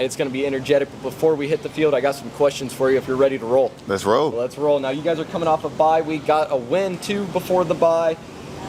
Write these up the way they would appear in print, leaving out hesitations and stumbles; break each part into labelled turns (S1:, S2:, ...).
S1: It's going to be energetic. But before we hit the field, I got some questions for you if you're ready to roll.
S2: Let's roll.
S1: Let's roll. Now, you guys are coming off a bye. We got a win, too, before the bye.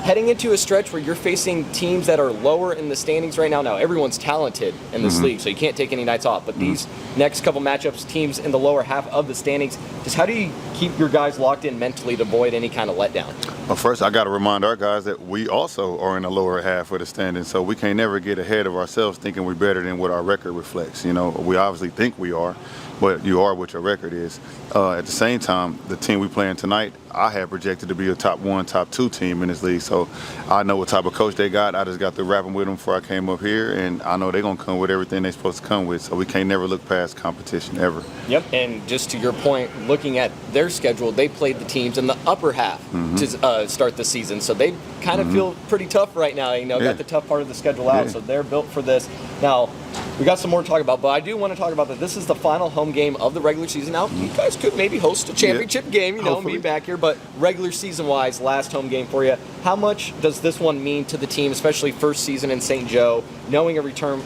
S1: Heading into a stretch where you're facing teams that are lower in the standings right now. Now, everyone's talented in this league, so you can't take any nights off. But these next couple matchups, teams in the lower half of the standings, just how do you keep your guys locked in mentally to avoid any kind of letdown?
S2: Well, first, I got to remind our guys that we also are in the lower half of the standings, so we can't never get ahead of ourselves thinking we're better than what our record reflects. You know, we obviously think we are, but you are what your record is. At the same time, the team we playing tonight, I have projected to be a top 1, top 2 team in this league. So I know what type of coach they got. I just got through rapping with them before I came up here, and I know they're going to come with everything they're supposed to come with. So we can't never look past competition, ever.
S1: Yep, and just to your point, looking at their schedule, they played the teams in the upper half to start the season. So they kind of feel pretty tough right now, you know, got the tough part of the schedule out. So they're built for this. Now, we got some more to talk about, but I do want to talk about that. This is the final home game of the regular season. Now, you guys could maybe host a championship game, you know,
S2: Hopefully.
S1: me back here, but regular season-wise, last home game for you. How much does this one mean to the team, especially first season in St. Joe, knowing a return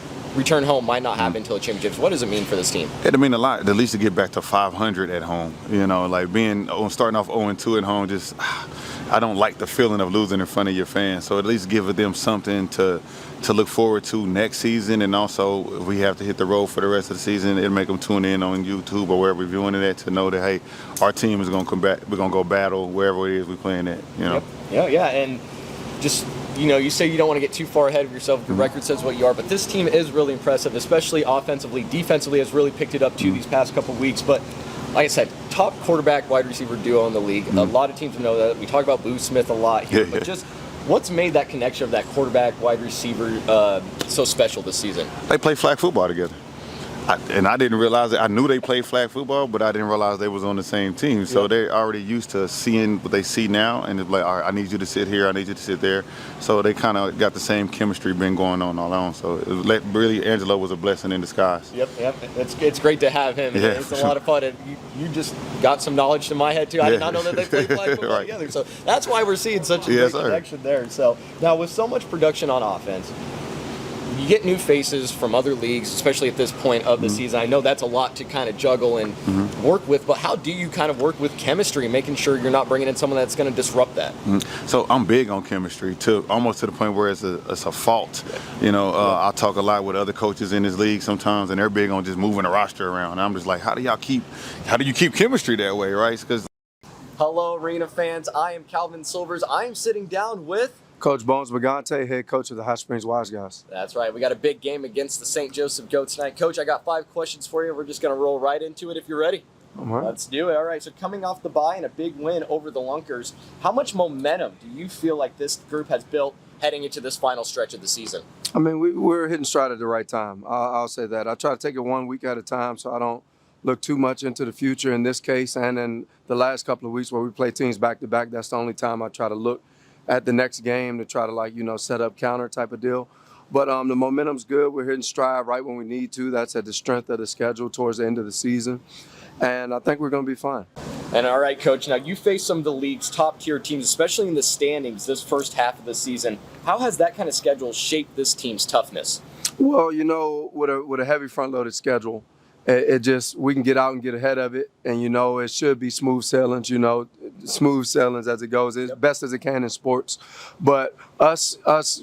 S1: home might not happen until the championships? What does it mean for this team?
S2: It'll mean a lot, at least to get back to 500 at home. You know, like starting off 0-2 at home, just I don't like the feeling of losing in front of your fans. So at least give them something to look forward to next season. And also, if we have to hit the road for the rest of the season, it'll make them tune in on YouTube or wherever we're viewing it at to know that, hey, our team is going to come back. We're going to go battle wherever it is we're playing at, you know.
S1: Yep. Yeah. And just, you know, you say you don't want to get too far ahead of yourself. Your record says what you are, but this team is really impressive, especially offensively. Defensively has really picked it up too these past couple weeks. But like I said, top quarterback wide receiver duo in the league. A lot of teams know that. We talk about Boo Smith a lot here, but just what's made that connection of that quarterback wide receiver so special this season?
S2: They play flag football together. And I didn't realize it. I knew they played flag football, but I didn't realize they was on the same team. So they're already used to seeing what they see now, and it's like, all right, I need you to sit here, I need you to sit there. So they kind of got the same chemistry been going on all along. So really, Angelo was a blessing in disguise.
S1: Yep. It's great to have him.
S2: Yeah.
S1: It's a lot of fun. And you just got some knowledge to my head too. I did not know that they played flag football together. So that's why we're seeing such a great connection there. So now with so much production on offense, you get new faces from other leagues, especially at this point of the season. I know that's a lot to kind of juggle and work with, but how do you kind of work with chemistry, making sure you're not bringing in someone that's going to disrupt that?
S2: So I'm big on chemistry, almost to the point where it's a fault. You know, I talk a lot with other coaches in this league sometimes, and they're big on just moving the roster around. And I'm just like, how do you keep chemistry that way, right? Because
S1: hello, Arena fans. I am Calvin Silvers. I am sitting down with
S3: Coach Bones Bagante, head coach of the Hot Springs Wiseguys.
S1: That's right. We got a big game against the St. Joseph Goats tonight. Coach, I got 5 questions for you. We're just going to roll right into it if you're ready.
S3: All right.
S1: Let's do it. All right. So coming off the bye and a big win over the Lunkers, how much momentum do you feel like this group has built heading into this final stretch of the season?
S3: I mean, we're hitting stride at the right time. I'll say that. I try to take it 1 week at a time so I don't look too much into the future in this case. And in the last couple of weeks where we play teams back-to-back, that's the only time I try to look at the next game to try to, set up counter type of deal. But the momentum's good. We're hitting stride right when we need to. That's at the strength of the schedule towards the end of the season. And I think we're going to be fine.
S1: And all right, Coach, now you face some of the league's top-tier teams, especially in the standings this first half of the season. How has that kind of schedule shaped this team's toughness?
S3: Well, with a heavy front-loaded schedule, we can get out and get ahead of it, and it should be smooth sailings, smooth sailings as it goes, as best as it can in sports. But us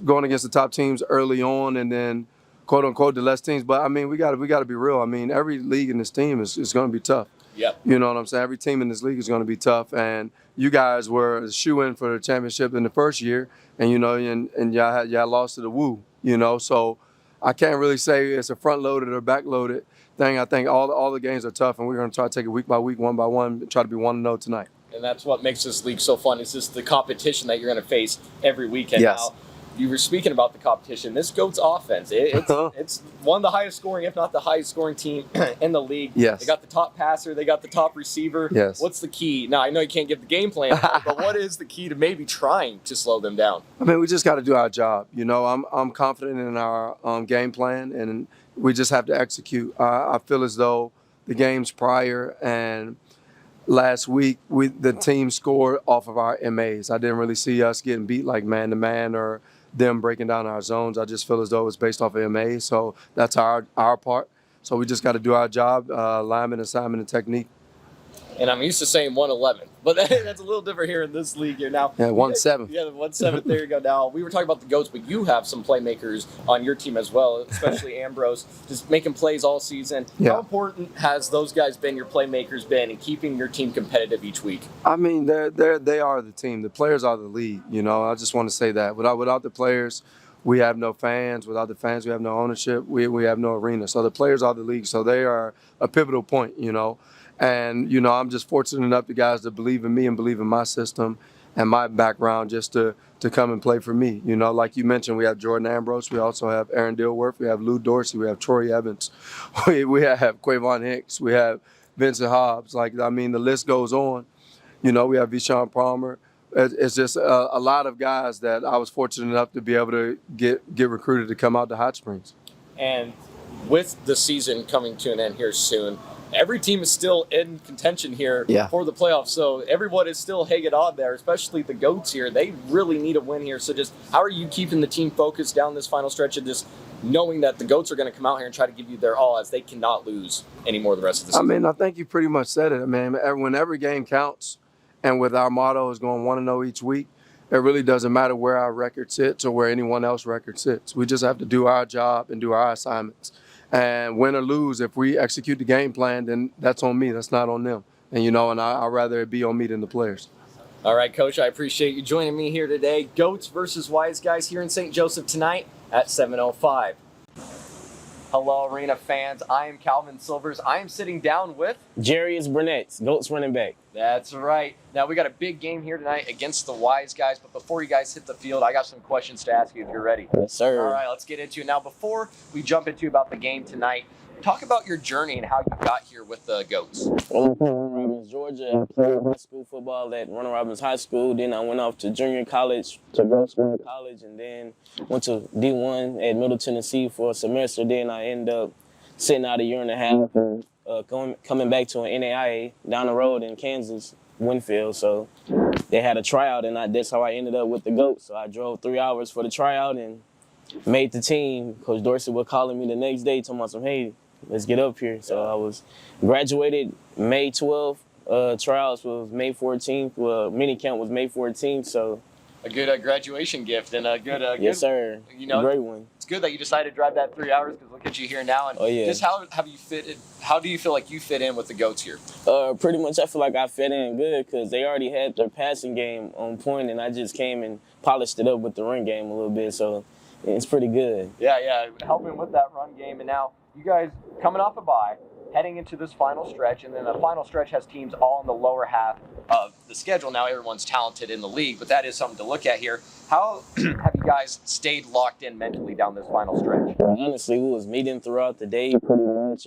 S3: going against the top teams early on, and then quote unquote the less teams. But I mean, we got to be real. I mean, every league in this team is going to be tough.
S1: Yeah.
S3: You know what I'm saying? Every team in this league is going to be tough, and you guys were a shoe-in for the championship in the first year, and and y'all lost to the Woo. So I can't really say it's a front-loaded or back-loaded thing. I think all the games are tough, and we're going to try to take it week by week, one by one, try to be 1-0 tonight.
S1: And that's what makes this league so fun. It's just the competition that you're going to face every weekend.
S3: Yes.
S1: Now, you were speaking about the competition. This Goats offense, it's one of the highest scoring, if not the highest scoring team in the league.
S3: Yes.
S1: They got the top passer. They got the top receiver.
S3: Yes.
S1: What's the key? Now, I know you can't give the game plan, but what is the key to maybe trying to slow them down?
S3: I mean, we just got to do our job. I'm confident in our game plan, and we just have to execute. I feel as though the games prior and last week, the team scored off of our MAs. I didn't really see us getting beat like man-to-man or them breaking down our zones. I just feel as though it's based off of MAs, so that's our part. So we just got to do our job, alignment, assignment, and technique.
S1: And I'm used to saying 111, but that's a little different here in this league here now.
S3: Yeah, 1-7.
S1: Yeah, the 1-7. There you go. Now we were talking about the GOATs, but you have some playmakers on your team as well, especially Ambrose, just making plays all season.
S3: Yeah.
S1: How important has those guys been, your playmakers been, in keeping your team competitive each week?
S3: I mean, they are the team. The players are the league. You know, I just want to say that. Without the players, we have no fans. Without the fans, we have no ownership. We have no arena. So the players are the league. So they are a pivotal point, you know. And, you know, I'm just fortunate enough the guys to believe in me and believe in my system and my background just to come and play for me. You know, like you mentioned, we have Jordan Ambrose. We also have Aaron Dilworth. We have Lou Dorsey. We have Troy Evans. We have Quavon Hicks. We have Vincent Hobbs. Like, I mean, the list goes on. You know, we have Vishawn Palmer. It's just a lot of guys that I was fortunate enough to be able to get recruited to come out to Hot Springs.
S1: And with the season coming to an end here soon, every team is still in contention here for the playoffs. So everyone is still hanging on there, especially the GOATs here. They really need a win here. So just how are you keeping the team focused down this final stretch of just knowing that the GOATs are going to come out here and try to give you their all, as they cannot lose anymore the rest of the season?
S3: I mean, I think you pretty much said it. I mean, when every game counts, and with our motto is going 1-0 each week, it really doesn't matter where our record sits or where anyone else's record sits. We just have to do our job and do our assignments. And win or lose, if we execute the game plan, then that's on me. That's not on them. And, you know, and I'd rather it be on me than the players.
S1: All right, Coach, I appreciate you joining me here today. GOATs versus Wiseguys here in St. Joseph tonight at 7:05. Hello, Arena fans. I am Calvin Silvers. I am sitting down with
S4: Jarius Burnett, GOATs running back.
S1: That's right. Now, we got a big game here tonight against the Wiseguys, but before you guys hit the field, I got some questions to ask you if you're ready.
S4: Yes, sir.
S1: All right, let's get into it. Now, before we jump into about the game tonight, talk about your journey and how you got here with the GOATs.
S4: Well, I'm from Warner Robins, Georgia. I played high school football at Warner Robins High School. Then I went off to junior college, to Grossman College, and then went to D1 at Middle Tennessee for a semester. Then I ended up sitting out a year and a half and coming back to an NAIA down the road in Kansas, Winfield. So they had a tryout, and that's how I ended up with the GOATs. So I drove 3 hours for the tryout and made the team. Coach Dorsey was calling me the next day, talking about hey, let's get up here. So I was graduated May 12th. Trials was May 14th. Well, mini camp was May 14th. So
S1: a good graduation gift and a good
S4: yes, sir.
S1: You know,
S4: great one.
S1: It's good that you decided to drive that 3 hours, because look at you here now. And just how have you fitted? How do you feel like you fit in with the GOATs here?
S4: Pretty much, I feel like I fit in good because they already had their passing game on point, and I just came and polished it up with the run game a little bit. So it's pretty good.
S1: Yeah, helping with that run game. And now you guys coming off a bye, heading into this final stretch, and then the final stretch has teams all in the lower half of the schedule. Now everyone's talented in the league, but that is something to look at here. How have you guys stayed locked in mentally down this final stretch?
S4: Honestly, we was meeting throughout the day pretty much,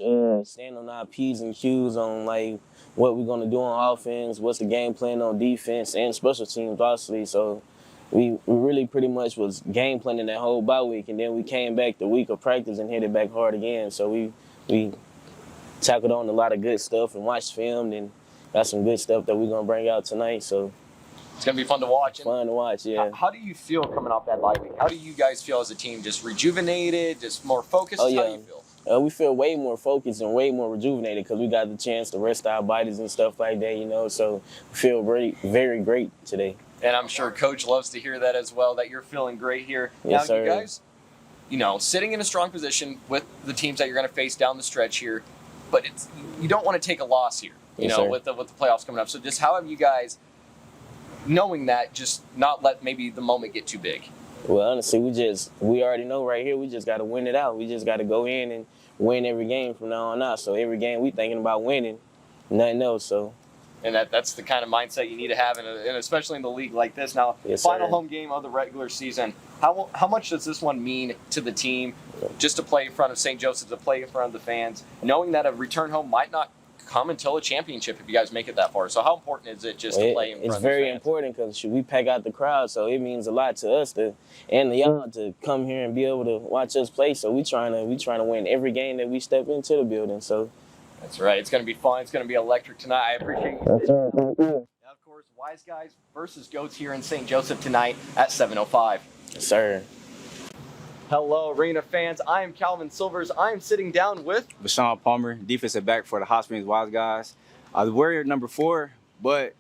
S4: staying on our P's and Q's on like what we're gonna do on offense, what's the game plan on defense, and special teams, obviously. So we really pretty much was game planning that whole bye week, and then we came back the week of practice and hit it back hard again. So we tackled on a lot of good stuff and watched film and got some good stuff that we're gonna bring out tonight. So
S1: it's gonna be fun to watch.
S4: Fun to watch, yeah.
S1: How do you feel coming off that bye week? How do you guys feel as a team? Just rejuvenated, just more focused?
S4: Oh, yeah.
S1: How do you feel?
S4: We feel way more focused and way more rejuvenated because we got the chance to rest our bodies and stuff like that, you know. So we feel great, very great today.
S1: And I'm sure Coach loves to hear that as well, that you're feeling great here.
S4: Yes,
S1: now,
S4: sir.
S1: you guys, you know, sitting in a strong position with the teams that you're going to face down the stretch here, but you don't want to take a loss here, you
S4: Yes,
S1: know,
S4: sir.
S1: with the playoffs coming up. So just how have you guys, knowing that, just not let maybe the moment get too big?
S4: Well, honestly, we already know right here, we just got to win it out. We just got to go in and win every game from now on out. So every game we thinking about winning, nothing else. So.
S1: And that's the kind of mindset you need to have, and especially in the league like this. Now,
S4: Yes,
S1: final
S4: sir.
S1: home game of the regular season. How much does this one mean to the team, just to play in front of St. Joseph, to play in front of the fans, knowing that a return home might not come until a championship if you guys make it that far? So how important is it just to play in front of the fans?
S4: It's very important because we pack out the crowd, so it means a lot to us and the y'all to come here and be able to watch us play. So we trying to win every game that we step into the building. So.
S1: That's right. It's going to be fun. It's going to be electric tonight. I appreciate you.
S4: That's right. Thank you.
S1: Now, of course, Wiseguys versus GOATs here in St. Joseph tonight at 7:05.
S4: Yes, sir.
S1: Hello, Arena fans. I am Calvin Silvers. I am sitting down with
S5: Bashawn Palmer, defensive back for the Hot Springs Wiseguys. I was wearing number 4, but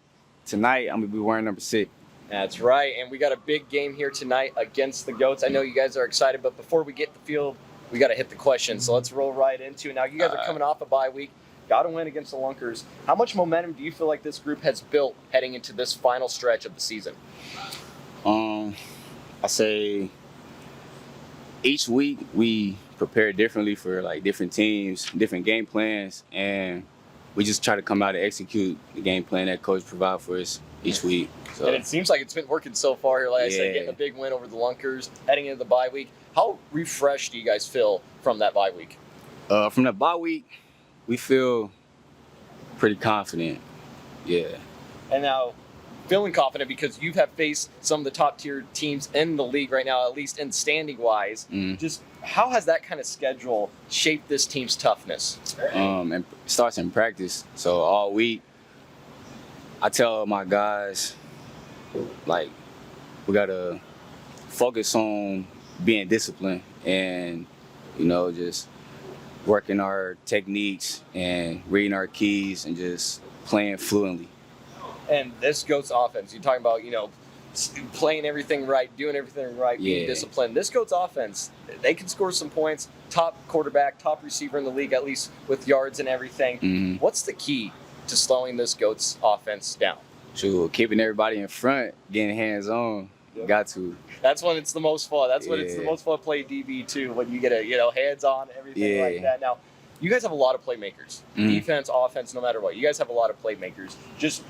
S5: tonight I'm going to be wearing number 6.
S1: That's right, and we got a big game here tonight against the Goats. I know you guys are excited, but before we get the field, we got to hit the questions. So let's roll right into it. Now, you guys are coming off a bye week. Got to win against the Lunkers. How much momentum do you feel like this group has built heading into this final stretch of the season?
S5: I say each week we prepare differently for like different teams, different game plans, and we just try to come out and execute the game plan that coach provides for us each week. So,
S1: And it seems like it's been working so far here. Like I said,
S5: Yeah.
S1: getting a big win over the Lunkers, heading into the bye week. How refreshed do you guys feel from that bye week?
S5: from the bye week, we feel pretty confident. Yeah.
S1: And now, feeling confident because you have faced some of the top tier teams in the league right now, at least in standing wise. Just how has that kind of schedule shaped this team's toughness?
S5: And it starts in practice. So all week, I tell my guys, like, we gotta focus on being disciplined and, just working our techniques and reading our keys and just playing fluently.
S1: And this Goats offense, you're talking about, playing everything right, doing everything right, being
S5: Yeah.
S1: disciplined. This Goats offense, they can score some points. Top quarterback, top receiver in the league, at least with yards and everything. What's the key to slowing this Goats offense down?
S5: So keeping everybody in front, getting hands on, got to.
S1: That's when it's the most fun. That's when it's the
S5: Yeah.
S1: most fun to play DB too, when you get hands on, everything like
S5: Yeah.
S1: that. Now, you guys have a lot of playmakers. Defense, offense, no matter what. You guys have a lot of playmakers. Just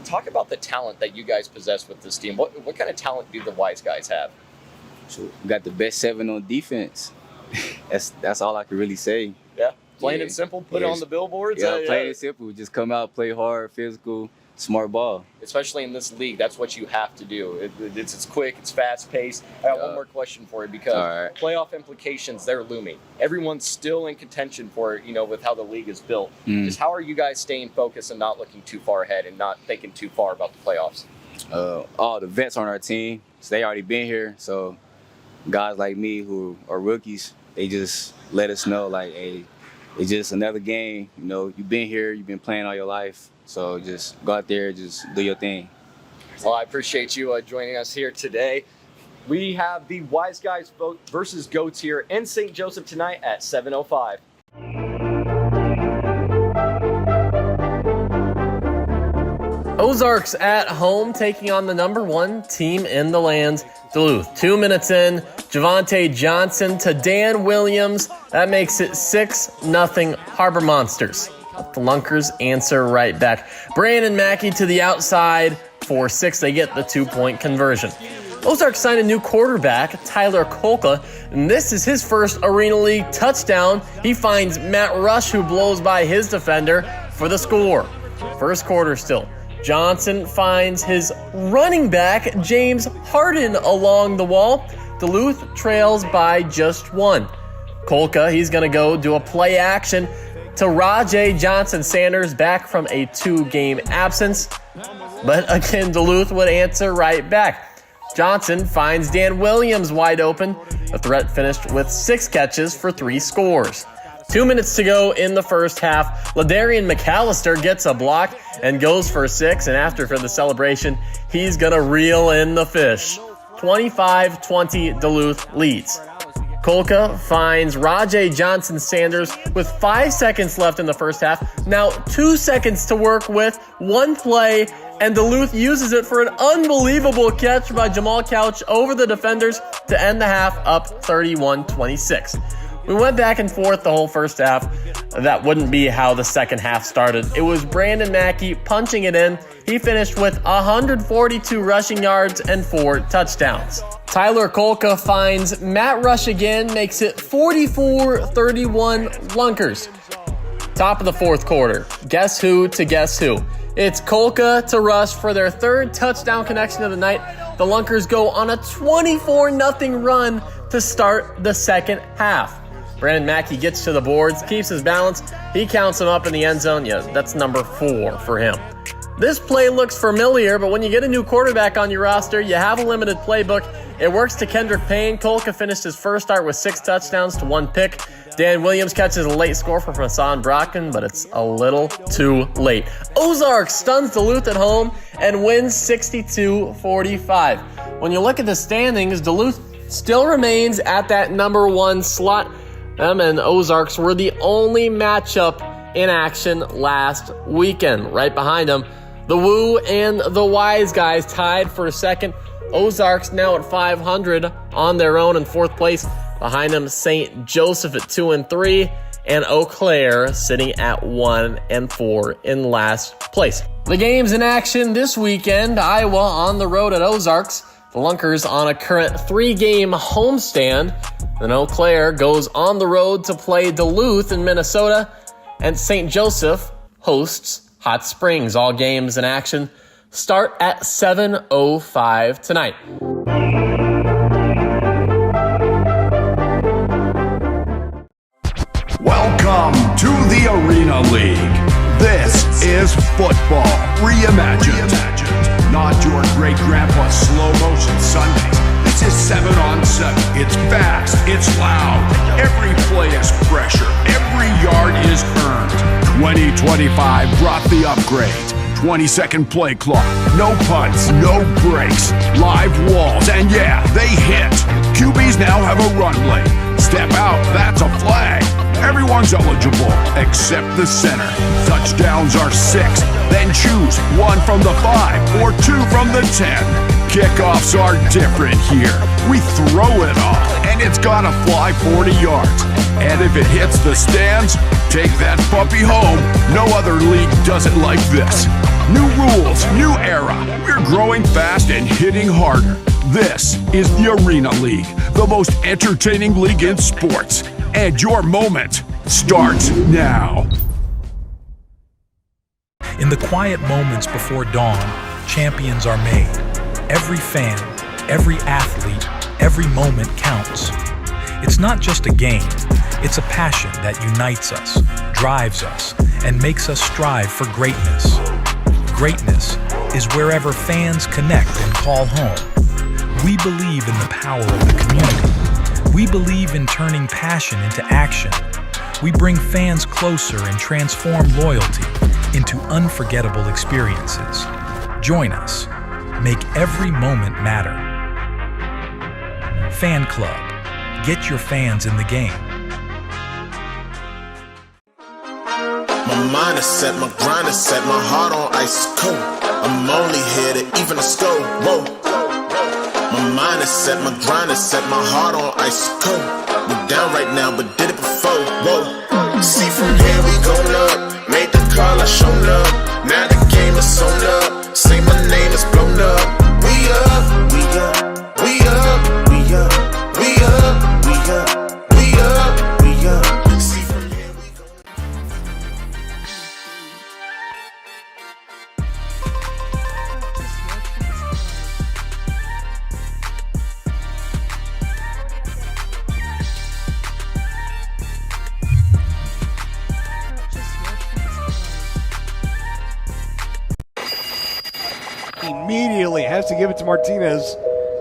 S1: talk about the talent that you guys possess with this team. What kind of talent do the Wise guys have?
S5: So we got the best 7 on defense. That's all I can really say.
S1: Yeah, plain
S5: Yeah.
S1: and simple. Put it on the billboards.
S5: Yeah, plain and simple. Just come out, play hard, physical, smart ball.
S1: Especially in this league, that's what you have to do. It's quick, it's fast paced. I got one more question for you because
S5: All right.
S1: playoff implications, they're looming. Everyone's still in contention for it, with how the league is built. Just how are you guys staying focused and not looking too far ahead and not thinking too far about the playoffs?
S5: All the vets on our team, so they already been here. So guys like me who are rookies, they just let us know, like, hey, it's just another game. You've been here, you've been playing all your life. So just go out there, just do your thing.
S1: Well, I appreciate you joining us here today. We have the Wise Guys versus Goats here in St. Joseph tonight at 7:05.
S6: Ozarks at home taking on the number 1 team in the land, Duluth. 2 minutes in, Javante Johnson to Dan Williams. That makes it 6-0 Harbor Monsters. The Lunkers answer right back. Brandon Mackey to the outside for 6. They get the 2-point conversion. Ozarks signed a new quarterback, Tyler Kolka, and this is his first Arena League touchdown. He finds Matt Rush, who blows by his defender for the score. First quarter still. Johnson finds his running back, James Harden, along the wall. Duluth trails by just 1. Kolka, he's going to go do a play action to Rajay Johnson-Sanders, back from a 2-game absence. But again, Duluth would answer right back. Johnson finds Dan Williams wide open. The threat finished with 6 catches for 3 scores. 2 minutes to go in the first half. Ladarian McAllister gets a block and goes for 6. And after, for the celebration, he's going to reel in the fish. 25-20 Duluth leads. Kolka finds Rajay Johnson-Sanders with 5 seconds left in the first half. Now 2 seconds to work with, 1 play, and Duluth uses it for an unbelievable catch by Jamal Couch over the defenders to end the half up 31-26. We went back and forth the whole first half. That wouldn't be how the second half started. It was Brandon Mackey punching it in. He finished with 142 rushing yards and 4 touchdowns. Tyler Kolka finds Matt Rush again, makes it 44-31 Lunkers. Top of the fourth quarter. Guess who to guess who? It's Kolka to Rush for their 3rd touchdown connection of the night. The Lunkers go on a 24-0 run to start the second half. Brandon Mackey gets to the boards, keeps his balance. He counts him up in the end zone. Yeah, that's number 4 for him. This play looks familiar, but when you get a new quarterback on your roster, you have a limited playbook, It works to Kendrick Payne. Kolka finished his first start with 6 touchdowns to 1 pick. Dan Williams catches a late score from Hassan Brockton, but it's a little too late. Ozarks stuns Duluth at home and wins 62-45. When you look at the standings, Duluth still remains at that number 1 slot. Them and Ozarks were the only matchup in action last weekend. Right behind them, the Woo and the Wiseguys tied for second. Ozarks now at 500 on their own in 4th place. Behind them, St. Joseph at 2-3, and Eau Claire sitting at 1-4 in last place. The games in action this weekend: Iowa on the road at Ozarks. The Lunkers on a current 3-game homestand. Then Eau Claire goes on the road to play Duluth in Minnesota, and St. Joseph hosts Hot Springs. All games in action start at 7:05 tonight.
S7: Welcome to the Arena League. This is football reimagined. Not your great-grandpa's slow-motion Sundays. This is 7-on-7. It's fast. It's loud. Every play is pressure. Every yard is earned. 2025 brought the upgrade. 20-second play clock. No punts. No breaks. Live walls. And yeah, they hit. QBs now have a run lane. Step out. That's a flag. Everyone's eligible except the center. Touchdowns are 6. Then choose 1 from the 5 or 2 from the 10. Kickoffs are different here. We throw it all, and it's gotta fly 40 yards. And if it hits the stands, take that puppy home. No other league does it like this. New rules, new era. We're growing fast and hitting harder. This is the Arena League, the most entertaining league in sports. And your moment starts now.
S8: In the quiet moments before dawn, champions are made. Every fan, every athlete, every moment counts. It's not just a game, it's a passion that unites us, drives us, and makes us strive for greatness. Greatness is wherever fans connect and call home. We believe in the power of the community. We believe in turning passion into action. We bring fans closer and transform loyalty into unforgettable experiences. Join us. Make every moment matter. Fan Club. Get your fans in the game.
S9: My mind is set, my grind is set, my heart on ice cold. I'm only here to even the score. Whoa. My mind is set, my grind is set, my heart on ice cold. We're down right now, but did it before. Whoa. See from here we going up. Made the call, I shown up. Now the game is sewn up. Say my name is blown up. We up, we up, we up, we up, we up, we up, we up, we up. See from here we go.
S10: Immediately has to give it to Martinez.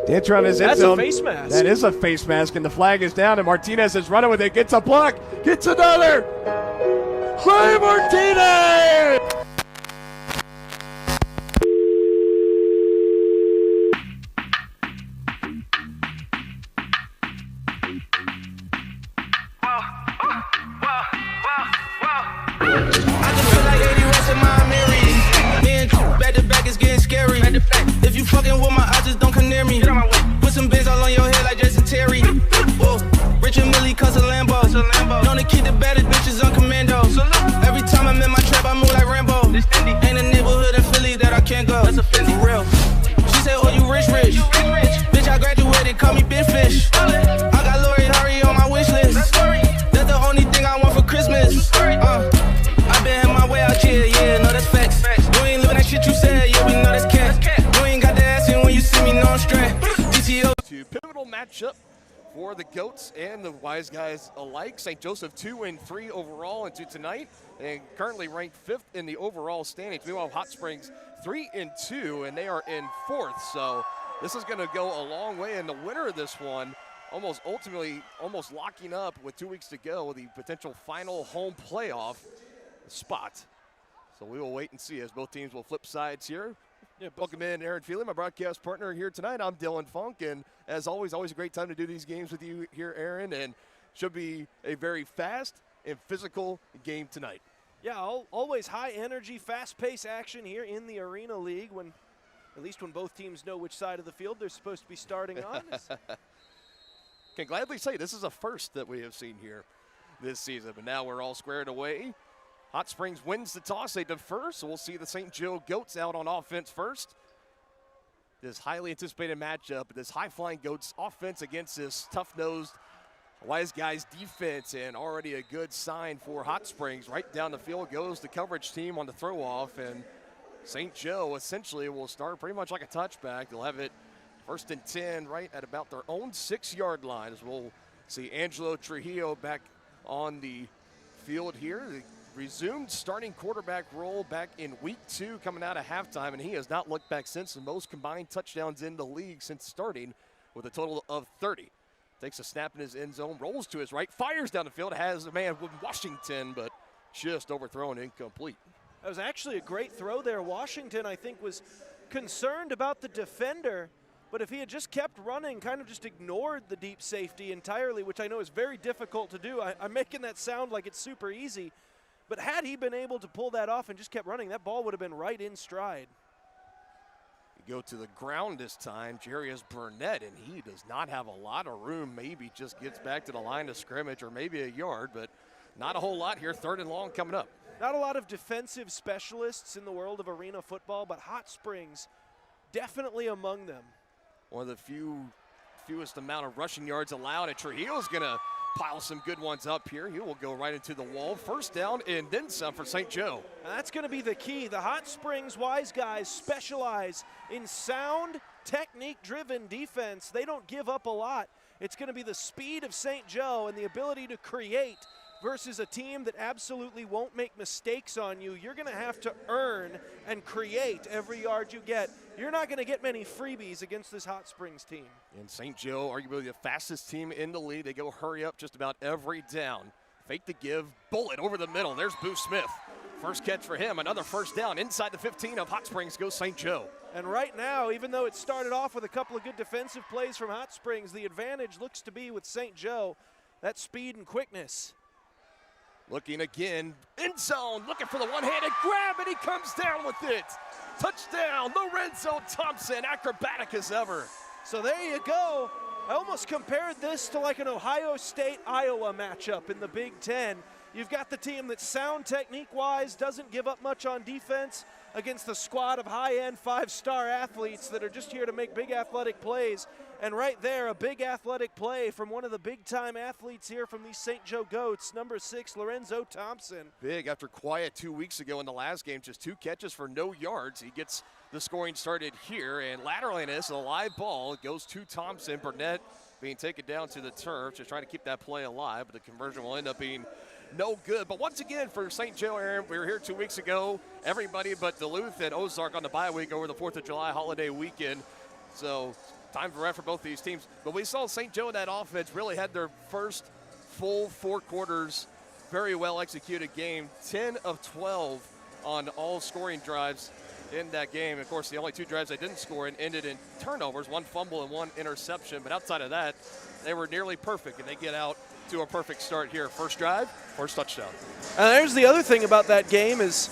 S10: Dance around his end zone.
S1: That's a face mask.
S10: That is a face mask, and the flag is down, and Martinez is running with it. Gets a block. Gets another. Hey, Martinez!
S11: If you fucking with my eyes, just don't come near me. Put some bins all on your head like Jason Terry. Whoa. Rich and Millie cause a Lambo. Known to keep the baddest bitches on commando. Every time I'm in my trap, I move like Rambo. Ain't a neighborhood in Philly that I can't go. For real. She said, oh, you rich. Bitch, I graduated, call me Big Fish. I got Lori Hurry on my wish list. That's the only thing I want for Christmas. I been in my way out here, yeah, no, that's facts. You ain't living that shit you said, yeah, we know that's cat. You ain't got the ass in when you see me, no I'm straight. PTO.
S10: Pivotal matchup for the Goats and the Wiseguys alike. St. Joseph 2-3 overall into tonight, and currently ranked 5th in the overall standings. Meanwhile, Hot Springs 3-2, and they are in 4th. So this is going to go a long way, and the winner of this one ultimately locking up with 2 weeks to go the potential final home playoff spot. So we will wait and see as both teams will flip sides here. Yeah, welcome in Aaron Feely, my broadcast partner here tonight. I'm Dylan Funk, and as always a great time to do these games with you here, Aaron, and should be a very fast and physical game tonight.
S12: Yeah, always high energy, fast-paced action here in the Arena League, at least when both teams know which side of the field they're supposed to be starting on.
S10: Can gladly say this is a first that we have seen here this season, but now we're all squared away. Hot Springs wins the toss, they defer, so we'll see the St. Joe Goats out on offense first. This highly anticipated matchup, this high-flying Goats offense against this tough-nosed Wiseguys defense, and already a good sign for Hot Springs. Right down the field goes the coverage team on the throw-off, and St. Joe essentially will start pretty much like a touchback. They'll have it 1st and 10 right at about their own 6-yard line, as we'll see Angelo Trujillo back on the field here. The resumed starting quarterback role back in week 2 coming out of halftime, and he has not looked back since. The most combined touchdowns in the league since starting, with a total of 30. Takes a snap in his end zone, rolls to his right, fires down the field, has a man with Washington, but just overthrown, incomplete.
S12: That was actually a great throw there. Washington, I think, was concerned about the defender, but if he had just kept running, kind of just ignored the deep safety entirely, which I know is very difficult to do. I'm making that sound like it's super easy. But had he been able to pull that off and just kept running, that ball would have been right in stride.
S10: You go to the ground this time, Jarius Burnett, and he does not have a lot of room. Maybe just gets back to the line of scrimmage or maybe a yard, but not a whole lot here. 3rd and long coming up.
S12: Not a lot of defensive specialists in the world of arena football, but Hot Springs definitely among them.
S10: One of the fewest amount of rushing yards allowed, and Trujillo's going to pile some good ones up here. He will go right into the wall. 1st down and then some for St. Joe.
S12: And that's going to be the key. The Hot Springs Wiseguys specialize in sound, technique-driven defense. They don't give up a lot. It's going to be the speed of St. Joe and the ability to create versus a team that absolutely won't make mistakes on you. You're going to have to earn and create every yard you get. You're not going to get many freebies against this Hot Springs team.
S10: And St. Joe, arguably the fastest team in the league. They go hurry up just about every down. Fake the give, bullet over the middle. There's Boo Smith. First catch for him, another 1st down. Inside the 15 of Hot Springs goes St. Joe.
S12: And right now, even though it started off with a couple of good defensive plays from Hot Springs, the advantage looks to be with St. Joe, that speed and quickness.
S10: Looking again, end zone, looking for the one-handed grab, and he comes down with it. Touchdown, Lorenzo Thompson, acrobatic as ever.
S12: So there you go. I almost compared this to like an Ohio State-Iowa matchup in the Big Ten. You've got the team that's sound technique-wise, doesn't give up much on defense against the squad of high-end 5-star athletes that are just here to make big athletic plays. And right there, a big athletic play from one of the big-time athletes here from these St. Joe Goats, number 6, Lorenzo Thompson.
S10: Big after quiet 2 weeks ago in the last game, just 2 catches for no yards. He gets the scoring started here, and laterally this, a live ball. It goes to Thompson. Burnett being taken down to the turf, just trying to keep that play alive, but the conversion will end up being no good. But once again, for St. Joe, Aaron, we were here 2 weeks ago. Everybody but Duluth and Ozark on the bye week over the 4th of July holiday weekend. So time for rest for both these teams. But we saw St. Joe in that offense really had their first full 4 quarters, very well executed game. 10 of 12 on all scoring drives in that game. Of course, the only 2 drives they didn't score and ended in turnovers, 1 fumble and 1 interception. But outside of that, they were nearly perfect, and they get out to a perfect start here. First drive, first touchdown.
S12: And there's the other thing about that game is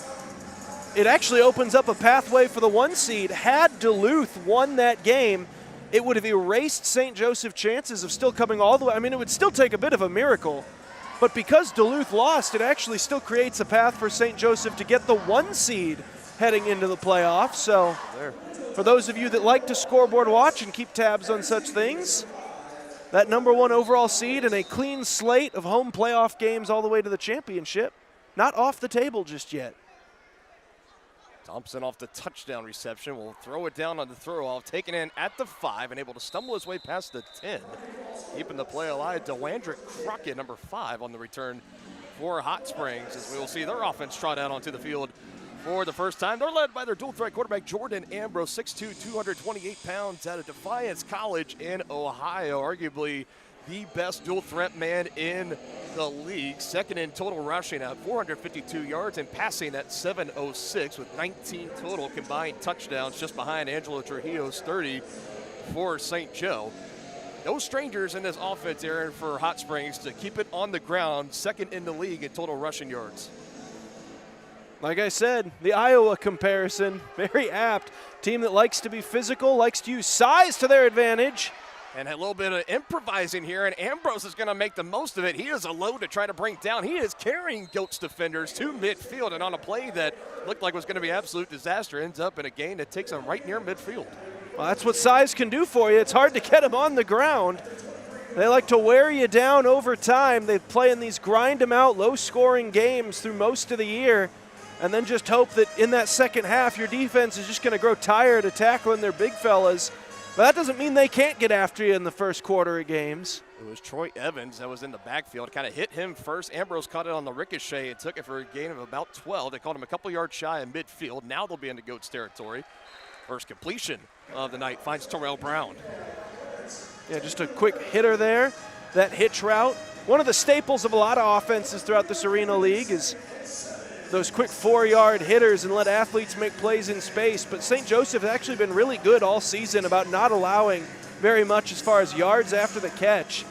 S12: it actually opens up a pathway for the 1 seed. Had Duluth won that game, it would have erased St. Joseph's chances of still coming all the way. I mean, it would still take a bit of a miracle. But because Duluth lost, it actually still creates a path for St. Joseph to get the 1 seed heading into the playoffs. So for those of you that like to scoreboard watch and keep tabs on such things, that number 1 overall seed and a clean slate of home playoff games all the way to the championship, not off the table just yet.
S10: Thompson off the touchdown reception will throw it down on the throw-off, taken in at the 5 and able to stumble his way past the 10. Keeping the play alive, DeWandrick Crockett, number 5, on the return for Hot Springs, as we will see their offense trot out onto the field for the first time. They're led by their dual threat quarterback, Jordan Ambrose, 6'2", 228 pounds, out of Defiance College in Ohio. Arguably the best dual threat man in the league. Second in total rushing at 452 yards and passing at 706 with 19 total combined touchdowns, just behind Angelo Trujillo's 30 for St. Joe. No strangers in this offense, Aaron, for Hot Springs to keep it on the ground. Second in the league in total rushing yards.
S12: Like I said, the Iowa comparison, very apt. Team that likes to be physical, likes to use size to their advantage.
S10: And a little bit of improvising here, and Ambrose is going to make the most of it. He is a load to try to bring down. He is carrying Goats defenders to midfield, and on a play that looked like was going to be absolute disaster, ends up in a gain that takes him right near midfield.
S12: Well, that's what size can do for you. It's hard to get them on the ground. They like to wear you down over time. They play in these grind them out, low-scoring games through most of the year, and then just hope that in that second half your defense is just going to grow tired of tackling their big fellas. But that doesn't mean they can't get after you in the first quarter of games.
S10: It was Troy Evans that was in the backfield. Kind of hit him first. Ambrose caught it on the ricochet and took it for a gain of about 12. They caught him a couple yards shy of midfield. Now they'll be into Goats territory. First completion of the night finds Terrell Brown.
S12: Yeah, just a quick hitter there. That hitch route. One of the staples of a lot of offenses throughout this Arena League is those quick 4-yard hitters and let athletes make plays in space. But St. Joseph has actually been really good all season about not allowing very much as far as yards after the catch.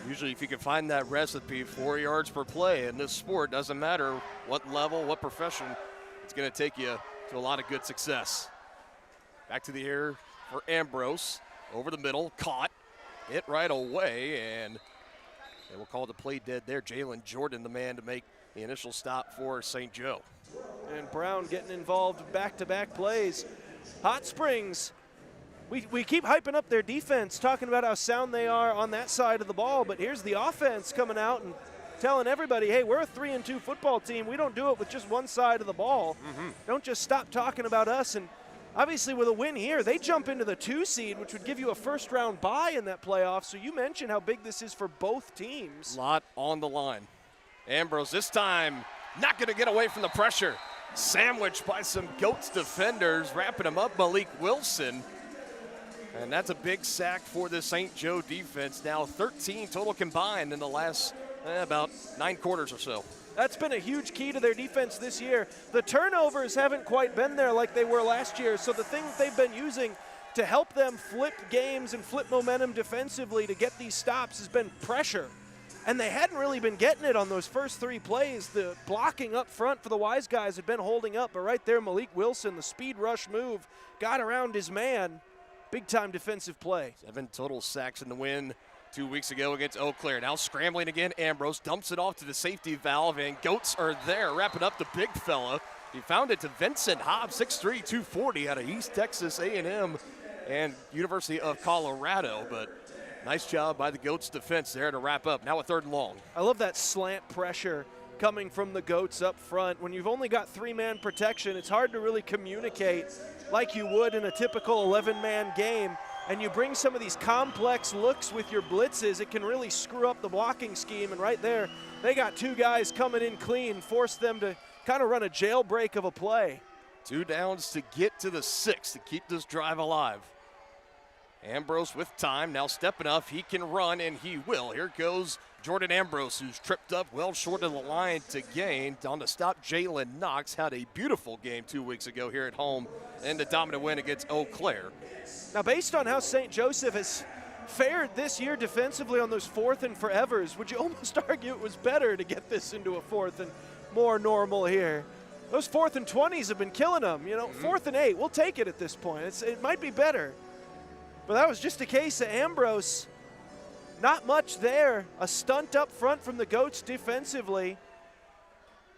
S10: Usually if you can find that recipe, 4 yards per play in this sport, doesn't matter what level, what profession, it's going to take you to a lot of good success. Back to the air for Ambrose. Over the middle, caught, hit right away, and they will call the play dead there. Jalen Jordan, the man to make the initial stop for St. Joe.
S12: And Brown getting involved in back-to-back plays. Hot Springs, we keep hyping up their defense, talking about how sound they are on that side of the ball, but here's the offense coming out and telling everybody, hey, we're a 3-2 football team. We don't do it with just one side of the ball. Don't just stop talking about us. And obviously with a win here, they jump into the 2 seed, which would give you a first-round bye in that playoff. So you mentioned how big this is for both teams.
S10: A lot on the line. Ambrose this time not going to get away from the pressure. Sandwiched by some Goats defenders, wrapping him up, Malik Wilson. And that's a big sack for the St. Joe defense. Now 13 total combined in the last about 9 quarters or so.
S12: That's been a huge key to their defense this year. The turnovers haven't quite been there like they were last year, so the thing that they've been using to help them flip games and flip momentum defensively to get these stops has been pressure. And they hadn't really been getting it on those first 3 plays. The blocking up front for the Wiseguys had been holding up, but right there, Malik Wilson, the speed rush move, got around his man. Big-time defensive play.
S10: 7 total sacks in the win 2 weeks ago against Eau Claire. Now scrambling again, Ambrose dumps it off to the safety valve, and Goats are there, wrapping up the big fella. He found it to Vincent Hobbs, 6'3", 240 out of East Texas A&M and University of Colorado, but nice job by the Goats defense there to wrap up. Now a 3rd and long.
S12: I love that slant pressure coming from the Goats up front. When you've only got 3-man protection, it's hard to really communicate like you would in a typical 11-man game. And you bring some of these complex looks with your blitzes, it can really screw up the blocking scheme. And right there, they got 2 guys coming in clean, forced them to kind of run a jailbreak of a play.
S10: 2 downs to get to the 6 to keep this drive alive. Ambrose with time, now stepping up, he can run, and he will. Here goes Jordan Ambrose, who's tripped up well short of the line to gain. On to stop, Jalen Knox had a beautiful game 2 weeks ago here at home in the dominant win against Eau Claire.
S12: Now, based on how St. Joseph has fared this year defensively on those 4th and forevers, would you almost argue it was better to get this into a 4th and more normal here? Those 4th and 20s have been killing them. You know, 4th and 8, we'll take it at this point. It might be better. But that was just a case of Ambrose. Not much there. A stunt up front from the Goats defensively.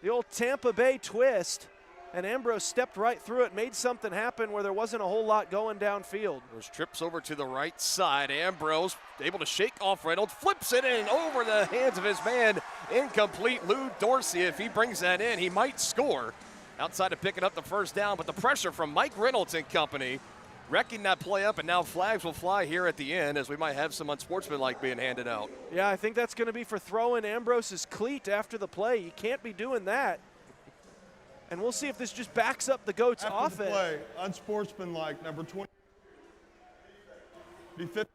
S12: The old Tampa Bay twist. And Ambrose stepped right through it, made something happen where there wasn't a whole lot going downfield.
S10: Those trips over to the right side. Ambrose able to shake off Reynolds, flips it in over the hands of his man. Incomplete. Lou Dorsey, if he brings that in, he might score. Outside of picking up the first down, but the pressure from Mike Reynolds and company, wrecking that play up, and now flags will fly here at the end as we might have some unsportsmanlike being handed out.
S12: Yeah, I think that's going to be for throwing Ambrose's cleat after the play. You can't be doing that. And we'll see if this just backs up the Goats'
S13: After
S12: offense.
S13: the play, unsportsmanlike, number 20. Be fit.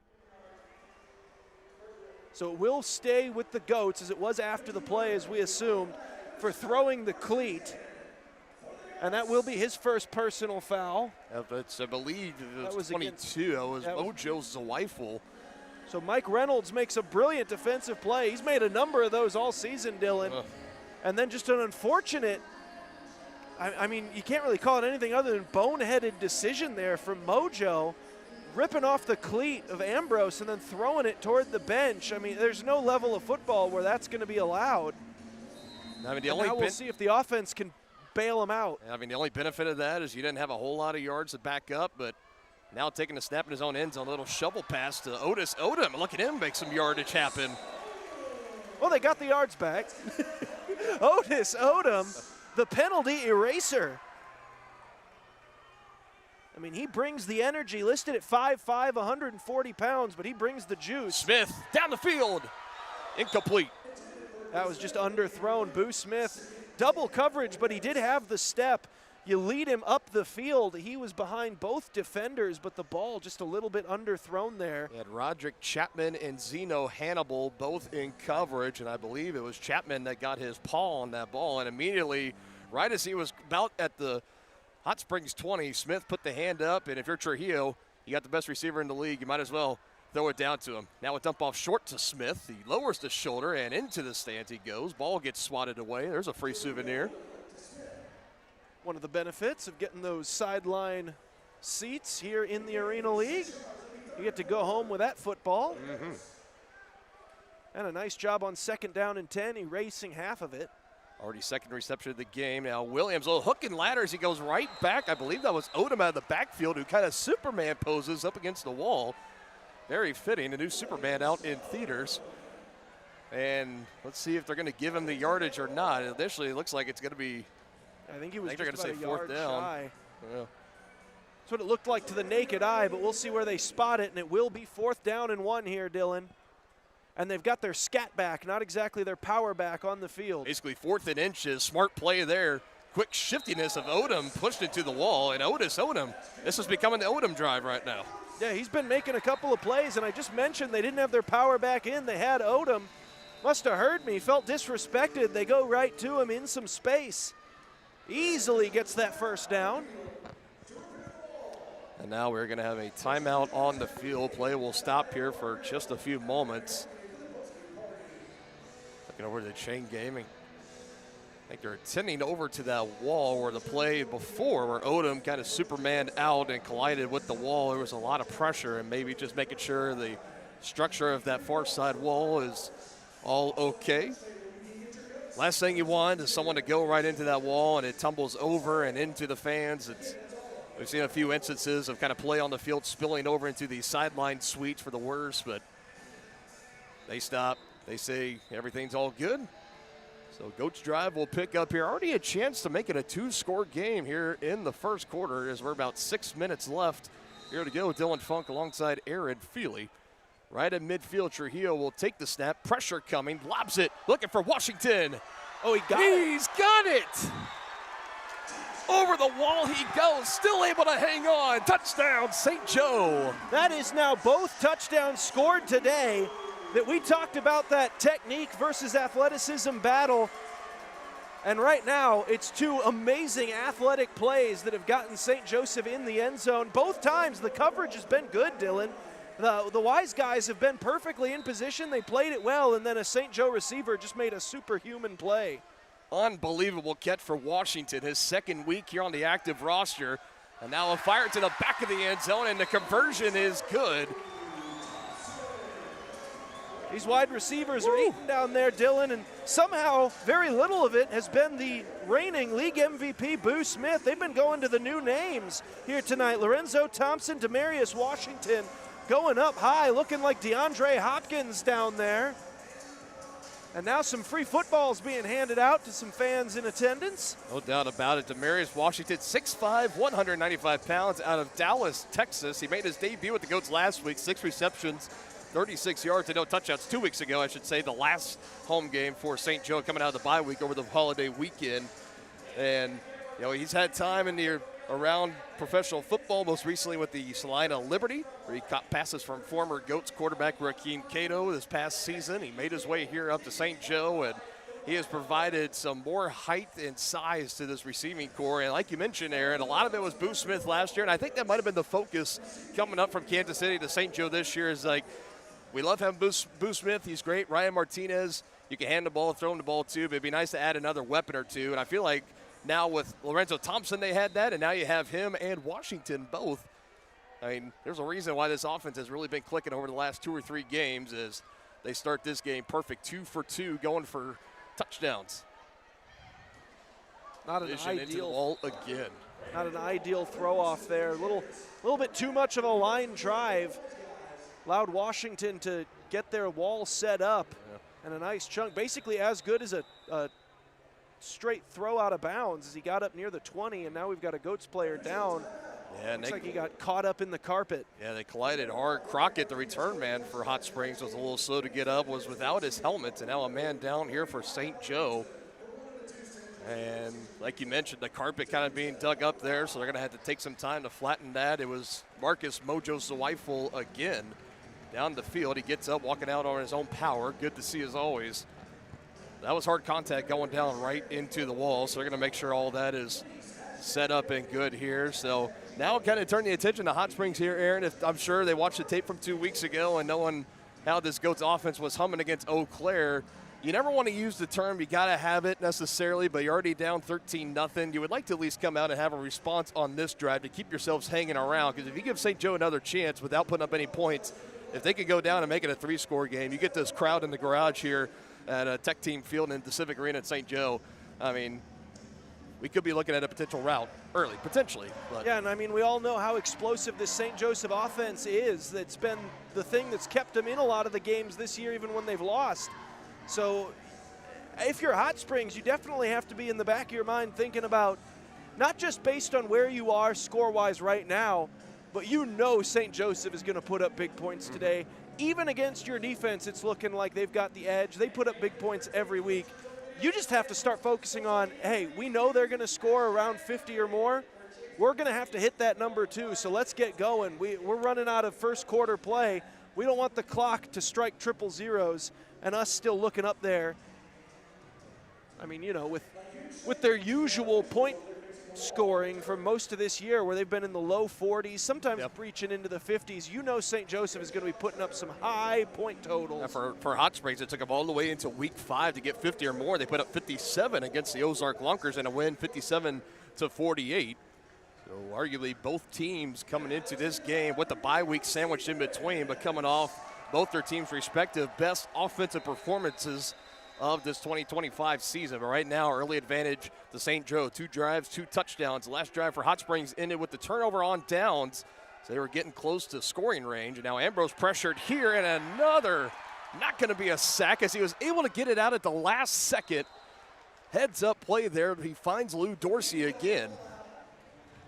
S12: So it will stay with the Goats as it was after the play, as we assumed, for throwing the cleat. And that will be his first personal foul.
S10: It's, I believe it was 22.
S12: Against,
S10: it was Mojo's Zweifel.
S12: So Mike Reynolds makes a brilliant defensive play. He's made a number of those all season, Dylan. And then just an unfortunate, I mean, you can't really call it anything other than boneheaded decision there from Mojo, ripping off the cleat of Ambrose and then throwing it toward the bench. I mean, there's no level of football where that's going to be allowed.
S10: I mean,
S12: now we'll see if the offense can bail him out.
S10: I mean, the only benefit of that is you didn't have a whole lot of yards to back up, but now taking a snap in his own end zone, a little shovel pass to Otis Odom. Look at him make some yardage happen.
S12: Well, they got the yards back. Otis Odom, the penalty eraser. I mean, he brings the energy, listed at 5'5", 140 pounds, but he brings the juice.
S10: Smith down the field. Incomplete.
S12: That was just underthrown. Boo Smith, double coverage, but he did have the step. You lead him up the field. He was behind both defenders, but the ball just a little bit underthrown there.
S10: You had Roderick Chapman and Zeno Hannibal both in coverage, and I believe it was Chapman that got his paw on that ball, and immediately, right as he was about at the Hot Springs 20, Smith put the hand up, and if you're Trujillo, you got the best receiver in the league, you might as well throw it down to him. Now a dump off short to Smith. He lowers the shoulder, and into the stands he goes. Ball gets swatted away. There's a free souvenir.
S12: One of the benefits of getting those sideline seats here in the Arena League. You get to go home with that football. And a nice job on 2nd down and 10, erasing half of it.
S10: Already second reception of the game. Now Williams, a little hook and ladder as he goes right back. I believe that was Odom out of the backfield who kind of Superman poses up against the wall. Very fitting, a new Superman out in theaters. And let's see if they're going to give him the yardage or not. Initially, it looks like it's going to be,
S12: I think he was
S10: they're
S12: just
S10: going to
S12: about
S10: say
S12: a
S10: 4th
S12: yard
S10: down.
S12: shy.
S10: Yeah.
S12: That's what it looked like to the naked eye, but we'll see where they spot it, and it will be 4th down and 1 here, Dylan. And they've got their scat back, not exactly their power back on the field.
S10: Basically 4th and inches, smart play there. Quick shiftiness of Odom pushed into the wall, and Otis Odom, this is becoming the Odom drive right now.
S12: Yeah, he's been making a couple of plays, and I just mentioned they didn't have their power back in. They had Odom. Must have heard me, felt disrespected. They go right to him in some space. Easily gets that 1st down.
S10: And now we're going to have a timeout on the field. Play will stop here for just a few moments. Looking over to the chain game. I think they're attending over to that wall where the play before, where Odom kind of Superman out and collided with the wall. There was a lot of pressure, and maybe just making sure the structure of that far side wall is all okay. Last thing you want is someone to go right into that wall and it tumbles over and into the fans. We've seen a few instances of kind of play on the field spilling over into the sideline suites for the worst, but they stop. They say everything's all good. So Goats drive will pick up here. Already a chance to make it a 2-score game here in the first quarter as we're about 6 minutes left here to go. Dylan Funk alongside Aaron Feely. Right at midfield, Trujillo will take the snap. Pressure coming, lobs it, looking for Washington.
S12: Oh, he got it.
S10: He's got it. Over the wall he goes, still able to hang on. Touchdown, St. Joe.
S12: That is now both touchdowns scored today. That we talked about that technique versus athleticism battle. And right now, it's 2 amazing athletic plays that have gotten St. Joseph in the end zone. Both times, the coverage has been good, Dylan. The Wise guys have been perfectly in position. They played it well, and then a St. Joe receiver just made a superhuman play.
S10: Unbelievable catch for Washington, his 2nd week here on the active roster. And now a fire to the back of the end zone, and the conversion is good.
S12: These wide receivers are eating down there, Dylan, and somehow very little of it has been the reigning league MVP, Boo Smith. They've been going to the new names here tonight. Lorenzo Thompson, Demarius Washington going up high, looking like DeAndre Hopkins down there. And now some free footballs being handed out to some fans in attendance.
S10: No doubt about it. Demarius Washington, 6'5", 195 pounds, out of Dallas, Texas. He made his debut with the Goats last week, 6 receptions, 36 yards and no touchdowns 2 weeks ago, I should say, the last home game for St. Joe coming out of the bye week over the holiday weekend. And You know, he's had time around professional football, most recently with the Salina Liberty, where he caught passes from former Goats quarterback Rakeem Cato this past season. He made his way here up to St. Joe, and he has provided some more height and size to this receiving core. And like you mentioned, Aaron, a lot of it was Boo Smith last year, and I think that might have been the focus coming up from Kansas City to St. Joe this year is like, we love having Boo Smith. He's great. Ryan Martinez, you can hand the ball, throw him the ball too, but it'd be nice to add another weapon or two. And I feel like now with Lorenzo Thompson, they had that, and now you have him and Washington both. I mean, there's a reason why this offense has really been clicking over the last 2 or 3 games as they start this game perfect, 2 for 2, going for touchdowns.
S12: Not an
S10: Vision into the
S12: ideal
S10: wall again.
S12: Not an ideal throw off there. A little bit too much of a line drive. Allowed Washington to get their wall set up, and a nice chunk. Basically as good as a straight throw out of bounds as he got up near the 20, and now we've got a Goats player down.
S10: Yeah,
S12: looks like he got caught up in the carpet.
S10: Yeah, they collided hard. Crockett, the return man for Hot Springs, was a little slow to get up, was without his helmet, and now a man down here for St. Joe. And like you mentioned, the carpet kind of being dug up there, so they're going to have to take some time to flatten that. It was Marcus Mojo Zawiful again down the field. He gets up, walking out on his own power. Good to see as always. That was hard contact going down right into the wall, so they're going to make sure all that is set up and good here. So now kind of turn the attention to Hot Springs here, Aaron. I'm sure they watched the tape from 2 weeks ago and knowing how this Goats offense was humming against Eau Claire, you never want to use the term you got to have it necessarily, but you're already down 13-0. You would like to at least come out and have a response on this drive to keep yourselves hanging around, because if you give St. Joe another chance without putting up any points, if they could go down and make it a 3-score game, you get this crowd in the garage here at Tech Team Field in the Civic Arena at St. Joe. I mean, we could be looking at a potential rout early, potentially. But.
S12: Yeah, and I mean, we all know how explosive this St. Joseph offense is. It's been the thing that's kept them in a lot of the games this year, even when they've lost. So if you're Hot Springs, you definitely have to be in the back of your mind thinking about not just based on where you are score-wise right now, but you know St. Joseph is going to put up big points today. Even against your defense, it's looking like they've got the edge. They put up big points every week. You just have to start focusing on, hey, we know they're going to score around 50 or more. We're going to have to hit that number too, so let's get going. We're running out of first quarter play. We don't want the clock to strike triple zeros and us still looking up there. I mean, you know, with their usual point scoring for most of this year where they've been in the low 40s, sometimes breaching into the 50s, you know St. Joseph is going to be putting up some high point totals.
S10: Yeah, for Hot Springs, it took them all the way into week 5 to get 50 or more. They put up 57 against the Ozark Lunkers in a win, 57-48. So arguably both teams coming into this game with the bye week sandwiched in between, but coming off both their teams' respective best offensive performances of this 2025 season. But right now, early advantage to St. Joe. 2 drives, 2 touchdowns. The last drive for Hot Springs ended with the turnover on downs. So they were getting close to scoring range. And now Ambrose pressured here, and another, not going to be a sack as he was able to get it out at the last second. Heads up play there. He finds Lou Dorsey again.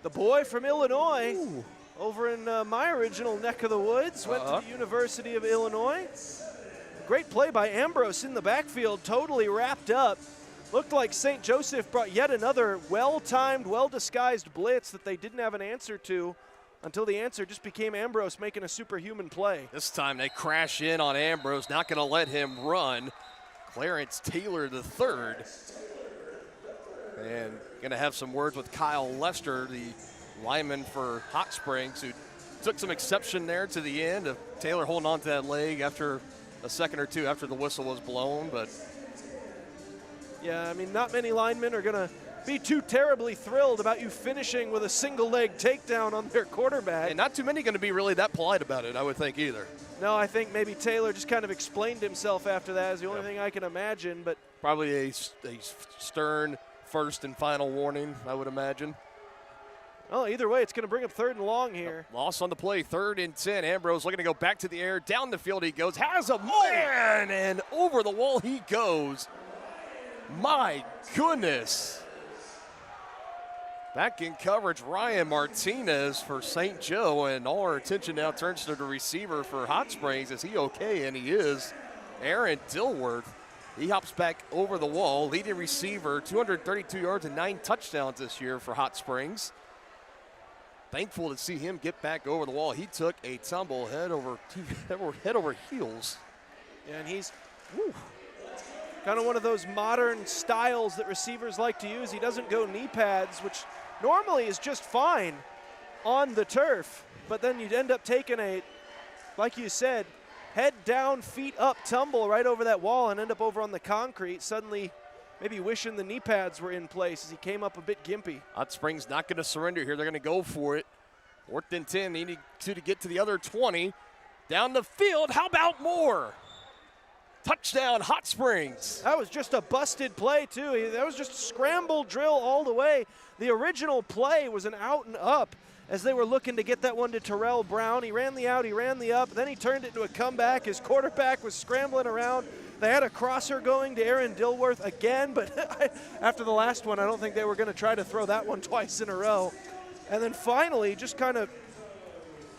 S12: The boy from Illinois, over in my original neck of the woods, went to the University of Illinois. Great play by Ambrose in the backfield, totally wrapped up. Looked like St. Joseph brought yet another well-timed, well-disguised blitz that they didn't have an answer to until the answer just became Ambrose making a superhuman play.
S10: This time they crash in on Ambrose, not going to let him run. Clarence Taylor III. And going to have some words with Kyle Lester, the lineman for Hot Springs, who took some exception there to the end of Taylor holding on to that leg after a second or two after the whistle was blown. But
S12: yeah, I mean, not many linemen are going to be too terribly thrilled about you finishing with a single leg takedown on their quarterback.
S10: And not too many going to be really that polite about it, I would think, either.
S12: No, I think maybe Taylor just kind of explained himself after that is the only thing I can imagine. But
S10: probably a stern first and final warning, I would imagine.
S12: Well, either way, it's going to bring up 3rd and long here.
S10: Loss on the play, 3rd and 10. Ambrose looking to go back to the air. Down the field he goes. Has a man, and over the wall he goes. My goodness. Back in coverage, Ryan Martinez for St. Joe, and all our attention now turns to the receiver for Hot Springs. Is he okay? And he is. Aaron Dilworth He hops back over the wall, leading receiver, 232 yards and 9 touchdowns this year for Hot Springs. Thankful to see him get back over the wall. He took a tumble head over heels.
S12: Yeah, and he's kind of one of those modern styles that receivers like to use. He doesn't go knee pads, which normally is just fine on the turf, but then you'd end up taking a, like you said, head down, feet up tumble right over that wall and end up over on the concrete, suddenly maybe wishing the knee pads were in place as he came up a bit gimpy.
S10: Hot Springs not going to surrender here. They're going to go for it. 4th and 10. They need to get to the other 20. Down the field. How about more? Touchdown, Hot Springs.
S12: That was just a busted play, too. That was just a scramble drill all the way. The original play was an out and up as they were looking to get that one to Terrell Brown. He ran the out, he ran the up, then he turned it into a comeback. His quarterback was scrambling around. They had a crosser going to Aaron Dilworth again, but after the last one, I don't think they were going to try to throw that one twice in a row. And then finally, just kind of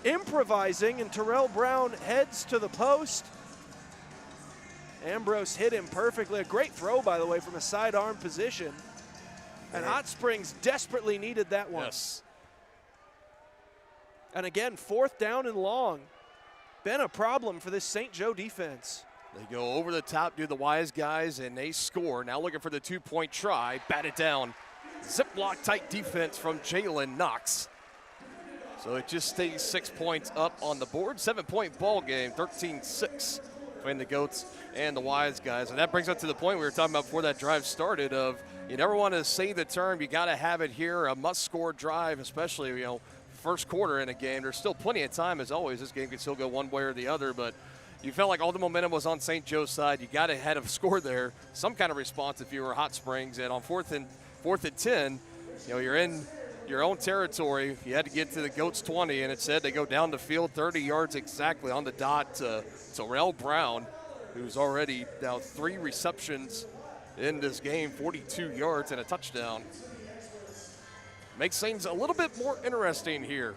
S12: improvising, and Terrell Brown heads to the post. Ambrose hit him perfectly. A great throw, by the way, from a sidearm position. And Hot Springs desperately needed that one.
S10: Yes.
S12: And again, 4th down and long. Been a problem for this St. Joe defense.
S10: They go over the top, do the Wiseguys, and they score. Now looking for the 2-point try. Bat it down. Ziploc tight defense from Jalen Knox. So it just stays 6 points up on the board. 7-point ball game, 13-6 between the Goats and the Wiseguys. And that brings us to the point we were talking about before that drive started of you never want to say the term. You got to have it here, a must-score drive, especially, first quarter in a game. There's still plenty of time, as always. This game can still go one way or the other, but you felt like all the momentum was on St. Joe's side. You got to have a score there, some kind of response if you were Hot Springs. And on 4th and 10, you're in your own territory. You had to get to the Goats 20, and it said they go down the field 30 yards exactly on the dot to Terrell Brown, who's already now 3 receptions in this game, 42 yards and a touchdown. Makes things a little bit more interesting here.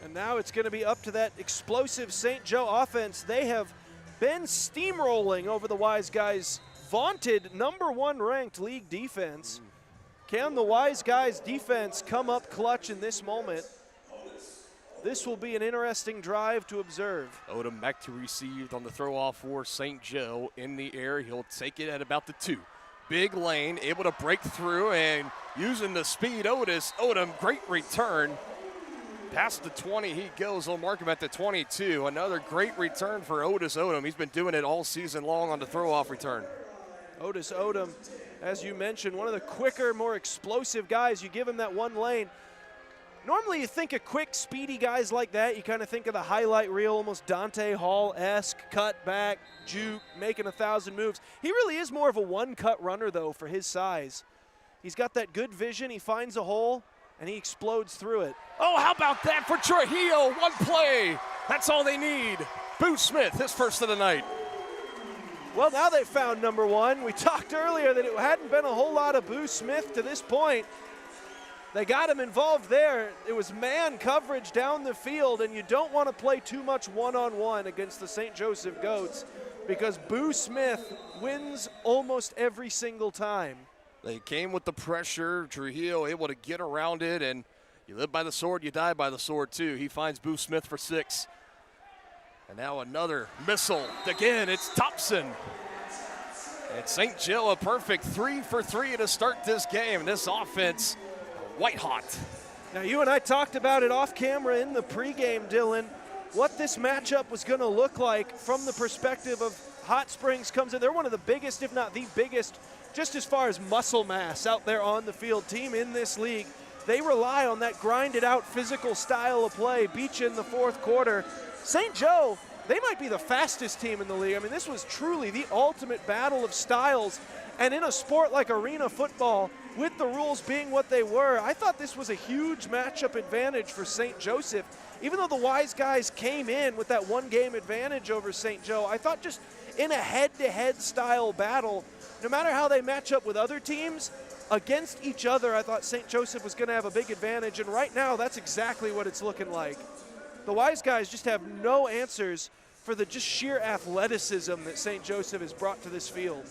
S12: And now it's going to be up to that explosive St. Joe offense. They have been steamrolling over the Wiseguys' vaunted #1 ranked league defense. Can the Wiseguys defense come up clutch in this moment? This will be an interesting drive to observe.
S10: Odom back to receive on the throw off for St. Joe in the air. He'll take it at about the 2. Big lane, able to break through and using the speed. Odom, great return. Past the 20 he goes. They'll mark him at the 22. Another great return for Otis Odom. He's been doing it all season long on the throw-off return.
S12: Otis Odom, as you mentioned, one of the quicker, more explosive guys. You give him that one lane. Normally you think of quick, speedy guys like that. You kind of think of the highlight reel, almost Dante Hall-esque, cut back, juke, making 1,000 moves. He really is more of a one-cut runner, though, for his size. He's got that good vision. He finds a hole, and he explodes through it.
S10: Oh, how about that for Trujillo? One play. That's all they need. Boo Smith, his first of the night.
S12: Well, now they found #1. We talked earlier that it hadn't been a whole lot of Boo Smith to this point. They got him involved there. It was man coverage down the field, and you don't want to play too much one-on-one against the St. Joseph Goats because Boo Smith wins almost every single time.
S10: They came with the pressure. Trujillo able to get around it, and you live by the sword, you die by the sword too. He finds Boo Smith for 6. And now another missile. Again, it's Thompson. And St. Joe a perfect 3 for 3 to start this game. This offense white hot.
S12: Now, you and I talked about it off camera in the pregame, Dylan, what this matchup was going to look like from the perspective of Hot Springs comes in. They're one of the biggest, if not the biggest, just as far as muscle mass out there on the field team in this league. They rely on that grinded out physical style of play, beat you in the 4th quarter. St. Joe, they might be the fastest team in the league. I mean, this was truly the ultimate battle of styles. And in a sport like arena football, with the rules being what they were, I thought this was a huge matchup advantage for St. Joseph. Even though the Wiseguys came in with that 1-game advantage over St. Joe, I thought just in a head-to-head style battle, no matter how they match up with other teams, against each other, I thought St. Joseph was going to have a big advantage. And right now, that's exactly what it's looking like. The Wiseguys just have no answers for the just sheer athleticism that St. Joseph has brought to this field.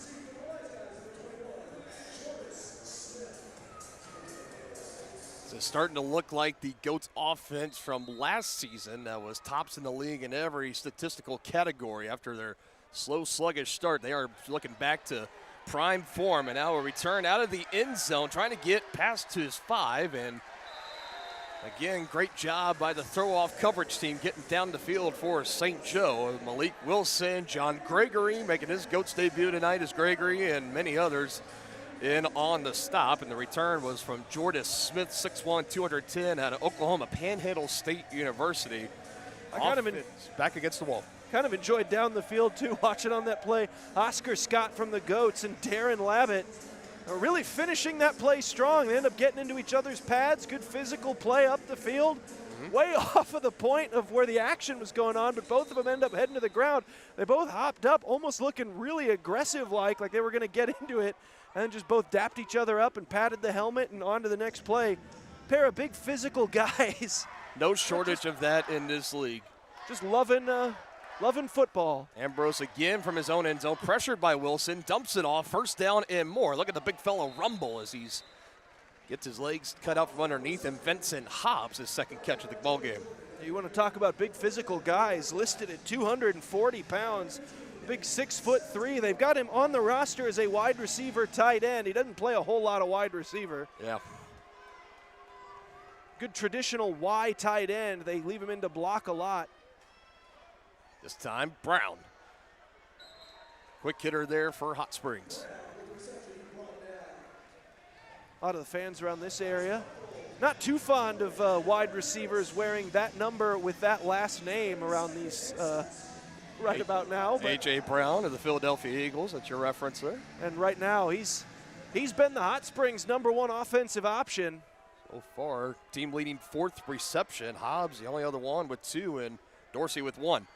S10: So starting to look like the Goats offense from last season that was tops in the league in every statistical category after their slow, sluggish start. They are looking back to prime form, and now a return out of the end zone, trying to get past to his 5, and again, great job by the throw-off coverage team getting down the field for St. Joe. Malik Wilson, John Gregory making his Goats debut tonight as Gregory, and many others in on the stop. And the return was from Jordan Smith, 6'1", 210, out of Oklahoma Panhandle State University. Back against the wall.
S12: Kind of enjoyed down the field, too, watching on that play. Oscar Scott from the Goats and Darren Lavitt are really finishing that play strong. They end up getting into each other's pads. Good physical play up the field. Way off of the point of where the action was going on, but both of them end up heading to the ground. They both hopped up, almost looking really aggressive-like they were going to get into it, and then just both dapped each other up and patted the helmet and on to the next play. Pair of big physical guys.
S10: No shortage of that in this league.
S12: Just loving football.
S10: Ambrose again from his own end zone, pressured by Wilson, dumps it off, first down and more. Look at the big fellow rumble as he's gets his legs cut out from underneath, and Vincent Hobbs, his second catch of the ball game.
S12: You want to talk about big physical guys listed at 240 pounds, big 6'3". They've got him on the roster as a wide receiver tight end. He doesn't play a whole lot of wide receiver.
S10: Yeah.
S12: Good traditional Y tight end. They leave him in to block a lot.
S10: This time, Brown. Quick hitter there for Hot Springs.
S12: A lot of the fans around this area not too fond of wide receivers wearing that number with that last name around these right about now.
S10: A.J. Brown of the Philadelphia Eagles, that's your reference there.
S12: And right now he's been the Hot Springs #1 offensive option.
S10: So far, team leading 4th reception. Hobbs, the only other one with 2, and Dorsey with 1.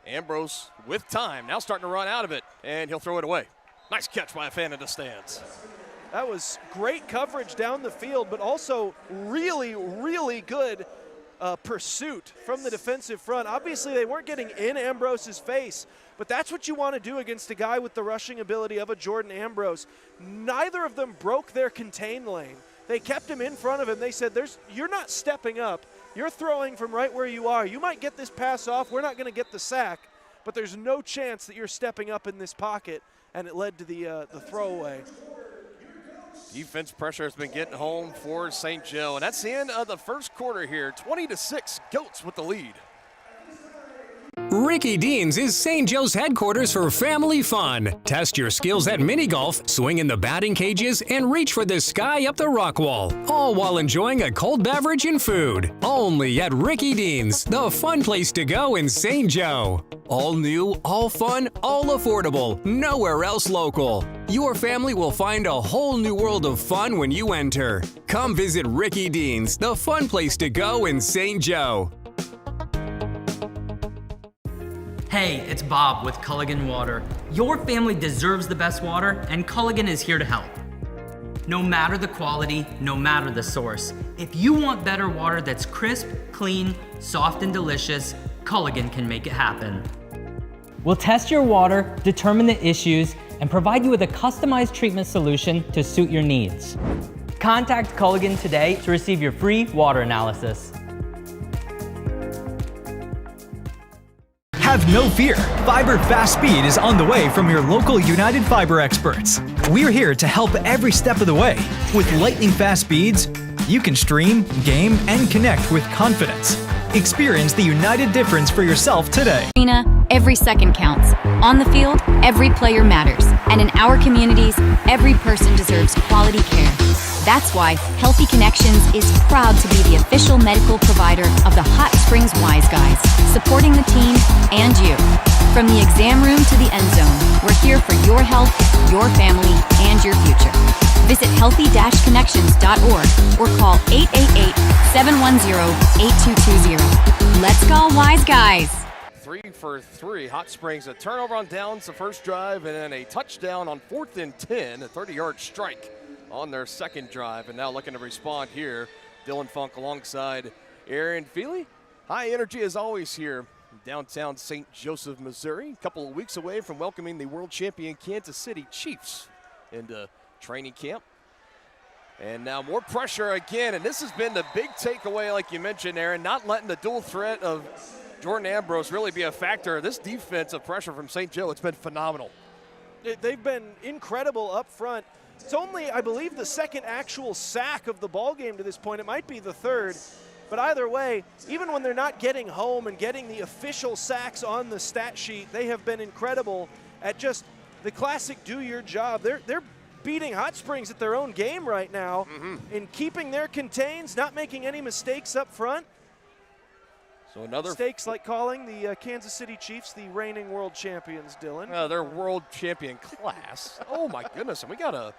S10: Ambrose with time, now starting to run out of it, and he'll throw it away. Nice catch by a fan in the stands.
S12: That was great coverage down the field, but also really, really good pursuit from the defensive front. Obviously, they weren't getting in Ambrose's face, but that's what you want to do against a guy with the rushing ability of a Jordan Ambrose. Neither of them broke their contain lane. They kept him in front of him. They said, you're not stepping up. You're throwing from right where you are. You might get this pass off. We're not going to get the sack, but there's no chance that you're stepping up in this pocket, and it led to the throwaway.
S10: Defense pressure has been getting home for St. Joe, and that's the end of the first quarter here. 20-6, Goats with the lead.
S14: Ricky Dean's is St. Joe's headquarters for family fun. Test your skills at mini golf, swing in the batting cages, and reach for the sky up the rock wall, all while enjoying a cold beverage and food. Only at Ricky Dean's, the fun place to go in St. Joe. All new, all fun, all affordable, nowhere else local. Your family will find a whole new world of fun when you enter. Come visit Ricky Dean's, the fun place to go in St. Joe.
S15: Hey, it's Bob with Culligan Water. Your family deserves the best water, and Culligan is here to help. No matter the quality, no matter the source, if you want better water that's crisp, clean, soft, and delicious, Culligan can make it happen.
S16: We'll test your water, determine the issues, and provide you with a customized treatment solution to suit your needs. Contact Culligan today to receive your free water analysis.
S17: Have no fear. Fiber Fast Speed is on the way from your local United Fiber experts. We're here to help every step of the way. With lightning fast speeds, you can stream, game, and connect with confidence. Experience the United difference for yourself today.
S18: Every second counts. On the field, every player matters. And in our communities, every person deserves quality care. That's why Healthy Connections is proud to be the official medical provider of the Hot Springs Wiseguys, supporting the team and you. From the exam room to the end zone, we're here for your health, your family, and your future. Visit healthy-connections.org or call 888-710-8220. Let's go Wiseguys!
S10: 3 for 3. Hot Springs, a turnover on downs the first drive, and then a touchdown on 4th and 10, a 30-yard strike on their second drive. And now looking to respond here, Dylan Funk alongside Aaron Feely. High energy as always here downtown St. Joseph, Missouri, a couple of weeks away from welcoming the world champion Kansas City Chiefs into training camp. And now more pressure again, and this has been the big takeaway, like you mentioned, Aaron, not letting the dual threat of Jordan Ambrose really be a factor. This defensive pressure from St. Joe, it's been phenomenal.
S12: They've been incredible up front. It's only, I believe, the second actual sack of the ball game to this point. It might be the third. But either way, even when they're not getting home and getting the official sacks on the stat sheet, they have been incredible at just the classic do your job. They're beating Hot Springs at their own game right now in keeping their contains, not making any mistakes up front.
S10: So another
S12: mistakes like calling the Kansas City Chiefs the reigning world champions, Dylan.
S10: They're world champion class. Oh my goodness, and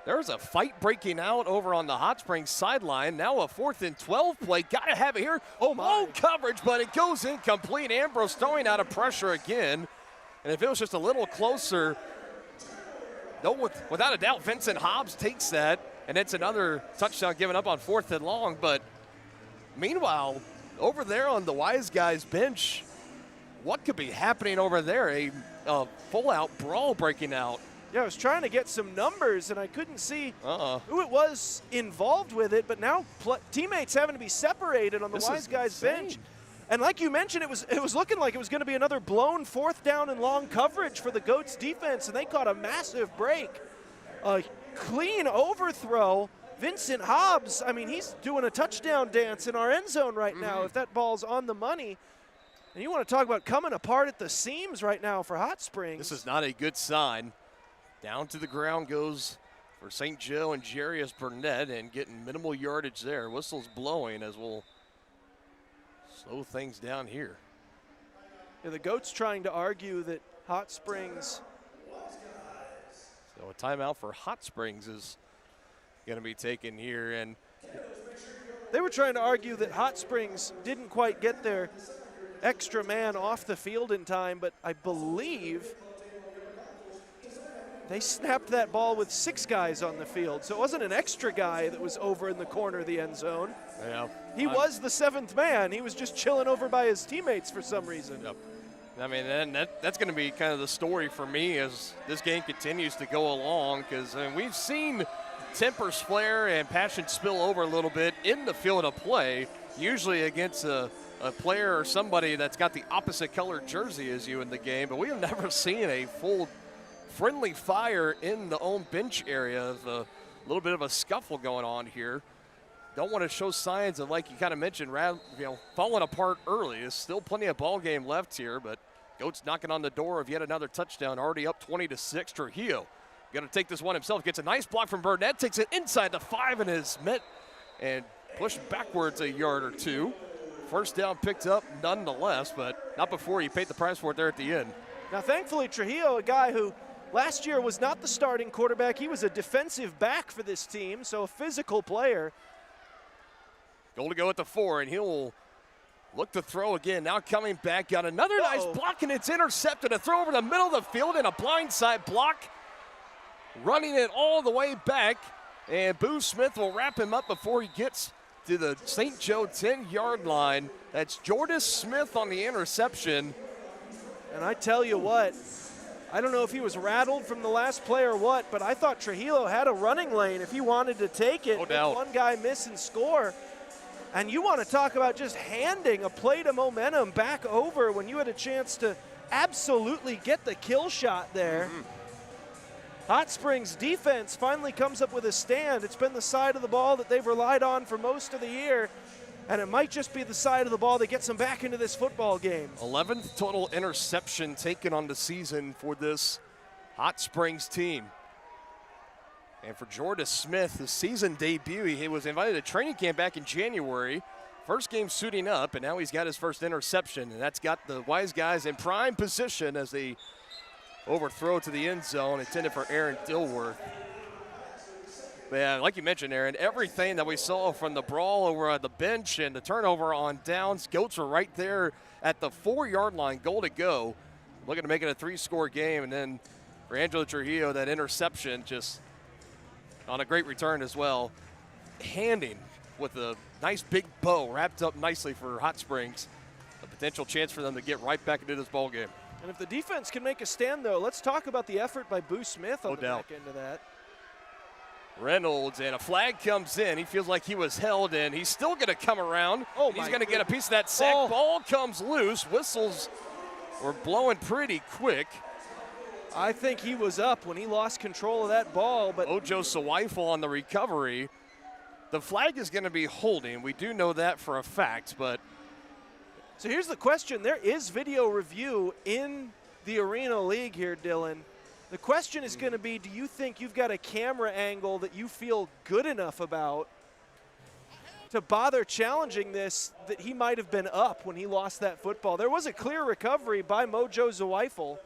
S10: there's a fight breaking out over on the Hot Springs sideline. Now a 4th and 12 play. Gotta have it here. Oh my. Low coverage, but it goes incomplete. Ambrose throwing out of pressure again. And if it was just a little closer, without a doubt, Vincent Hobbs takes that, and it's another touchdown given up on 4th and long. But meanwhile, over there on the Wiseguys bench, what could be happening over there? A full-out brawl breaking out.
S12: Yeah, I was trying to get some numbers, and I couldn't see who it was involved with it, but now teammates having to be separated on the Wiseguys bench. And like you mentioned, it was looking like it was going to be another blown 4th down and long coverage for the Goats defense, and they caught a massive break. A clean overthrow. Vincent Hobbs, I mean, he's doing a touchdown dance in our end zone right now if that ball's on the money. And you want to talk about coming apart at the seams right now for Hot Springs.
S10: This is not a good sign. Down to the ground goes for St. Joe and Jarius Burnett, and getting minimal yardage there. Whistle's blowing as we'll slow things down here.
S12: Yeah, the Goats trying to argue that Hot Springs.
S10: So a timeout for Hot Springs is going to be taken here. And
S12: they were trying to argue that Hot Springs didn't quite get their extra man off the field in time, but I believe they snapped that ball with 6 guys on the field. So it wasn't an extra guy that was over in the corner of the end zone.
S10: Yeah.
S12: He was the 7th man. He was just chilling over by his teammates for some reason.
S10: Yep. I mean, and that's going to be kind of the story for me as this game continues to go along, because we've seen tempers flare and passion spill over a little bit in the field of play, usually against a player or somebody that's got the opposite colored jersey as you in the game, but we have never seen a full friendly fire in the own bench area. There's a little bit of a scuffle going on here. Don't want to show signs of, like you kind of mentioned, falling apart early. There's still plenty of ball game left here, but Goats knocking on the door of yet another touchdown, already up 20-6. Trujillo got to take this one himself. Gets a nice block from Burnett, takes it inside the 5 and is met and pushed backwards a yard or two. First down picked up nonetheless, but not before you paid the price for it there at the end.
S12: Now, thankfully, Trujillo, a guy who last year was not the starting quarterback. He was a defensive back for this team, so a physical player.
S10: Goal to go at the 4, and he'll look to throw again. Now coming back, got another nice block, and it's intercepted. A throw over the middle of the field and a blindside block. Running it all the way back, and Boo Smith will wrap him up before he gets to the St. Joe 10-yard line. That's Jordan Smith on the interception.
S12: And I tell you what, I don't know if he was rattled from the last play or what, but I thought Trujillo had a running lane if he wanted to take it.
S10: No doubt.
S12: One guy miss and score. And you want to talk about just handing a plate of momentum back over when you had a chance to absolutely get the kill shot there. Hot Springs defense finally comes up with a stand. It's been the side of the ball that they've relied on for most of the year, and it might just be the side of the ball that gets them back into this football game.
S10: 11th total interception taken on the season for this Hot Springs team. And for Jordan Smith, his season debut, he was invited to training camp back in January. First game suiting up, and now he's got his first interception, and that's got the Wiseguys in prime position as they overthrow to the end zone, intended for Aaron Dilworth. But yeah, like you mentioned, Aaron, everything that we saw from the brawl over at the bench and the turnover on downs, Goats were right there at the 4-yard line, goal to go. Looking to make it a 3-score game, and then for Angelo Trujillo, that interception just on a great return as well. Handing with a nice big bow wrapped up nicely for Hot Springs. a potential chance for them to get right back into this ball game.
S12: And if the defense can make a stand, though, let's talk about the effort by Boo Smith on
S10: No
S12: the
S10: doubt.
S12: back end of that.
S10: Reynolds, and a flag comes in. He feels like he was held in. He's still going to come around.
S12: Oh,
S10: he's going to get a piece of that sack. Ball comes loose. Whistles were blowing pretty quick.
S12: I think he was up when he lost control of that ball. But
S10: Ojo Sawaifel on the recovery. The flag is going to be holding. We do know that for a fact, but.
S12: So here's the question. There is video review in the Arena League here, Dylan. The question is going to be, do you think you've got a camera angle that you feel good enough about to bother challenging this, that he might have been up when he lost that football? There was a clear recovery by Mojo Zawaifel.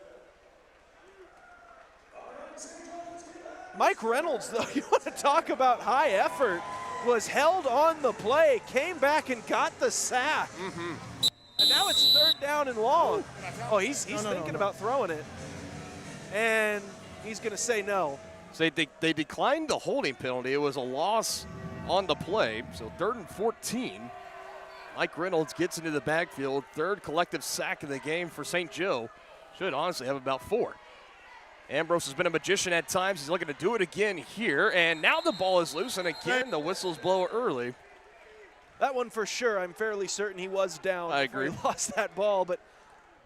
S12: Mike Reynolds, though, you want to talk about high effort, was held on the play, came back and got the sack. And now it's 3rd down and long. Oh, he's thinking about throwing it. And he's going to say no.
S10: So they declined the holding penalty. It was a loss on the play. So 3rd and 14. Mike Reynolds gets into the backfield. 3rd collective sack of the game for St. Joe. Should honestly have about 4. Ambrose has been a magician at times. He's looking to do it again here. And now the ball is loose. And again, the whistles blow early.
S12: That one for sure, I'm fairly certain he was down.
S10: I agree.
S12: He lost that ball, but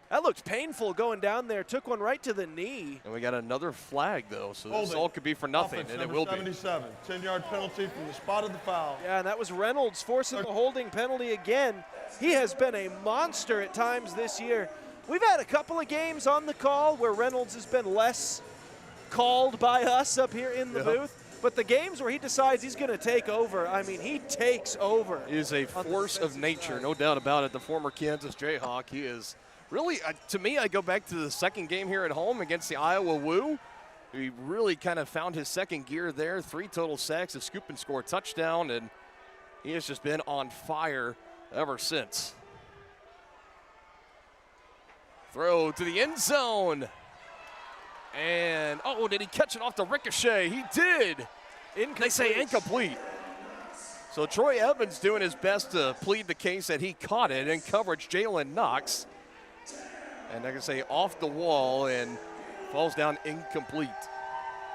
S12: that looked painful going down there. Took one right to the knee.
S10: And we got another flag, though, so this all could be for nothing, and it will be.
S13: 77, 10-yard penalty from the spot of the foul.
S12: Yeah, and that was Reynolds forcing the holding penalty again. He has been a monster at times this year. We've had a couple of games on the call where Reynolds has been less called by us up here in the booth. But the games where he decides he's going to take over, I mean, he takes over.
S10: He is a force of nature, no doubt about it. The former Kansas Jayhawk, he is really, to me, I go back to the second game here at home against the Iowa Woo. He really kind of found his second gear there. 3 total sacks, a scoop and score touchdown, and he has just been on fire ever since. Throw to the end zone. And, oh, did he catch it off the ricochet? He did. They say incomplete. So Troy Evans doing his best to plead the case that he caught it in coverage. Jalen Knox. And they're going to say off the wall and falls down incomplete.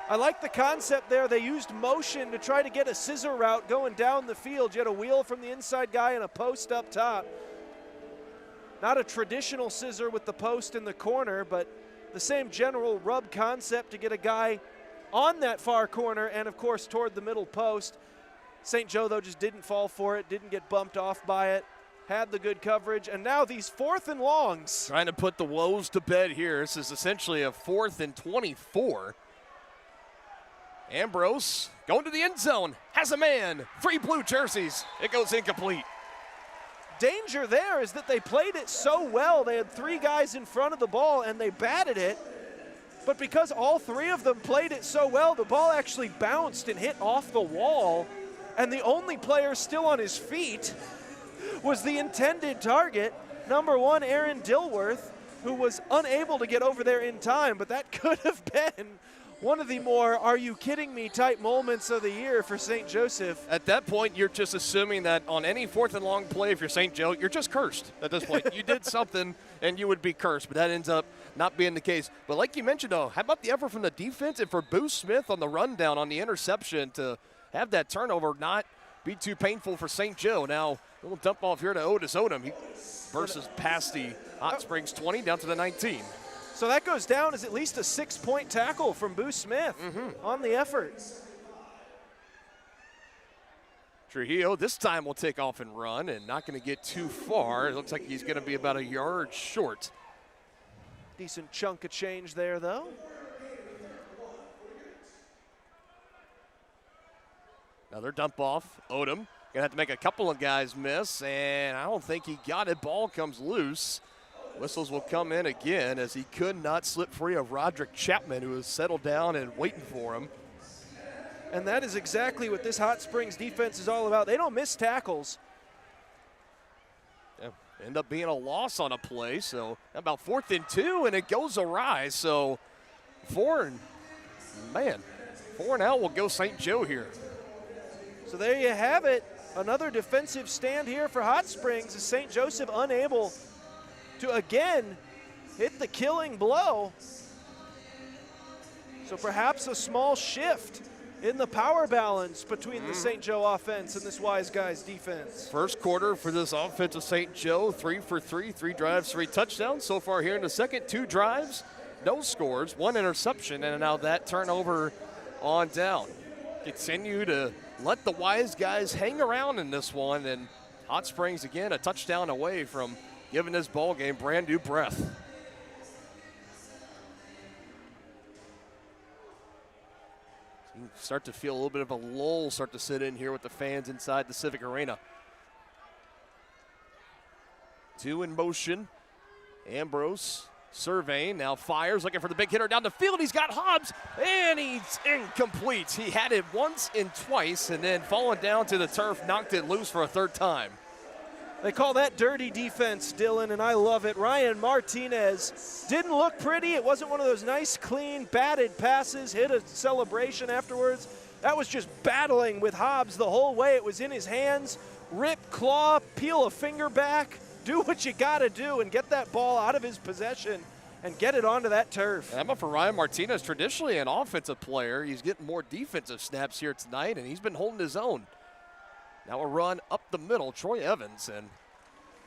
S12: I like the concept there. They used motion to try to get a scissor route going down the field. You had a wheel from the inside guy and a post up top. Not a traditional scissor with the post in the corner, but the same general rub concept to get a guy on that far corner and, of course, toward the middle post. St. Joe, though, just didn't fall for it, didn't get bumped off by it, had the good coverage, and now these 4th and longs.
S10: Trying to put the woes to bed here. This is essentially a 4th and 24. Ambrose going to the end zone, has a man, 3 blue jerseys. It goes incomplete.
S12: Danger there is that they played it so well. They had 3 guys in front of the ball and they batted it. But because all 3 of them played it so well, the ball actually bounced and hit off the wall. And the only player still on his feet was the intended target, number 1, Aaron Dilworth, who was unable to get over there in time. But that could have been one of the more "are you kidding me" type moments of the year for St. Joseph.
S10: At that point, you're just assuming that on any 4th and long play, if you're St. Joe, you're just cursed at this point. You did something and you would be cursed, but that ends up not being the case. But like you mentioned, though, how about the effort from the defense and for Boo Smith on the rundown on the interception to have that turnover not be too painful for St. Joe. Now, a little dump off here to Otis Odom. He versus past the Hot Springs 20 down to the 19.
S12: So that goes down as at least a 6-point tackle from Boo Smith on the effort.
S10: Trujillo this time will take off and run and not going to get too far. It looks like he's going to be about a yard short.
S12: Decent chunk of change there, though.
S10: Another dump off. Odom going to have to make a couple of guys miss, and I don't think he got it. Ball comes loose. Whistles will come in again as he could not slip free of Roderick Chapman, who was settled down and waiting for him.
S12: And that is exactly what this Hot Springs defense is all about. They don't miss tackles.
S10: Yeah, end up being a loss on a play, so about 4th and 2, and it goes awry. So 4 and out will go St. Joe here.
S12: So there you have it. Another defensive stand here for Hot Springs as St. Joseph unable to again hit the killing blow. So perhaps a small shift in the power balance between the St. Joe offense and this Wiseguys defense.
S10: First quarter for this offense of St. Joe, 3 for 3, 3 drives, 3 touchdowns. So far here in the second, 2 drives, no scores, 1 interception, and now that turnover on down. Continue to let the Wiseguys hang around in this one, and Hot Springs again a touchdown away from giving this ball game brand new breath. You start to feel a little bit of a lull start to sit in here with the fans inside the Civic Arena. 2 in motion. Ambrose surveying, now fires, looking for the big hitter down the field. He's got Hobbs, and he's incomplete. He had it once and twice, and then falling down to the turf, knocked it loose for a 3rd time.
S12: They call that dirty defense, Dylan, and I love it. Ryan Martinez didn't look pretty. It wasn't one of those nice, clean, batted passes, hit a celebration afterwards. That was just battling with Hobbs the whole way. It was in his hands. Rip, claw, peel a finger back. Do what you got to do and get that ball out of his possession and get it onto that turf.
S10: And for Ryan Martinez, traditionally an offensive player. He's getting more defensive snaps here tonight, and he's been holding his own. Now a run up the middle, Troy Evans, and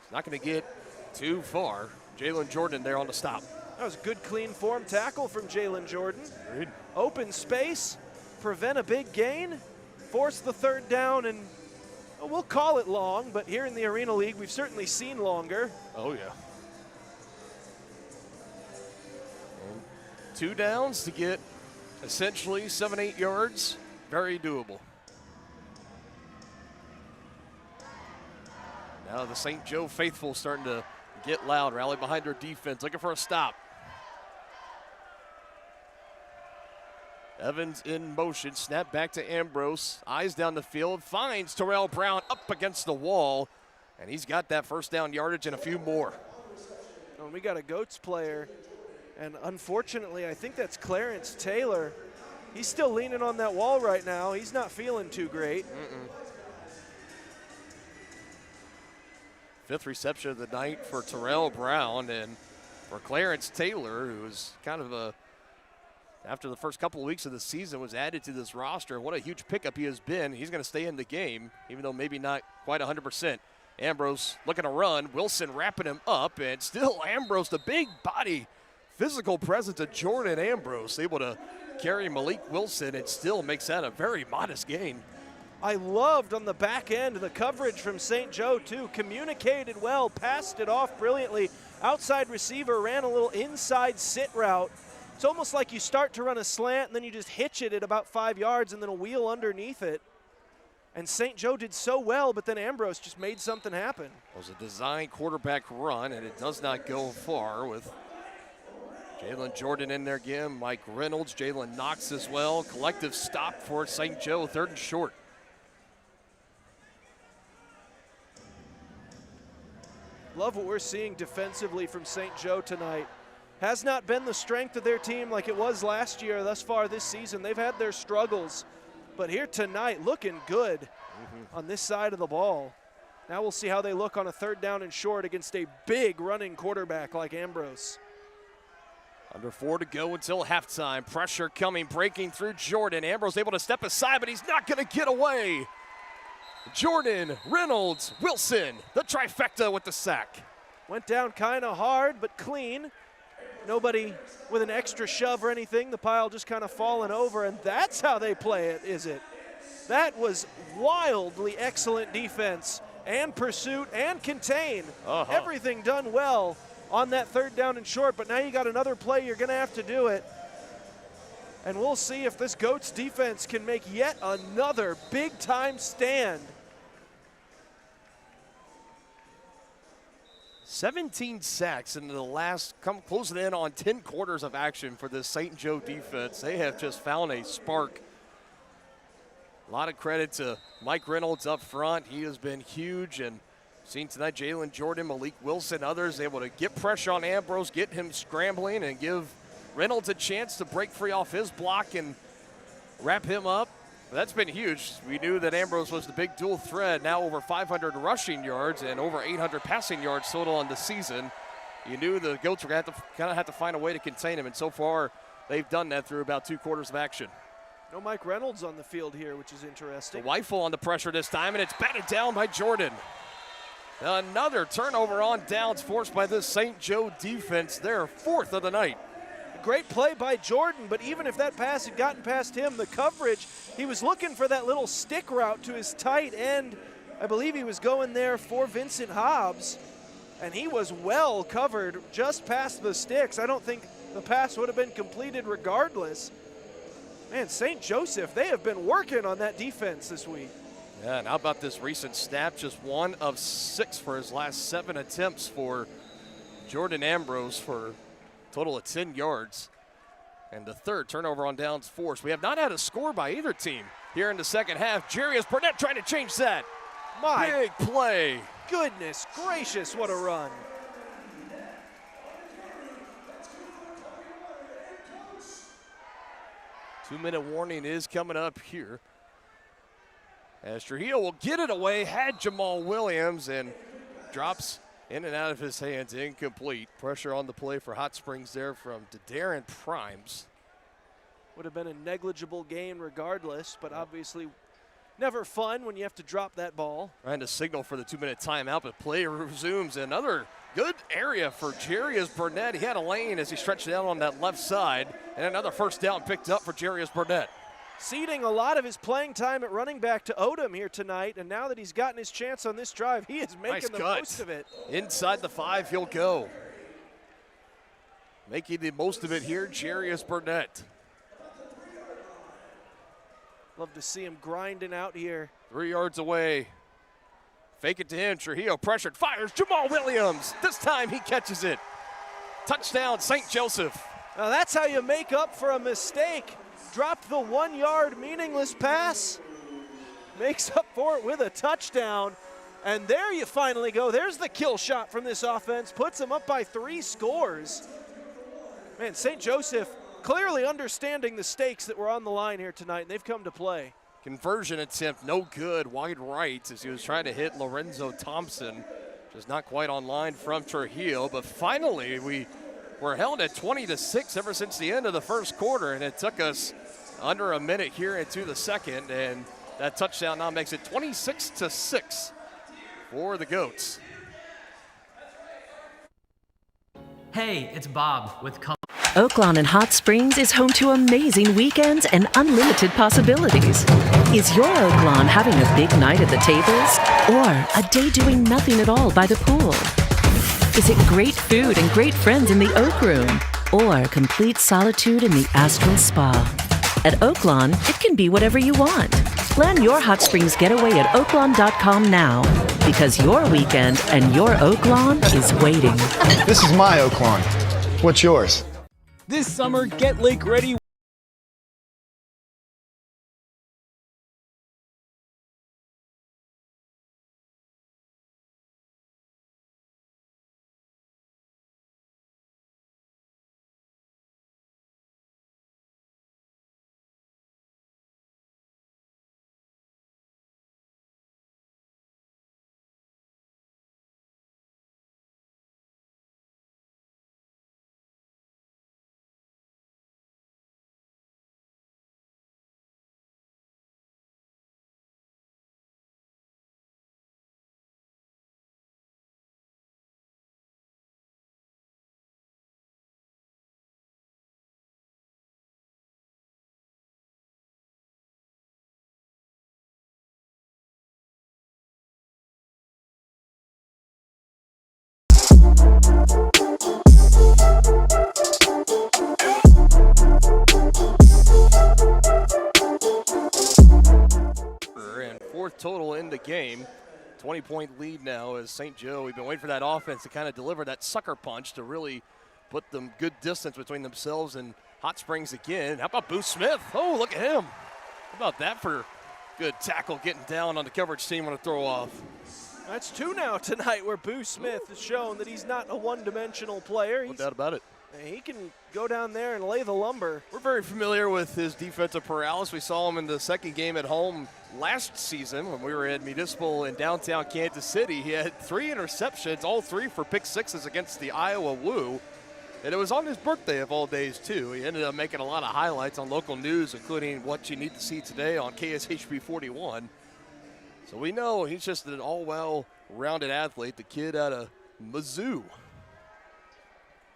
S10: he's not going to get too far. Jalen Jordan there on the stop.
S12: That was a good, clean form tackle from Jalen Jordan.
S10: Agreed.
S12: Open space, prevent a big gain, force the 3rd down, and we'll call it long, but here in the Arena League, we've certainly seen longer.
S10: Oh, yeah. And 2 downs to get essentially 7-8 yards. Very doable. Now the St. Joe faithful starting to get loud, rally behind their defense, looking for a stop. Evans in motion, snap back to Ambrose, eyes down the field, finds Terrell Brown up against the wall, and he's got that 1st down yardage and a few more.
S12: And we got a Goats player, and unfortunately, I think that's Clarence Taylor. He's still leaning on that wall right now. He's not feeling too great.
S10: 5th reception of the night for Terrell Brown, and for Clarence Taylor, who was kind of after the first couple of weeks of the season, was added to this roster. What a huge pickup he has been. He's going to stay in the game, even though maybe not quite 100%. Ambrose looking to run. Wilson wrapping him up, and still Ambrose, the big body, physical presence of Jordan Ambrose, able to carry Malik Wilson and still makes that a very modest gain.
S12: I loved on the back end the coverage from St. Joe, too. Communicated well, passed it off brilliantly. Outside receiver ran a little inside sit route. It's almost like you start to run a slant and then you just hitch it at about 5 yards and then a wheel underneath it. And St. Joe did so well, but then Ambrose just made something happen.
S10: It was a design quarterback run, and it does not go far with Jalen Jordan in there again, Mike Reynolds, Jalen Knox as well. Collective stop for St. Joe, 3rd and short.
S12: Love what we're seeing defensively from St. Joe tonight. Has not been the strength of their team like it was last year thus far this season. They've had their struggles, but here tonight looking good on this side of the ball. Now we'll see how they look on a 3rd down and short against a big running quarterback like Ambrose.
S10: Under 4 to go until halftime. Pressure coming, breaking through Jordan. Ambrose able to step aside, but he's not going to get away. Jordan, Reynolds, Wilson, the trifecta with the sack.
S12: Went down kind of hard, but clean. Nobody with an extra shove or anything. The pile just kind of falling over, and that's how they play it, is it? That was wildly excellent defense and pursuit and contain. Everything done well on that 3rd down and short, but now you got another play, you're going to have to do it. And we'll see if this Goats defense can make yet another big-time stand.
S10: 17 sacks in the last, closing in on 10 quarters of action for this St. Joe defense. They have just found a spark. A lot of credit to Mike Reynolds up front. He has been huge, and seen tonight Jalen Jordan, Malik Wilson, others able to get pressure on Ambrose, get him scrambling, and give Reynolds a chance to break free off his block and wrap him up. That's been huge. We knew that Ambrose was the big dual threat, now over 500 rushing yards and over 800 passing yards total on the season. you knew the Goats were going to kind of have to find a way to contain him, and so far they've done that through about 2 quarters of action.
S12: No Mike Reynolds on the field here, which is interesting.
S10: Weifel on the pressure this time, and it's batted down by Jordan. Another turnover on downs forced by this St. Joe defense, their 4th of the night.
S12: Great play by Jordan, but even if that pass had gotten past him, the coverage, he was looking for that little stick route to his tight end. I believe he was going there for Vincent Hobbs, and he was well covered just past the sticks. I don't think the pass would have been completed regardless. Man, St. Joseph, they have been working on that defense this week.
S10: Yeah, and how about this recent snap? Just 1 of 6 for his last 7 attempts for Jordan Ambrose for a total of 10 yards. And the 3rd turnover on downs forced. We have not had a score by either team here in the second half. Jarius Burnett trying to change that.
S12: My
S10: big play.
S12: Goodness gracious, what a run.
S10: Two-minute warning is coming up here. As Trujillo will get it away, had Jamal Williams, and drops in and out of his hands, incomplete. Pressure on the play for Hot Springs there from Darren Primes.
S12: Would have been a negligible gain regardless, but obviously never fun when you have to drop that ball.
S10: Trying to signal for the 2-minute timeout, but play resumes. Another good area for Jarius Burnett. He had a lane as he stretched down on that left side, and another first down picked up for Jarius Burnett.
S12: Ceding a lot of his playing time at running back to Odom here tonight, and now that he's gotten his chance on this drive, he is making the most of it.
S10: Inside the 5, he'll go. Making the most of it here, Jarius Burnett.
S12: Love to see him grinding out here.
S10: 3 yards away. Fake it to him. Trujillo pressured, fires. Jamal Williams. This time he catches it. Touchdown, St. Joseph.
S12: Now that's how you make up for a mistake. Dropped the 1-yard meaningless pass. Makes up for it with a touchdown. And there you finally go. There's the kill shot from this offense. Puts them up by 3 scores. Man, St. Joseph clearly understanding the stakes that were on the line here tonight, and they've come to play.
S10: Conversion attempt, no good, wide right as he was trying to hit Lorenzo Thompson. Just not quite on line from Trujillo, but finally we were held at 20-6 ever since the end of the first quarter, and it took us under a minute here into the second, and that touchdown now makes it 26-6 for the Goats.
S15: Hey, it's Bob with
S19: Oaklawn and Hot Springs is home to amazing weekends and unlimited possibilities. Is your Oaklawn having a big night at the tables? Or a day doing nothing at all by the pool? Is it great food and great friends in the Oak Room? Or complete solitude in the Astral Spa? At Oaklawn, it can be whatever you want. Plan your Hot Springs getaway at oaklawn.com now, because your weekend and your Oaklawn is waiting.
S20: This is my Oaklawn. What's yours?
S21: This summer, get lake ready.
S10: And 4th total in the game. 20-point lead now as St. Joe. We've been waiting for that offense to kind of deliver that sucker punch to really put them good distance between themselves and Hot Springs again. How about Booth Smith? Oh, look at him. How about that for good tackle, getting down on the coverage team on a throw off.
S12: That's 2 now tonight where Boo Smith has shown that he's not a one-dimensional player.
S10: No doubt about it.
S12: He can go down there and lay the lumber.
S10: We're very familiar with his defensive paralysis. We saw him in the second game at home last season when we were at Municipal in downtown Kansas City. He had 3 interceptions, all 3 for pick sixes against the Iowa Woo. And it was on his birthday of all days, too. He ended up making a lot of highlights on local news, including what you need to see today on KSHB 41. So we know he's just an all-well-rounded athlete, the kid out of Mizzou.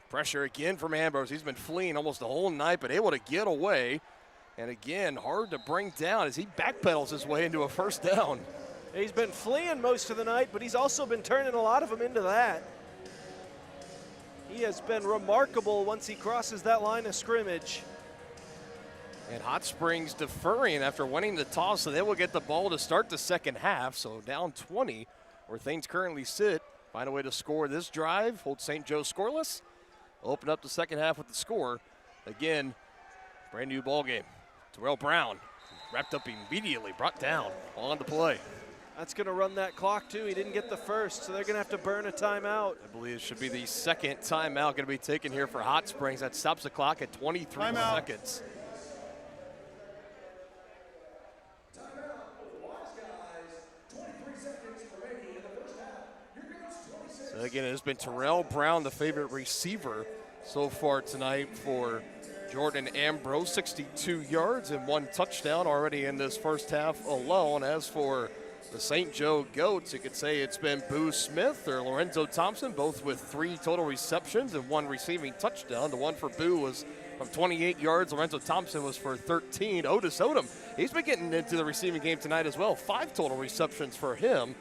S10: Pressure again from Ambrose. He's been fleeing almost the whole night, but able to get away. And again, hard to bring down as he backpedals his way into a first down.
S12: He's been fleeing most of the night, but he's also been turning a lot of them into that. He has been remarkable once he crosses that line of scrimmage.
S10: And Hot Springs deferring after winning the toss, so they will get the ball to start the second half. So down 20, where things currently sit. Find a way to score this drive, hold St. Joe scoreless. Open up the second half with the score. Again, brand new ball game. Terrell Brown wrapped up immediately, brought down on the play.
S12: That's going to run that clock, too. He didn't get the first, so they're going to have to burn a timeout.
S10: I believe it should be the second timeout going to be taken here for Hot Springs. That stops the clock at 23 seconds. So again, it has been Terrell Brown, the favorite receiver so far tonight for Jordan Ambrose. 62 yards and 1 touchdown already in this first half alone. As for the St. Joe Goats, you could say it's been Boo Smith or Lorenzo Thompson, both with 3 total receptions and 1 receiving touchdown. The one for Boo was from 28 yards. Lorenzo Thompson was for 13. Otis Odom, he's been getting into the receiving game tonight as well. 5 total receptions for him.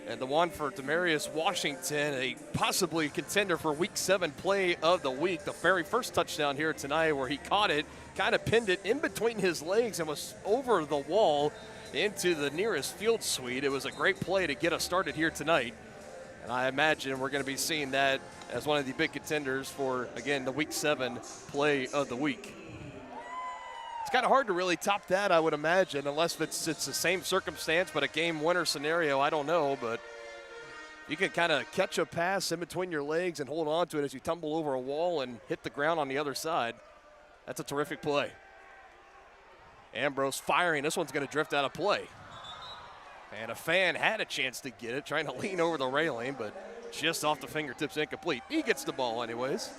S10: And the one for Demarius Washington, a possibly contender for Week 7 play of the week. The very first touchdown here tonight where he caught it, kind of pinned it in between his legs and was over the wall into the nearest field suite. It was a great play to get us started here tonight. And I imagine we're going to be seeing that as one of the big contenders for, again, the Week 7 play of the week. It's kind of hard to really top that, I would imagine, unless it's the same circumstance, but a game winner scenario, I don't know. But you can kind of catch a pass in between your legs and hold on to it as you tumble over a wall and hit the ground on the other side. That's a terrific play. Ambrose firing. This one's going to drift out of play. And a fan had a chance to get it, trying to lean over the railing, but just off the fingertips, incomplete. He gets the ball anyways.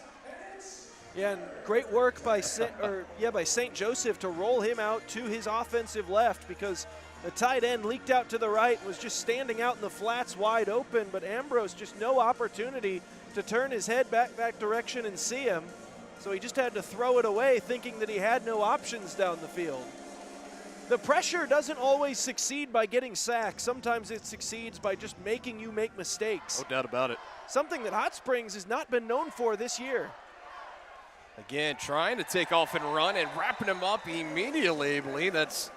S12: Yeah, and great work by St. Joseph to roll him out to his offensive left, because the tight end leaked out to the right and was just standing out in the flats wide open, but Ambrose just no opportunity to turn his head back direction and see him. So he just had to throw it away, thinking that he had no options down the field. The pressure doesn't always succeed by getting sacked. Sometimes it succeeds by just making you make mistakes.
S10: No doubt about it.
S12: Something that Hot Springs has not been known for this year.
S10: Again, trying to take off and run and wrapping him up immediately. I believe that's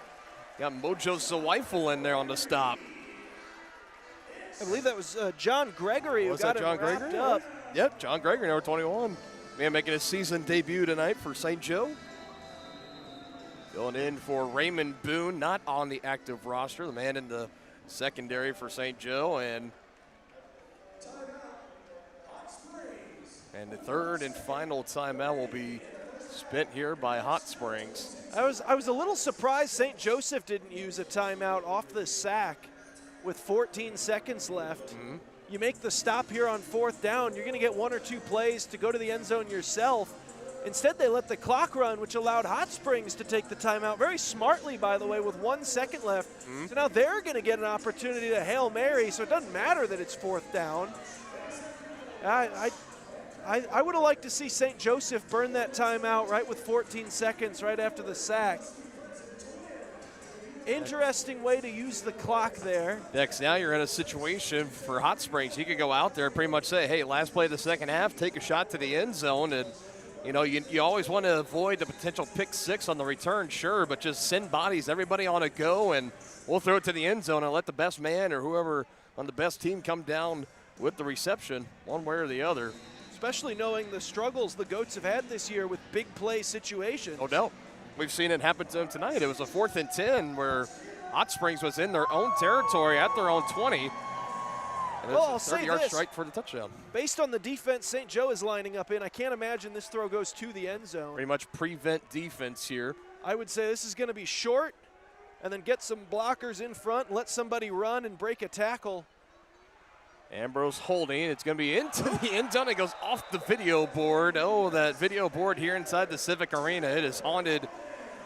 S10: got Mojo Sawifel in there on the stop.
S12: I believe that was John Gregory who got him wrapped up.
S10: Yep, John Gregory, number 21. Man making his season debut tonight for St. Joe. Filling in for Raymond Boone, not on the active roster, the man in the secondary for St. Joe. And the third and final timeout will be spent here by Hot Springs.
S12: I was a little surprised St. Joseph didn't use a timeout off the sack with 14 seconds left.
S10: Mm-hmm.
S12: You make the stop here on 4th down, you're going to get 1 or 2 plays to go to the end zone yourself. Instead, they let the clock run, which allowed Hot Springs to take the timeout very smartly, by the way, with 1 second left. Mm-hmm. So now they're going to get an opportunity to Hail Mary, so it doesn't matter that it's 4th down. I would have liked to see St. Joseph burn that timeout right with 14 seconds right after the sack. Interesting way to use the clock there.
S10: Next, now you're in a situation for Hot Springs. You could go out there and pretty much say, hey, last play of the second half, take a shot to the end zone. And, you know, you always want to avoid the potential pick 6 on the return, sure, but just send bodies, everybody on a go, and we'll throw it to the end zone and let the best man or whoever on the best team come down with the reception one way or the other.
S12: Especially knowing the struggles the Goats have had this year with big play situations.
S10: No doubt. We've seen it happen to them tonight. It was a 4th and 10 where Hot Springs was in their own territory at their own 20. And
S12: well, I'll say
S10: 30-yard
S12: this.
S10: strike for the touchdown.
S12: Based on the defense St. Joe is lining up in, I can't imagine this throw goes to the end zone.
S10: Pretty much prevent defense here.
S12: I would say this is going to be short, and then get some blockers in front and let somebody run and break a tackle.
S10: Ambrose holding. It's going to be into the end zone. It goes off the video board. Oh, that video board here inside the Civic Arena. It has haunted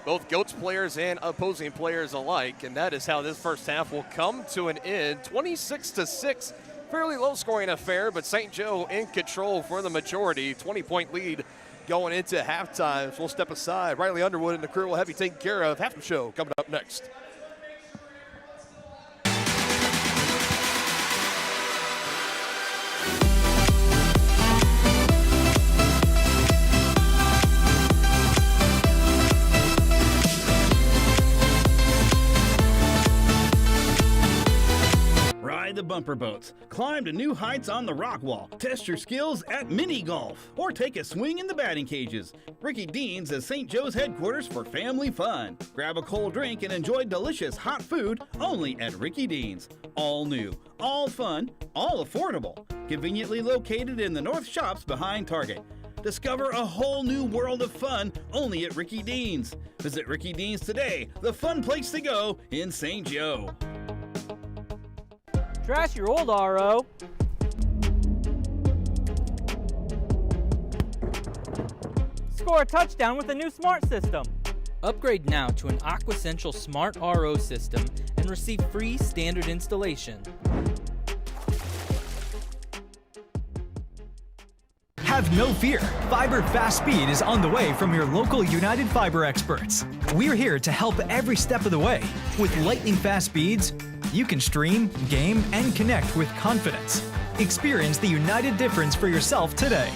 S10: both Goats players and opposing players alike, and that is how this first half will come to an end. 26-6, fairly low-scoring affair, but St. Joe in control for the majority. 20-point lead going into halftime. So we'll step aside. Riley Underwood and the crew will have you taken care of. Halftime show coming up next.
S2: Ride the bumper boats, climb to new heights on the rock wall, test your skills at mini golf, or take a swing in the batting cages. Ricky Dean's is St. Joe's headquarters for family fun. Grab a cold drink and enjoy delicious hot food only at Ricky Dean's. All new, all fun, all affordable. Conveniently located in the North Shops behind Target. Discover a whole new world of fun only at Ricky Dean's. Visit Ricky Dean's today, the fun place to go in St. Joe.
S16: Trash your old RO. Score a touchdown with the new smart system. Upgrade now to an Aquasential Smart RO system and receive free standard installation.
S17: Have no fear. Fiber Fast Speed is on the way from your local United Fiber experts. We're here to help every step of the way. With lightning fast speeds, you can stream, game, and connect with confidence. Experience the United difference for yourself today.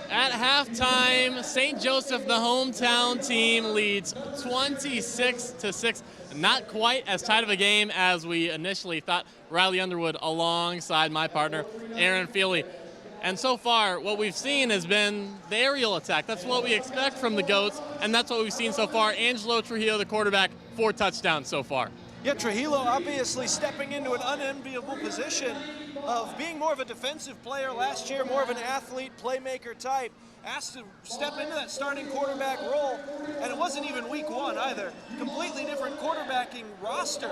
S6: At halftime, St. Joseph, the hometown team, leads 26-6. Not quite as tight of a game as we initially thought. Riley Underwood alongside my partner, Aaron Feely. And so far, what we've seen has been the aerial attack. That's what we expect from the Goats, and that's what we've seen so far. Angelo Trujillo, the quarterback, 4 touchdowns so far.
S12: Yeah, Trujillo obviously stepping into an unenviable position of being more of a defensive player last year, more of an athlete, playmaker type, asked to step into that starting quarterback role, and it wasn't even week 1 either. Completely different quarterbacking roster.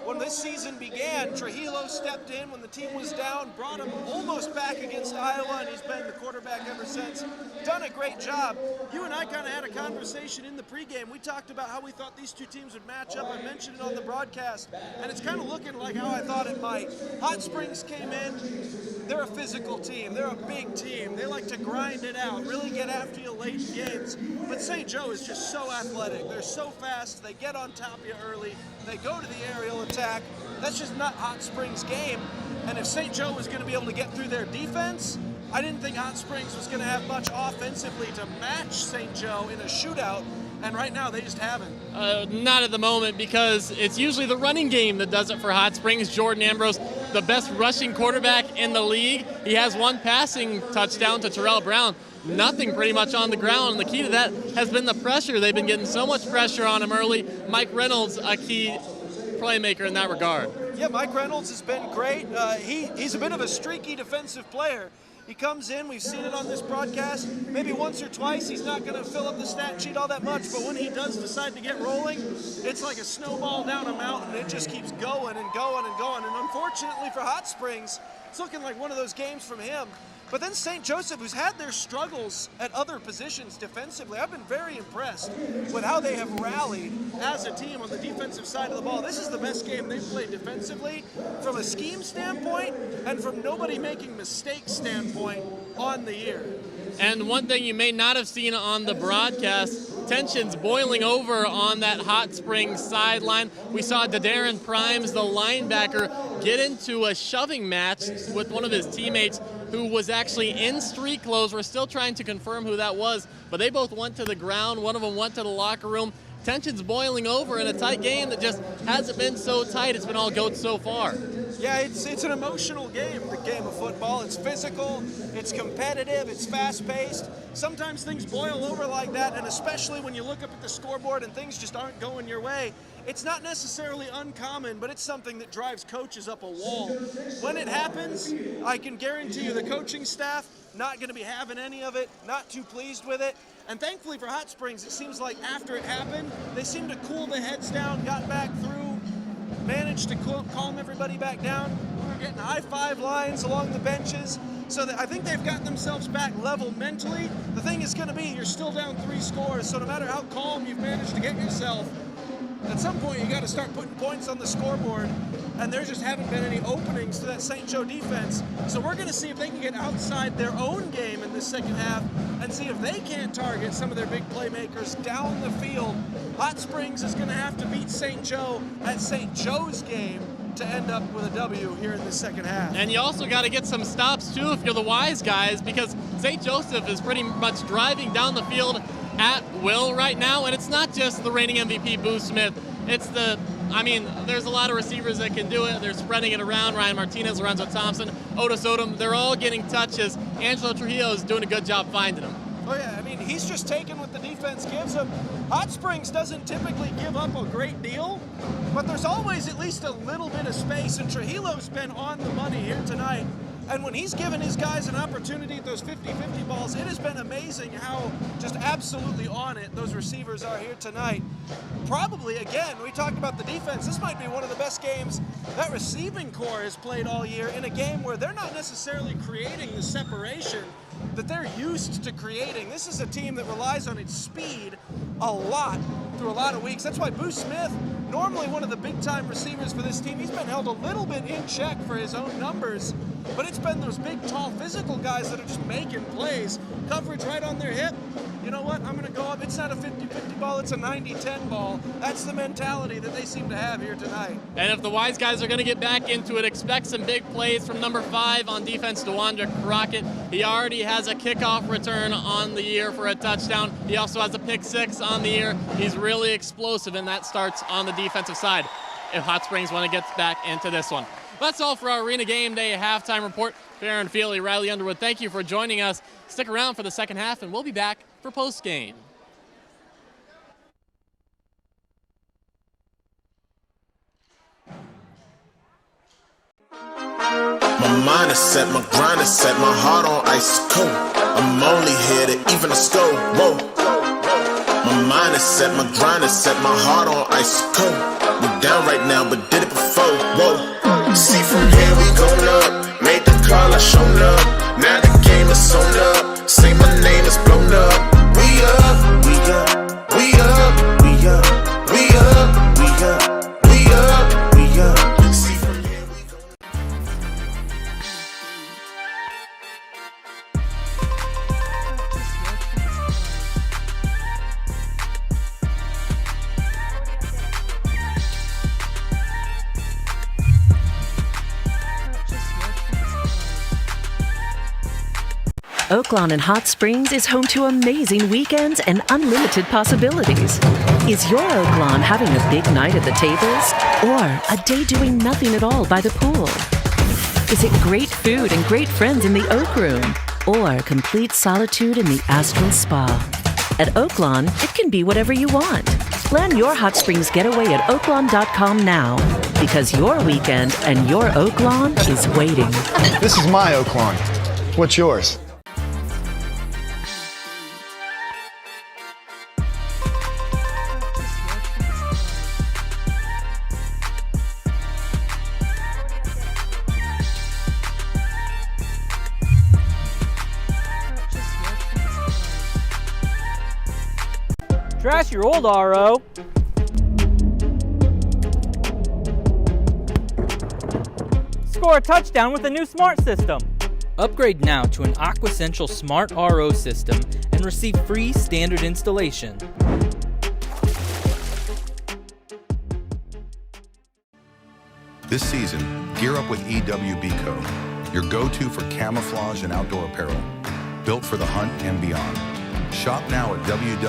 S12: When this season began, Trujillo stepped in when the team was down, brought him almost back against Iowa, and he's been the quarterback ever since. Done a great job. You and I kind of had a conversation in the pregame. We talked about how we thought these two teams would match up. I mentioned it on the broadcast, and it's kind of looking like how I thought it might. Hot Springs came in. They're a physical team. They're a big team. They like to grind it out, really get after you late in games. But St. Joe is just so athletic. They're so fast. They get on top of you early. They go to the aerial attack. That's just not Hot Springs' game. And if St. Joe was going to be able to get through their defense, I didn't think Hot Springs was going to have much offensively to match St. Joe in a shootout. And right now, they just haven't.
S6: Not at the moment, because it's usually the running game that does it for Hot Springs. Jordan Ambrose, the best rushing quarterback in the league. He has 1 passing touchdown to Terrell Brown. Nothing pretty much on the ground. And the key to that has been the pressure. They've been getting so much pressure on him early. Mike Reynolds, a key playmaker in that regard.
S12: Yeah, Mike Reynolds has been great. He's a bit of a streaky defensive player. He comes in, we've seen it on this broadcast, maybe once or twice. He's not going to fill up the stat sheet all that much, but when he does decide to get rolling, it's like a snowball down a mountain. It just keeps going and going and going. And unfortunately for Hot Springs, it's looking like one of those games from him. But then St. Joseph, who's had their struggles at other positions defensively, I've been very impressed with how they have rallied as a team on the defensive side of the ball. This is the best game they've played defensively from a scheme standpoint and from nobody making mistakes standpoint on the year.
S6: And one thing you may not have seen on the broadcast, tensions boiling over on that Hot Springs sideline. We saw Darren Primes, the linebacker, get into a shoving match with one of his teammates who was actually in street clothes. We're still trying to confirm who that was, but they both went to the ground. One of them went to the locker room. Tension's boiling over in a tight game that just hasn't been so tight. It's been all goats so far.
S12: Yeah, it's an emotional game, the game of football. It's physical, it's competitive, it's fast-paced. Sometimes things boil over like that, and especially when you look up at the scoreboard and things just aren't going your way, it's not necessarily uncommon, but it's something that drives coaches up a wall. When it happens, I can guarantee you the coaching staff not going to be having any of it, not too pleased with it. And thankfully for Hot Springs, it seems like after it happened, they seemed to cool the heads down, got back through, managed to calm everybody back down. We were getting high-five lines along the benches, so that I think they've gotten themselves back level mentally. The thing is going to be, you're still down 3 scores, so no matter how calm you've managed to get yourself, at some point you got to start putting points on the scoreboard, and there just haven't been any openings to that St. Joe defense. So we're going to see if they can get outside their own game in this second half and see if they can't target some of their big playmakers down the field. Hot Springs is going to have to beat St. Joe at St. Joe's game to end up with a W here in the second half.
S6: And you also got to get some stops too if you're the Wiseguys, because St. Joseph is pretty much driving down the field at will right now, and it's not just the reigning MVP Boo Smith. It's there's a lot of receivers that can do it. They're spreading it around. Ryan Martinez, Lorenzo Thompson, Otis Odom, they're all getting touches. Angelo Trujillo is doing a good job finding them.
S12: Oh yeah, he's just taking what the defense gives him. Hot Springs doesn't typically give up a great deal, but there's always at least a little bit of space, and Trujillo's been on the money here tonight. And when he's given his guys an opportunity at those 50-50 balls, it has been amazing how just absolutely on it those receivers are here tonight. Probably, again, we talked about the defense. This might be one of the best games that receiving core has played all year in a game where they're not necessarily creating the separation that they're used to creating. This is a team that relies on its speed a lot through a lot of weeks. That's why Boo Smith, normally one of the big-time receivers for this team, he's been held a little bit in check for his own numbers, but it's been those big, tall, physical guys that are just making plays. Coverage right on their hip. You know what? I'm going to go up. It's not a 50-50 ball. It's a 90-10 ball. That's the mentality that they seem to have here tonight.
S6: And if the Wiseguys are going to get back into it, expect some big plays from number 5 on defense, DeWanda Crockett. He already has a kickoff return on the year for a touchdown. He also has a pick 6 on the year. He's really explosive, and that starts on the defensive side if Hot Springs want to get back into this one. That's all for our Arena Game Day halftime report. Farron Feely, Riley Underwood, thank you for joining us. Stick around for the second half, and we'll be back for post-game.
S9: My mind is set, my grind is set, my heart on ice cold. I'm only here to even the score. Whoa. My mind is set, my grind is set, my heart on ice cold. We down right now, but did it before. Whoa. See from here we going up. Made the call, I shown up. Now the game is sewn up. Say my name is blown up. We up, we up, we up, we up, we up, we up, we up, we up. See from here we going
S19: Oaklawn and Hot Springs is home to amazing weekends and unlimited possibilities. Is your Oaklawn having a big night at the tables? Or a day doing nothing at all by the pool? Is it great food and great friends in the Oak Room? Or complete solitude in the Astral Spa? At Oaklawn, it can be whatever you want. Plan your Hot Springs getaway at oaklawn.com now, because your weekend and your Oaklawn is waiting.
S20: This is my Oaklawn. What's yours?
S16: Trash your old RO. Score a touchdown with a new smart system.
S3: Upgrade now to an Aquasential Smart RO system and receive free standard installation.
S22: This season, gear up with EWB Co.
S4: your go-to for camouflage and outdoor apparel, built for the hunt and beyond. Shop now at www.ewbco.shop.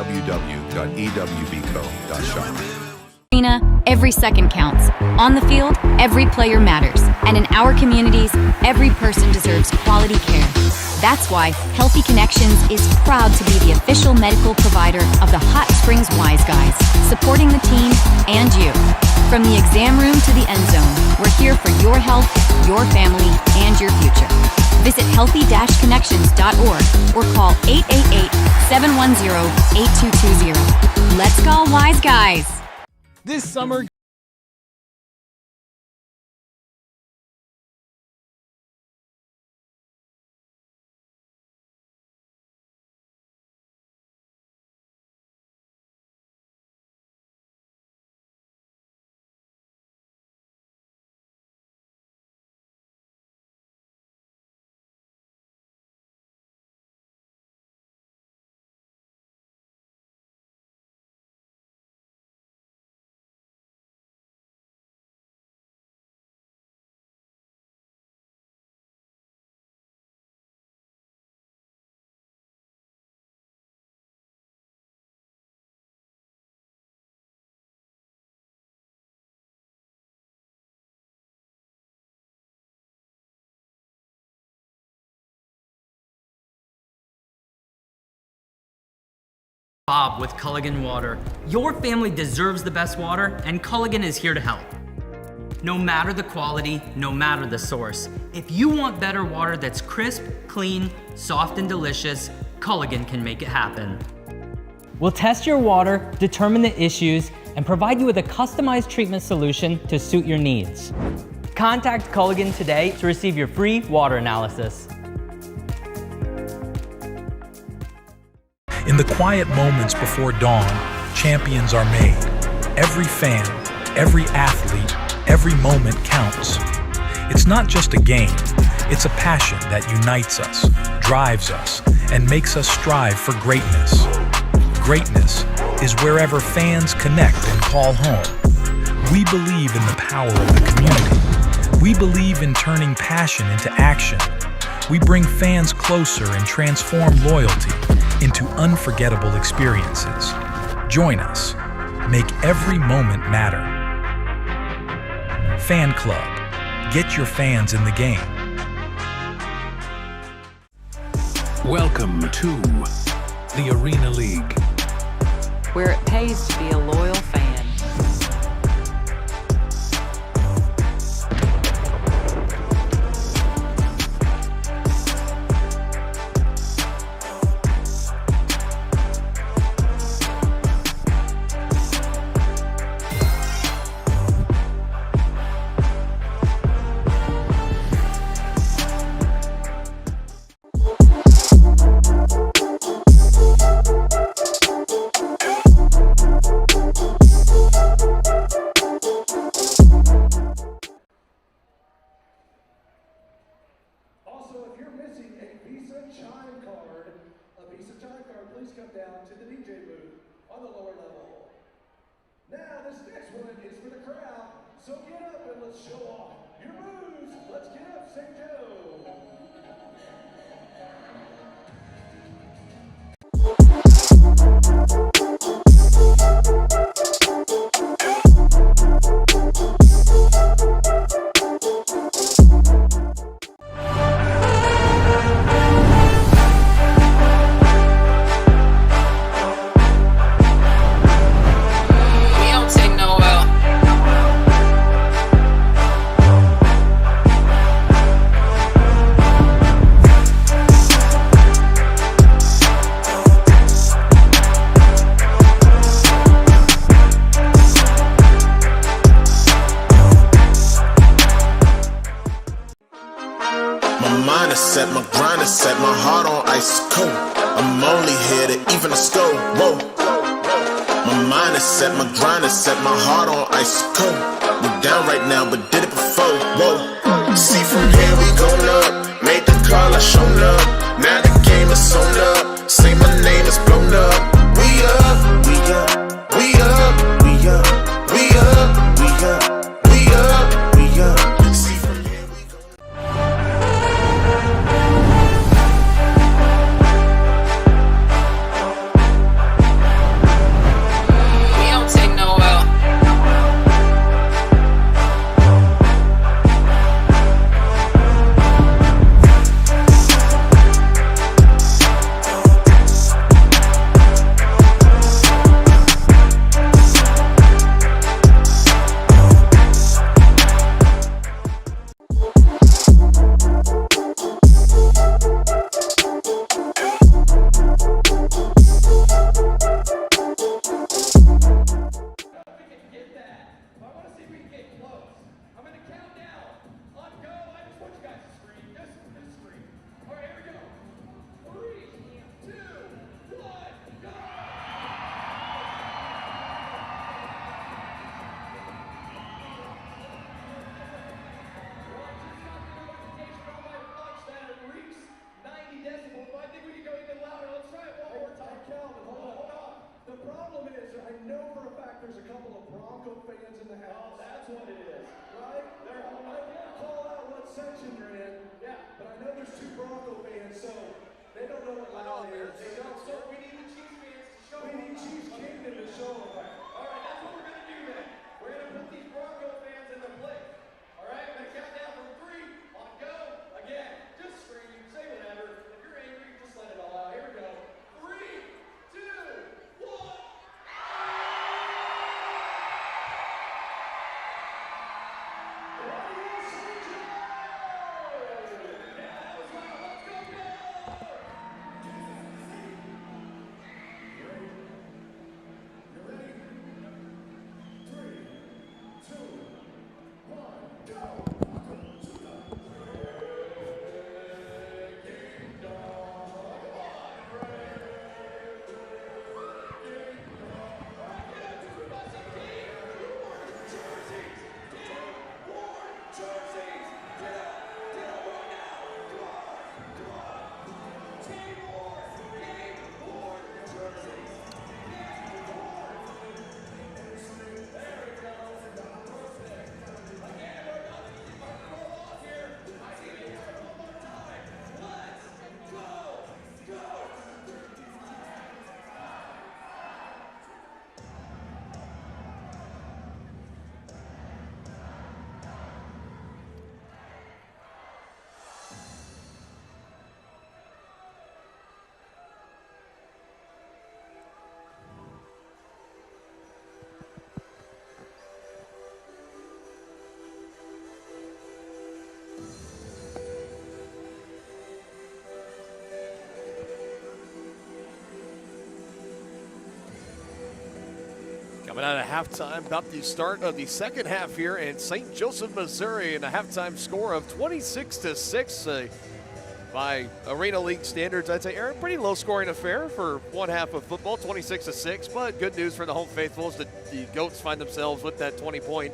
S18: Every second counts. On the field, every player matters. And in our communities, every person deserves quality care. That's why Healthy Connections is proud to be the official medical provider of the Hot Springs Wiseguys, supporting the team and you. From the exam room to the end zone, we're here for your health, your family, and your future. Visit healthy-connections.org or call 888-710-8220. Let's go Wiseguys!
S21: This summer,
S15: Bob with Culligan Water. Your family deserves the best water, and Culligan is here to help. No matter the quality, no matter the source, if you want better water that's crisp, clean, soft, and delicious, Culligan can make it happen.
S16: We'll test your water, determine the issues, and provide you with a customized treatment solution to suit your needs. Contact Culligan today to receive your free water analysis.
S8: In the quiet moments before dawn, champions are made. Every fan, every athlete, every moment counts. It's not just a game, it's a passion that unites us, drives us, and makes us strive for greatness. Greatness is wherever fans connect and call home. We believe in the power of the community. We believe in turning passion into action. We bring fans closer and transform loyalty into unforgettable experiences. Join us. Make every moment matter. Fan Club. Get your fans in the game.
S22: Welcome to the Arena League,
S23: where it pays to be a loyal fan.
S9: Set my grind is set, my heart on ice cold. I'm only here to even a score. Whoa. My mind is set, my grind is set, my heart on ice cold. We down right now, but did it before. Whoa. See from here we going up. Made the call, I shown up. Now the game is sewn up. Say my name is blown up. We up, we up, we up, we up, we up, we up, we up, we up. See from here we go.
S1: Bronco fans in the house. Oh, that's what it is. Right? I can't call out what section you're in. Yeah. But I know there's 2 Bronco fans, so they don't know what loud is. They don't. So we need the Chiefs fans to show them. We need Chiefs Kingdom to show them. All right, that's what we're going to do then. We're going to put these Bronco fans in the place. All right, I'm going to count down from 3 on go. Again, just scream. You can say whatever. If you're angry, just let it all out. Here we go. 3, 2, 1.
S10: Coming out of halftime, about the start of the second half here in St. Joseph, Missouri, and a halftime score of 26-6 by Arena League standards. I'd say, Aaron, pretty low-scoring affair for one half of football, 26-6. But good news for the home faithfuls that the Goats find themselves with that 20-point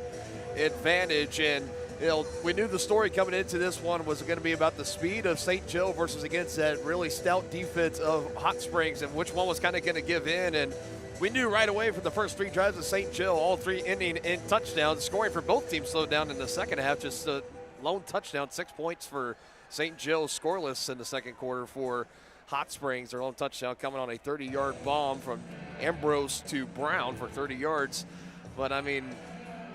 S10: advantage. And we knew the story coming into this one was going to be about the speed of St. Joe versus against that really stout defense of Hot Springs, and which one was kind of going to give in. And we knew right away from the first 3 drives of St. Joe, all 3 ending in touchdowns. Scoring for both teams slowed down in the second half. Just a lone touchdown, 6 points for St. Joe, scoreless in the second quarter for Hot Springs. Their lone touchdown coming on a 30-yard bomb from Ambrose to Brown for 30 yards. But, I mean,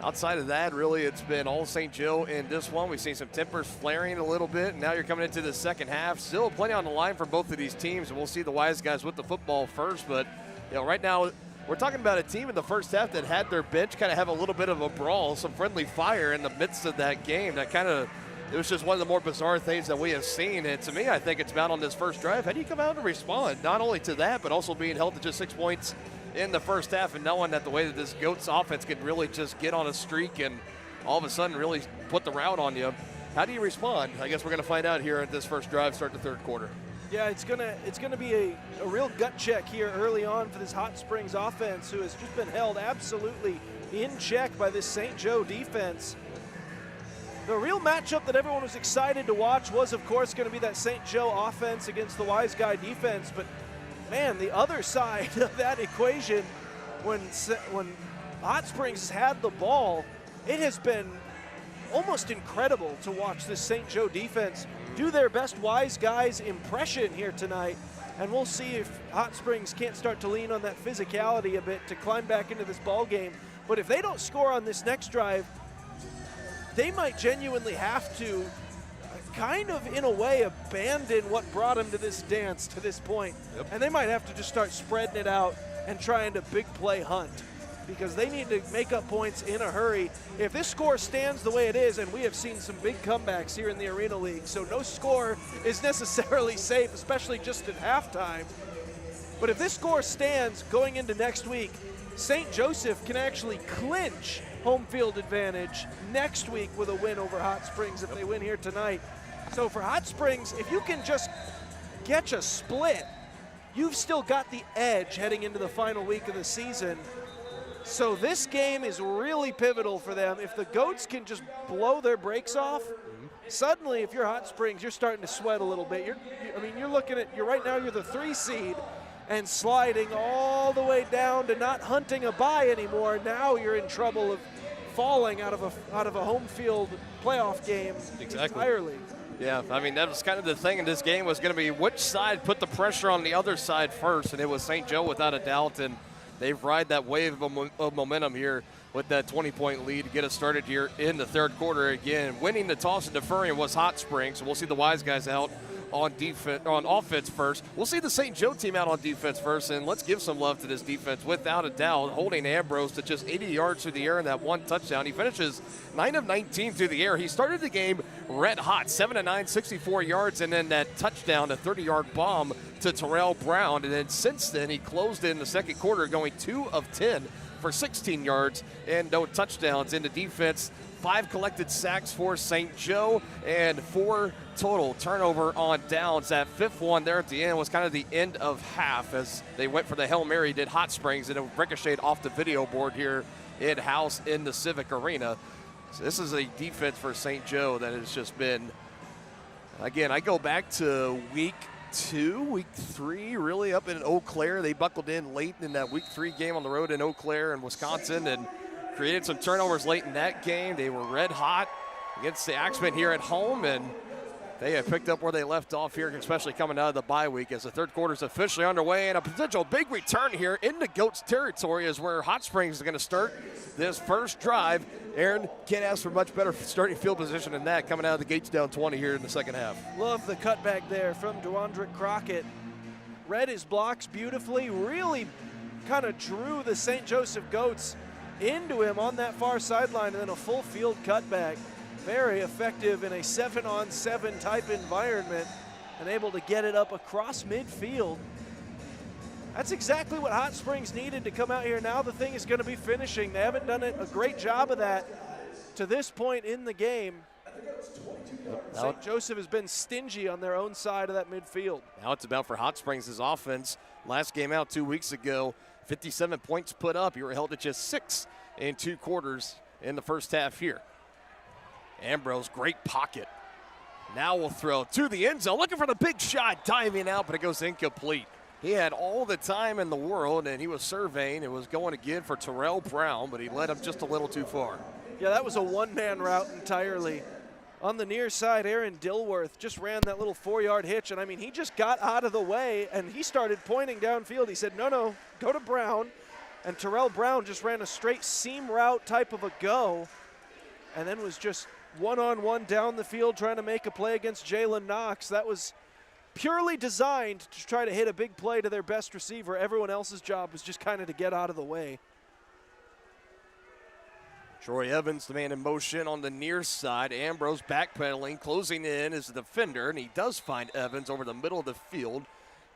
S10: outside of that, really, it's been all St. Joe in this one. We've seen some tempers flaring a little bit, and now you're coming into the second half. Still plenty on the line for both of these teams, and we'll see the Wiseguys with the football first. But, right now, we're talking about a team in the first half that had their bench kind of have a little bit of a brawl, some friendly fire in the midst of that game. That it was just one of the more bizarre things that we have seen. And to me, I think it's about on this first drive. How do you come out and respond? Not only to that, but also being held to just 6 points in the first half and knowing that the way that this Goats offense can really just get on a streak and all of a sudden really put the route on you. How do you respond? I guess we're going to find out here at this first drive, start the third quarter.
S12: Yeah, it's gonna be a real gut check here early on for this Hot Springs offense, who has just been held absolutely in check by this St. Joe defense. The real matchup that everyone was excited to watch was, of course, going to be that St. Joe offense against the Wiseguy defense. But, man, the other side of that equation, when Hot Springs has had the ball, it has been almost incredible to watch this St. Joe defense do their best Wiseguys impression here tonight. And we'll see if Hot Springs can't start to lean on that physicality a bit to climb back into this ball game. But if they don't score on this next drive, they might genuinely have to kind of, in a way, abandon what brought them to this dance to this point. Yep. And they might have to just start spreading it out and trying to big play hunt, because they need to make up points in a hurry. If this score stands the way it is, and we have seen some big comebacks here in the Arena League, so no score is necessarily safe, especially just at halftime. But if this score stands going into next week, St. Joseph can actually clinch home field advantage next week with a win over Hot Springs if they win here tonight. So for Hot Springs, if you can just catch a split, you've still got the edge heading into the final week of the season. So this game is really pivotal for them. If the Goats can just blow their brakes off, suddenly if you're Hot Springs, you're starting to sweat a little bit. You're looking at, right now you're the 3 seed, and sliding all the way down to not hunting a bye anymore. Now you're in trouble of falling out of a home field playoff game entirely.
S10: Yeah, I mean, that was kind of the thing in this game, was going to be which side put the pressure on the other side first, and it was St. Joe without a doubt, and they've ride that wave of momentum here with that 20-point lead to get us started here in the third quarter. Again, winning the toss and deferring was Hot Springs, so we'll see the Wiseguys out on offense first. We'll see the St. Joe team out on defense first, and let's give some love to this defense without a doubt, holding Ambrose to just 80 yards through the air and that one touchdown. He finishes 9 of 19 through the air. He started the game red hot, 7 of 9, 64 yards, and then that touchdown, a 30-yard bomb to Terrell Brown. And then since then, he closed in the second quarter going 2 of 10 for 16 yards and no touchdowns. In the defense, 5 collected sacks for St. Joe and 4 total turnover on downs. That fifth one there at the end was kind of the end of half as they went for the Hail Mary, did Hot Springs, and it ricocheted off the video board here in-house in the Civic Arena. So this is a defense for St. Joe that has just been, again, I go back to week 3, really, up in Eau Claire. They buckled in late in that week 3 game on the road in Eau Claire in Wisconsin and created some turnovers late in that game. They were red hot against the Axemen here at home, and they have picked up where they left off here, especially coming out of the bye week as the third quarter is officially underway, and a potential big return here into Goats territory is where Hot Springs is going to start this first drive. Aaron, can't ask for much better starting field position than that, coming out of the gates down 20 here in the second half.
S12: Love the cutback there from DeWandrick Crockett. Read his blocks beautifully, really kind of drew the St. Joseph Goats into him on that far sideline, and then a full field cutback. Very effective in a 7-on-7 type environment and able to get it up across midfield. That's exactly what Hot Springs needed to come out here. Now the thing is going to be finishing. They haven't done a great job of that to this point in the game. St. Joseph has been stingy on their own side of that midfield.
S10: Now it's about for Hot Springs' offense. Last game out 2 weeks ago, 57 points put up. You were held at just 6 in 2 quarters in the first half here. Ambrose, great pocket. Now will throw to the end zone, looking for the big shot, diving out, but it goes incomplete. He had all the time in the world, and he was surveying. It was going again for Terrell Brown, but he led him just a little too far.
S12: Yeah, that was a one-man route entirely. On the near side, Aaron Dilworth just ran that little 4-yard hitch, and I mean, he just got out of the way, and he started pointing downfield. He said, no, go to Brown. And Terrell Brown just ran a straight seam route type of a go, and then was just one-on-one down the field trying to make a play against Jalen Knox. That was purely designed to try to hit a big play to their best receiver. Everyone else's job was just kind of to get out of the way.
S10: Troy Evans, the man in motion on the near side. Ambrose backpedaling, closing in as a defender, and he does find Evans over the middle of the field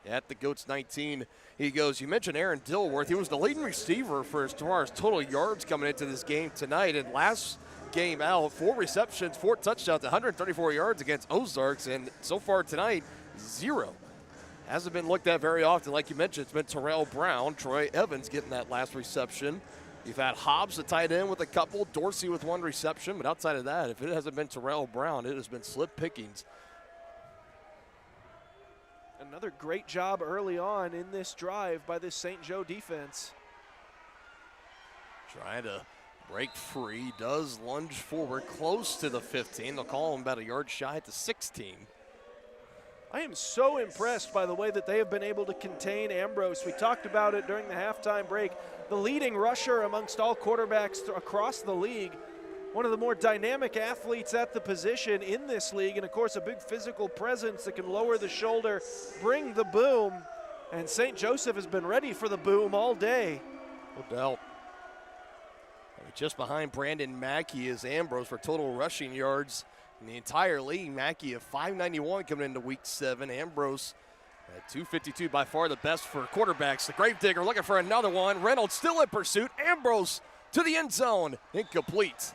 S10: at the Goats 19. He goes, you mentioned Aaron Dilworth. He was the leading receiver for as far as total yards coming into this game tonight, and last game out, 4 receptions, 4 touchdowns, 134 yards against Ozarks, and so far tonight, 0. Hasn't been looked at very often. Like you mentioned, it's been Terrell Brown, Troy Evans getting that last reception. You've had Hobbs, the tight end, with a couple, Dorsey with 1 reception, but outside of that, if it hasn't been Terrell Brown, it has been slip pickings.
S12: Another great job early on in this drive by this St. Joe defense.
S10: Trying to break free, does lunge forward close to the 15. They'll call him about a yard shy at the 16.
S12: I am so impressed by the way that they have been able to contain Ambrose. We talked about it during the halftime break. The leading rusher amongst all quarterbacks across the league. One of the more dynamic athletes at the position in this league, and of course a big physical presence that can lower the shoulder, bring the boom, and St. Joseph has been ready for the boom all day.
S10: No doubt. Just behind Brandon Mackey is Ambrose for total rushing yards in the entire league. Mackey of 591 coming into week 7. Ambrose at 252, by far the best for quarterbacks. The Gravedigger looking for another one. Reynolds still in pursuit. Ambrose to the end zone. Incomplete.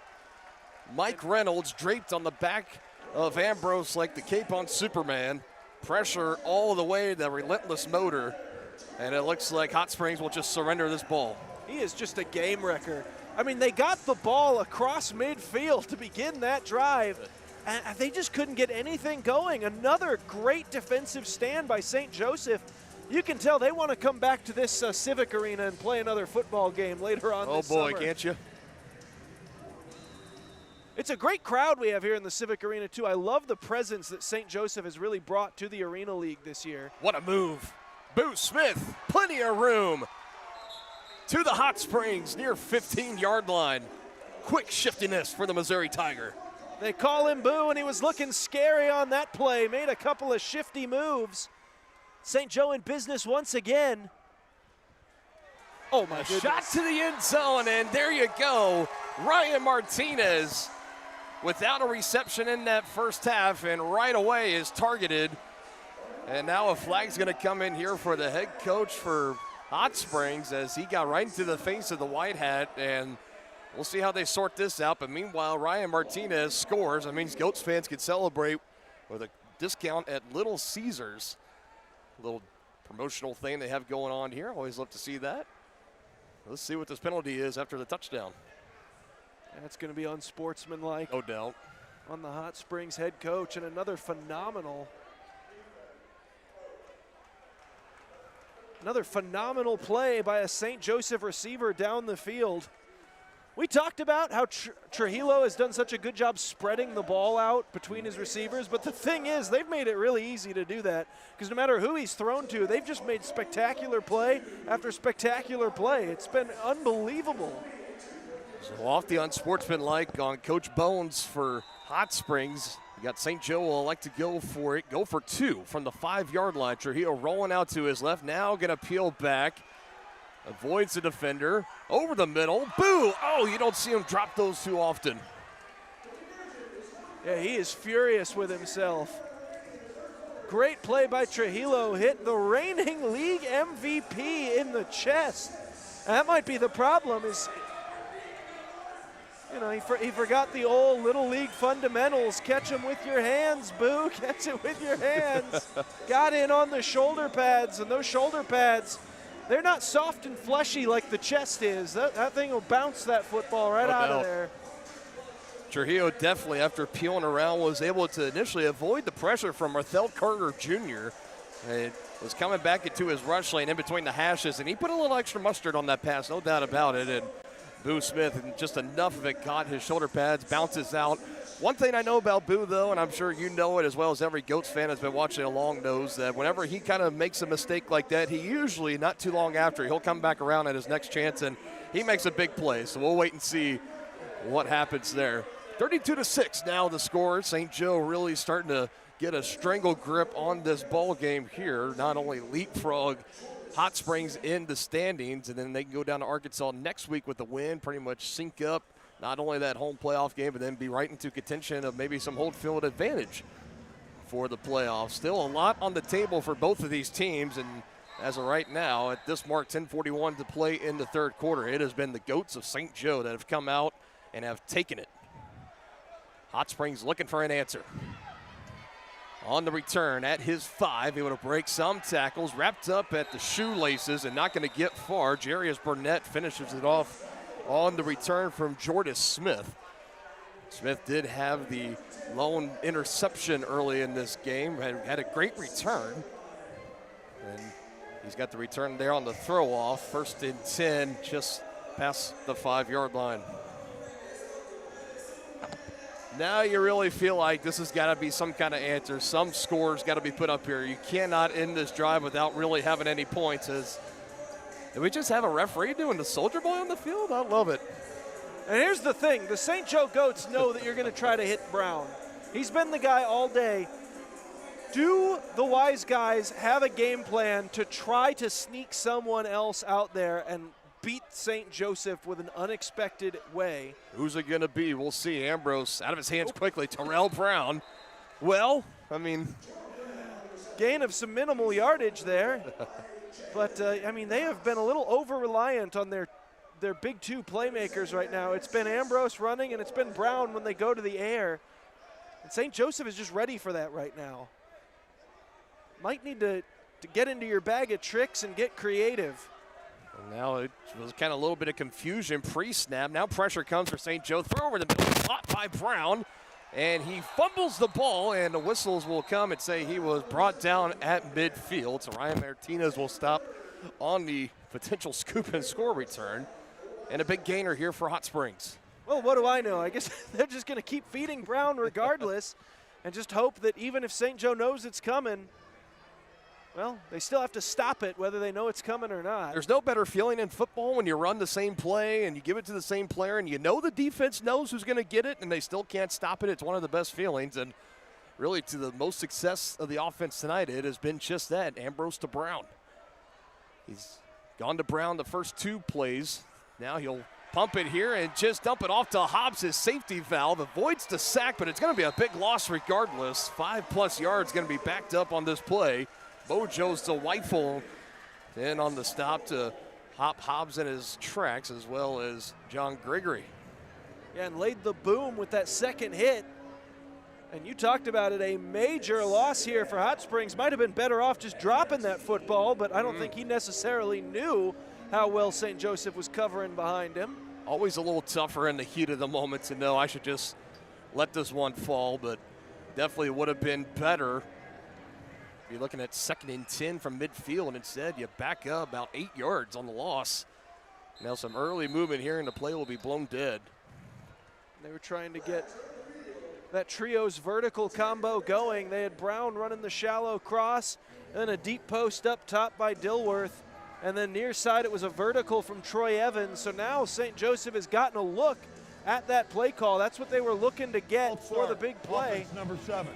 S10: Mike Reynolds draped on the back of Ambrose like the cape on Superman. Pressure all the way, the relentless motor. And it looks like Hot Springs will just surrender this ball.
S12: He is just a game wrecker. I mean, they got the ball across midfield to begin that drive, and they just couldn't get anything going. Another great defensive stand by St. Joseph You can tell they want to come back to this Civic Arena and play another football game later on this summer.
S10: Oh, boy, can't you?
S12: It's a great crowd we have here in the Civic Arena, too. I love the presence that St. Joseph has really brought to the Arena League this year.
S10: What a move. Boo Smith, plenty of room. To the Hot Springs, near 15-yard line. Quick shiftiness for the Missouri Tiger.
S12: They call him Boo, and he was looking scary on that play. Made a couple of shifty moves. St. Joe in business once again. Oh, my goodness.
S10: Shot to the end zone, and there you go. Ryan Martinez without a reception in that first half, and right away is targeted. And now a flag's going to come in here for the head coach for Hot Springs as he got right into the face of the white hat, and we'll see how they sort this out. But meanwhile, Ryan Martinez scores. That means Goats fans can celebrate with a discount at Little Caesars. A little promotional thing they have going on here. Always love to see that. Let's see what this penalty is after the touchdown.
S12: That's going to be unsportsmanlike.
S10: No doubt.
S12: On the Hot Springs head coach, and another phenomenal play by a St. Joseph receiver down the field. We talked about how Trujillo has done such a good job spreading the ball out between his receivers, but the thing is, they've made it really easy to do that because no matter who he's thrown to, they've just made spectacular play after spectacular play. It's been unbelievable.
S10: So off the unsportsmanlike on Coach Bones for Hot Springs. You got St. Joe will elect to go for it. Go for two from the 5-yard line. Trujillo rolling out to his left. Now going to peel back. Avoids the defender. Over the middle. Boo! Oh, you don't see him drop those too often.
S12: Yeah, he is furious with himself. Great play by Trujillo. Hit the reigning league MVP in the chest. And that might be the problem is, you know, he forgot the old Little League fundamentals. Catch him with your hands, Boo. Catch it with your hands. Got in on the shoulder pads, and those shoulder pads, they're not soft and fleshy like the chest is. That thing will bounce that football right out of there.
S10: Trujillo definitely, after peeling around, was able to initially avoid the pressure from Marthel Carter Jr. and was coming back into his rush lane in between the hashes, and he put a little extra mustard on that pass, no doubt about it. And Boo Smith, and just enough of it caught his shoulder pads, bounces out. One thing I know about Boo, though, and I'm sure you know it as well as every Goats fan has been watching along, knows that whenever he kind of makes a mistake like that, he usually, not too long after, he'll come back around at his next chance, and he makes a big play. So we'll wait and see what happens there. 32-6 now the score. St. Joe really starting to get a strangle grip on this ball game here. Not only leapfrog Hot Springs in the standings, and then they can go down to Arkansas next week with the win, pretty much sync up not only that home playoff game, but then be right into contention of maybe some home field advantage for the playoffs. Still a lot on the table for both of these teams, and as of right now, at this mark, 10:41 to play in the third quarter, it has been the Goats of St. Joe that have come out and have taken it. Hot Springs looking for an answer. On the return at his 5, able to break some tackles, wrapped up at the shoelaces and not going to get far. Jarius Burnett finishes it off on the return from Jordan Smith. Smith did have the lone interception early in this game, had a great return. And he's got the return there on the throw off. 1st and 10, just past the 5-yard line. Now you really feel like this has got to be some kind of answer. Some scores got to be put up here. You cannot end this drive without really having any points. Did we just have a referee doing the soldier boy on the field? I love it.
S12: And here's the thing. The St. Joe Goats know that you're going to try to hit Brown. He's been the guy all day. Do the Wiseguys have a game plan to try to sneak someone else out there and beat St. Joseph with an unexpected way?
S10: Who's it going to be? We'll see. Ambrose out of his hands quickly. Terrell Brown. Well, I mean,
S12: gain of some minimal yardage there. But, I mean, they have been a little over-reliant on their big two playmakers right now. It's been Ambrose running, and it's been Brown when they go to the air. And St. Joseph is just ready for that right now. Might need to get into your bag of tricks and get creative.
S10: And now it was kind of a little bit of confusion pre-snap. Now pressure comes for St. Joe. Throw over the middle, caught by Brown. And he fumbles the ball, and the whistles will come and say he was brought down at midfield. So Ryan Martinez will stop on the potential scoop and score return. And a big gainer here for Hot Springs.
S12: Well, what do I know? I guess they're just going to keep feeding Brown regardless and just hope that even if St. Joe knows it's coming, well, they still have to stop it whether they know it's coming or not.
S10: There's no better feeling in football when you run the same play and you give it to the same player and you know the defense knows who's going to get it and they still can't stop it. It's one of the best feelings. And really to the most success of the offense tonight, it has been just that, Ambrose to Brown. He's gone to Brown the first 2 plays. Now he'll pump it here and just dump it off to Hobbs, his safety valve. Avoids the sack, but it's going to be a big loss regardless. 5+ yards going to be backed up on this play. Bojo's to Weifel. Then on the stop to hop Hobbs in his tracks, as well as John Gregory.
S12: Yeah, and laid the boom with that second hit. And you talked about it, a major loss here for Hot Springs. Might have been better off just dropping that football, but I don't think he necessarily knew how well St. Joseph was covering behind him.
S10: Always a little tougher in the heat of the moment to know I should just let this one fall, but definitely would have been better. You're looking at 2nd and 10 from midfield, and instead you back up about 8 yards on the loss. Now some early movement here, and the play will be blown dead.
S12: They were trying to get that trio's vertical combo going. They had Brown running the shallow cross, and a deep post up top by Dilworth. And then near side, it was a vertical from Troy Evans. So now St. Joseph has gotten a look at that play call. That's what they were looking to get for the big play.
S13: Offense number 7.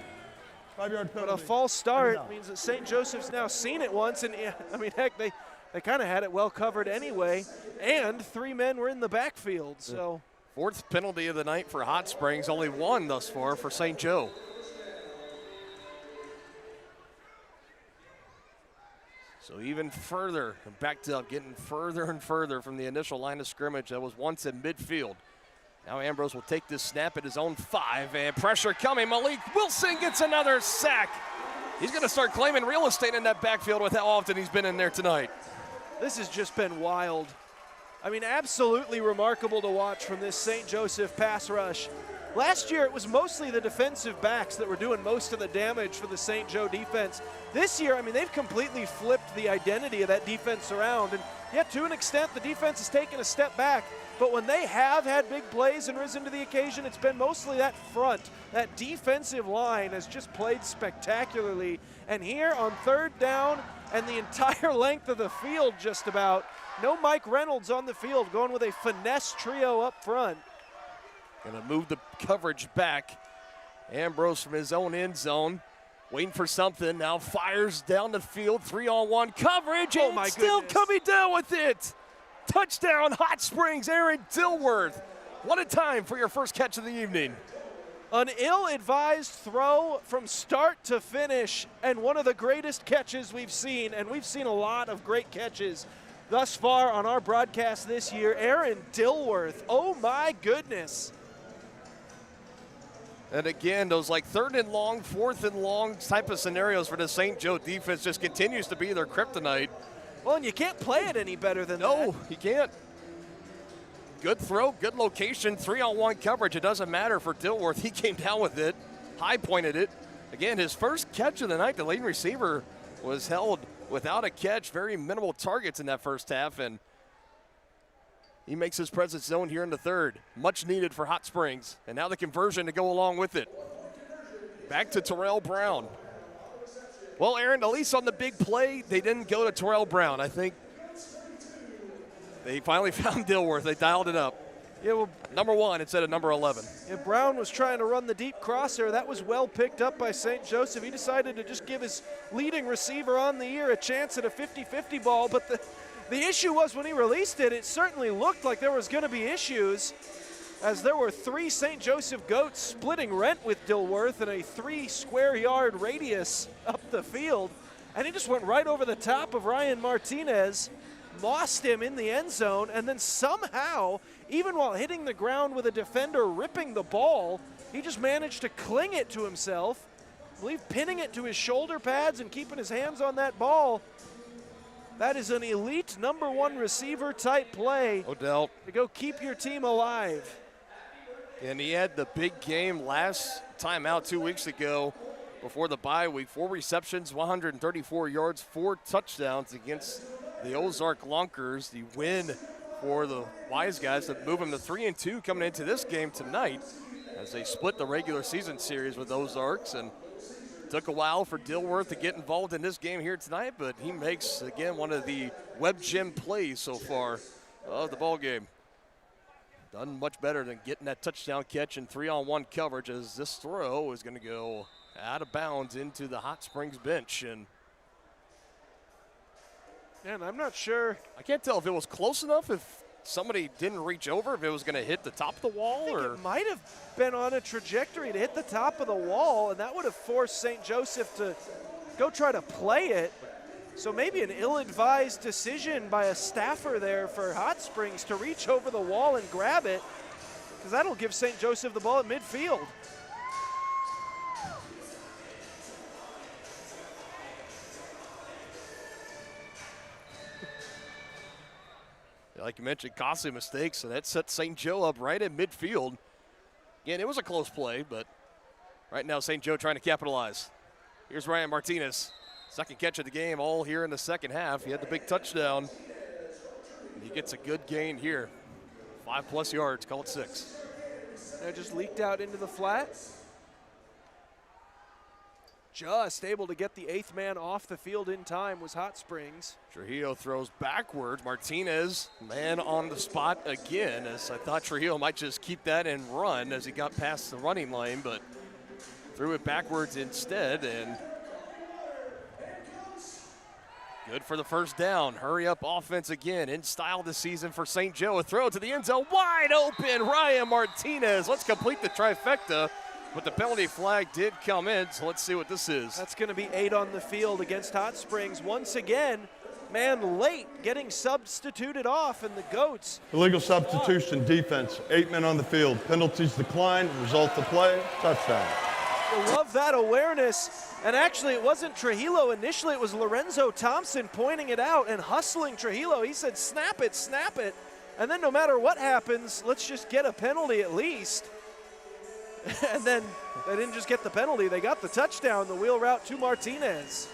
S13: 5-yard penalty.
S12: But a false start means that St. Joseph's now seen it once. And, I mean, heck, they kind of had it well covered anyway. And 3 men were in the backfield. So
S10: 4th penalty of the night for Hot Springs. Only 1 thus far for St. Joe. So even further, backed up, getting further and further from the initial line of scrimmage that was once in midfield. Now Ambrose will take this snap at his own 5, and pressure coming. Malik Wilson gets another sack. He's going to start claiming real estate in that backfield with how often he's been in there tonight.
S12: This has just been wild. I mean, absolutely remarkable to watch from this St. Joseph pass rush. Last year, it was mostly the defensive backs that were doing most of the damage for the St. Joe defense. This year, I mean, they've completely flipped the identity of that defense around. And yet, to an extent, the defense has taken a step back. But when they have had big plays and risen to the occasion, it's been mostly that front. That defensive line has just played spectacularly. And here on 3rd down and the entire length of the field just about, no Mike Reynolds on the field, going with a finesse trio up front.
S10: Going to move the coverage back. Ambrose from his own end zone, waiting for something. Now fires down the field, 3-on-1 coverage, and still coming down with it. Touchdown, Hot Springs, Aaron Dilworth. What a time for your first catch of the evening.
S12: An ill-advised throw from start to finish, and one of the greatest catches we've seen, and we've seen a lot of great catches thus far on our broadcast this year. Aaron Dilworth, oh my goodness.
S10: And again, those like 3rd and long, 4th and long type of scenarios for the St. Joe defense just continues to be their kryptonite.
S12: Well, and you can't play it any better than that.
S10: No, you can't. Good throw, good location, 3-on-1 coverage. It doesn't matter for Dilworth. He came down with it, high pointed it. Again, his first catch of the night, the leading receiver was held without a catch, very minimal targets in that first half, and he makes his presence known here in the 3rd. Much needed for Hot Springs, and now the conversion to go along with it. Back to Terrell Brown. Well, Aaron, at least on the big play, they didn't go to Terrell Brown. I think they finally found Dilworth. They dialed it up.
S12: Yeah, well,
S10: number 1 instead of number 11.
S12: Yeah, Brown was trying to run the deep crosser. That was well picked up by St. Joseph. He decided to just give his leading receiver on the year a chance at a 50-50 ball, but the issue was when he released it, it certainly looked like there was going to be issues, as there were 3 St. Joseph goats splitting rent with Dilworth in a 3-square-yard radius up the field, and he just went right over the top of Ryan Martinez, lost him in the end zone, and then somehow, even while hitting the ground with a defender ripping the ball, he just managed to cling it to himself, I believe pinning it to his shoulder pads and keeping his hands on that ball. That is an elite number 1 receiver type play.
S10: Odell.
S12: To go keep your team alive.
S10: And he had the big game last time out 2 weeks ago before the bye week. 4 receptions, 134 yards, 4 touchdowns against the Ozark Lunkers. The win for the Wiseguys to move them to 3-2 coming into this game tonight as they split the regular season series with Ozarks. And took a while for Dilworth to get involved in this game here tonight, but he makes, again, one of the web gem plays so far of the ball game. Done much better than getting that touchdown catch in 3-on-1 coverage, as this throw is going to go out of bounds into the Hot Springs bench. And
S12: I'm not sure.
S10: I can't tell if it was close enough, if somebody didn't reach over, if it was going to hit the top of the wall.
S12: It might have been on a trajectory to hit the top of the wall, and that would have forced St. Joseph to go try to play it. So maybe an ill-advised decision by a staffer there for Hot Springs to reach over the wall and grab it, because that'll give St. Joseph the ball at midfield.
S10: Like you mentioned, costly mistakes, so that sets St. Joe up right at midfield. Again, it was a close play, but right now St. Joe trying to capitalize. Here's Ryan Martinez. Second catch of the game, all here in the second half. He had the big touchdown. He gets a good gain here. 5+ yards, call it 6.
S12: That just leaked out into the flat. Just able to get the 8th man off the field in time was Hot Springs.
S10: Trujillo throws backwards. Martinez, man on the spot again, as I thought Trujillo might just keep that and run as he got past the running lane, but threw it backwards instead, and good for the first down. Hurry up offense again, in style this season for St. Joe. A throw to the end zone, wide open, Ryan Martinez. Let's complete the trifecta, but the penalty flag did come in, so let's see what this is.
S12: That's going to be 8 on the field against Hot Springs. Once again, man late getting substituted off, and the Goats.
S13: Illegal substitution defense. 8 men on the field. Penalties declined. Result of play. Touchdown.
S12: I love that awareness. And actually, it wasn't Trujillo initially. It was Lorenzo Thompson pointing it out and hustling Trujillo. He said, snap it, snap it. And then no matter what happens, let's just get a penalty at least. And then they didn't just get the penalty. They got the touchdown, the wheel route to Martinez.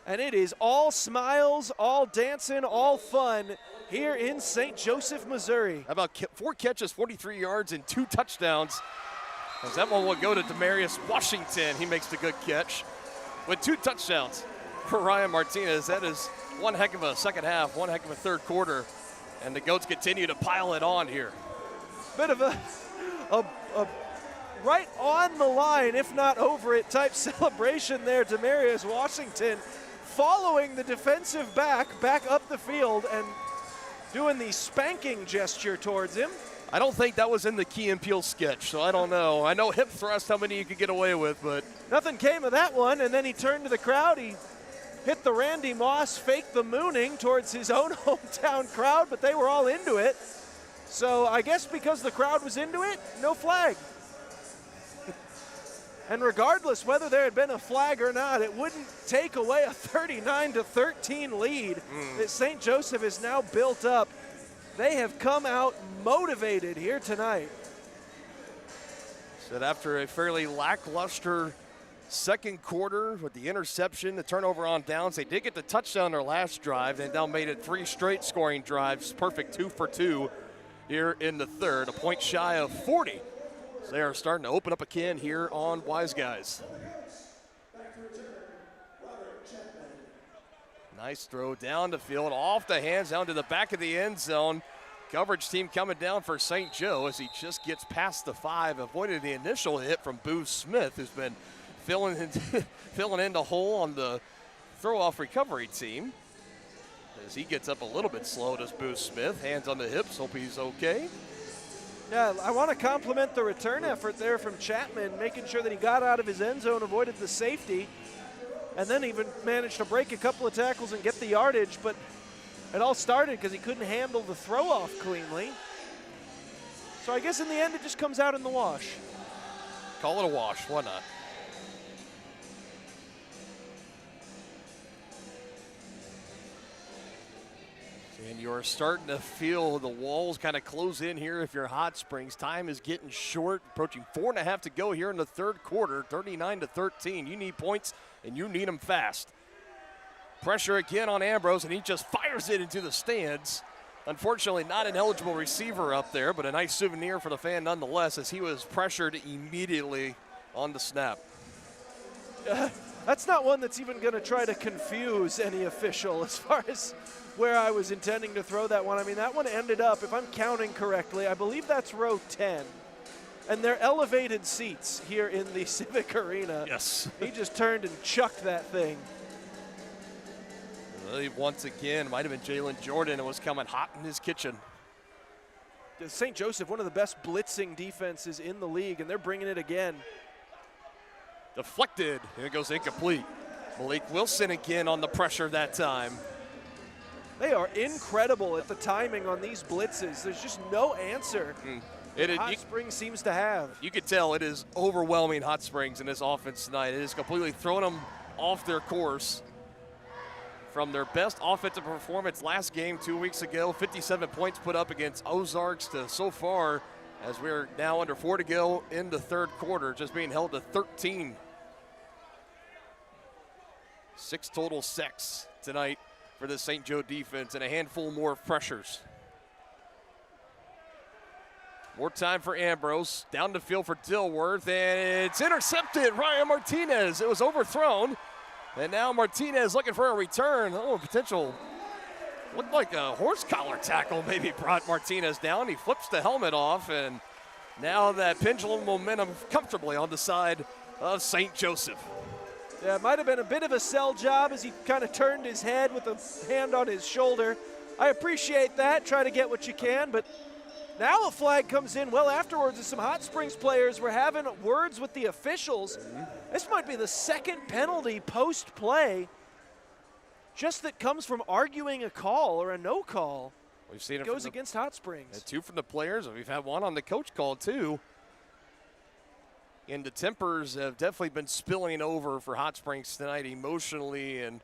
S12: And it is all smiles, all dancing, all fun here in St. Joseph, Missouri.
S10: How about 4 catches, 43 yards, and 2 touchdowns? As that one will go to Demarius Washington. He makes the good catch with 2 touchdowns for Ryan Martinez. That is one heck of a second half, one heck of a third quarter. And the Goats continue to pile it on here.
S12: Bit of a right on the line, if not over it, type celebration there. Demarius Washington following the defensive back up the field and doing the spanking gesture towards him.
S10: I don't think that was in the Key and Peele sketch, so I don't know. I know hip thrust, how many you could get away with, but
S12: nothing came of that one. And then he turned to the crowd. He hit the Randy Moss, faked the mooning towards his own hometown crowd, but they were all into it. So I guess because the crowd was into it, no flag. And regardless whether there had been a flag or not, it wouldn't take away a 39-13 lead that St. Joseph has now built up. They have come out motivated here tonight.
S10: Said after a fairly lackluster second quarter with the interception, the turnover on downs, they did get the touchdown their last drive. They now made it 3 straight scoring drives, perfect 2 for 2 here in the third, a point shy of 40. So they are starting to open up a can here on Wiseguys. Nice throw down the field, off the hands, down to the back of the end zone. Coverage team coming down for St. Joe as he just gets past the 5, avoided the initial hit from Boo Smith, who's been filling in the hole on the throw-off recovery team. As he gets up a little bit slow, does Boo Smith, hands on the hips, hope he's okay.
S12: Yeah, I want to compliment the return effort there from Chapman, making sure that he got out of his end zone, avoided the safety, and then even managed to break a couple of tackles and get the yardage, but it all started because he couldn't handle the throw-off cleanly. So I guess in the end it just comes out in the wash.
S10: Call it a wash, why not? And you're starting to feel the walls kind of close in here if you're Hot Springs. Time is getting short, approaching 4.5 to go here in the third quarter, 39-13. You need points, and you need them fast. Pressure again on Ambrose, and he just fires it into the stands. Unfortunately, not an eligible receiver up there, but a nice souvenir for the fan nonetheless, as he was pressured immediately on the snap.
S12: That's not one that's even going to try to confuse any official as far as where I was intending to throw that one. I mean, that one ended up, if I'm counting correctly, I believe that's row 10. And they're elevated seats here in the Civic Arena.
S10: Yes.
S12: He just turned and chucked that thing.
S10: Once again, might have been Jalen Jordan, and was coming hot in his kitchen.
S12: St. Joseph, one of the best blitzing defenses in the league, and they're bringing it again.
S10: Deflected, and it goes incomplete. Malik Wilson again on the pressure that time.
S12: They are incredible at the timing on these blitzes. There's just no answer Hot Springs seems to have.
S10: You could tell it is overwhelming Hot Springs in this offense tonight. It is completely throwing them off their course. From their best offensive performance last game 2 weeks ago, 57 points put up against Ozarks, to so far, as we're now under 4 to go in the third quarter, just being held to 13. 6 total sacks tonight for the St. Joe defense, and a handful more of pressures. More time for Ambrose, down the field for Dilworth, and it's intercepted. Ryan Martinez, it was overthrown. And now Martinez looking for a return. Oh, potential, looked like a horse collar tackle maybe brought Martinez down. He flips the helmet off, and now that pendulum momentum comfortably on the side of St. Joseph.
S12: Yeah, it might have been a bit of a sell job as he kind of turned his head with a hand on his shoulder. I appreciate that. Try to get what you can, but now a flag comes in well afterwards, as some Hot Springs players were having words with the officials. This might be the second penalty post-play just that comes from arguing a call or a no call.
S10: We've seen it
S12: goes against Hot Springs.
S10: 2 from the players, and we've had one on the coach call too. And the tempers have definitely been spilling over for Hot Springs tonight emotionally, and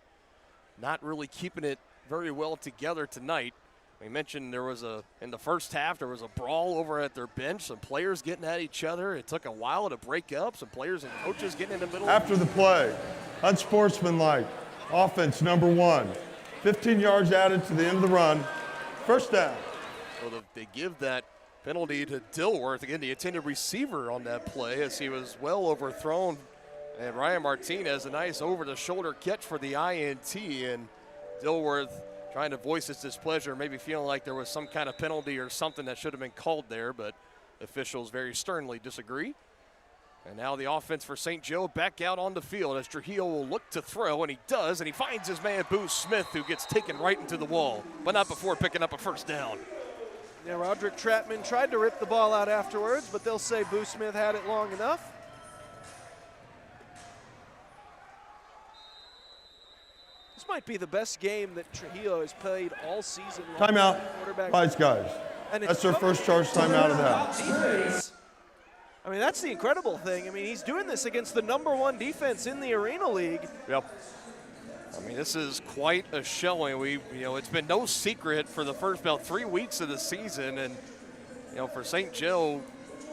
S10: not really keeping it very well together tonight. We mentioned in the first half, there was a brawl over at their bench, some players getting at each other. It took a while to break up, some players and coaches getting in the middle.
S13: After the play, unsportsmanlike, offense number 1, 15 yards added to the end of the run, first down.
S10: So they give that penalty to Dilworth, again, the intended receiver on that play, as he was well overthrown. And Ryan Martinez, a nice over-the-shoulder catch for the INT, and Dilworth trying to voice his displeasure, maybe feeling like there was some kind of penalty or something that should have been called there, but officials very sternly disagree. And now the offense for St. Joe back out on the field as Trujillo will look to throw, and he does, and he finds his man Boo Smith, who gets taken right into the wall, but not before picking up a first down.
S12: Yeah, Roderick Trapman tried to rip the ball out afterwards, but they'll say Boo Smith had it long enough. This might be the best game that Trujillo has played all season long.
S13: Timeout, Wiseguys. That's their first charge timeout of the half.
S12: I mean, that's the incredible thing. I mean, he's doing this against the #1 defense in the Arena League.
S10: Yep. I mean, this is quite a showing. It's been no secret for the first about 3 weeks of the season, and for St. Joe,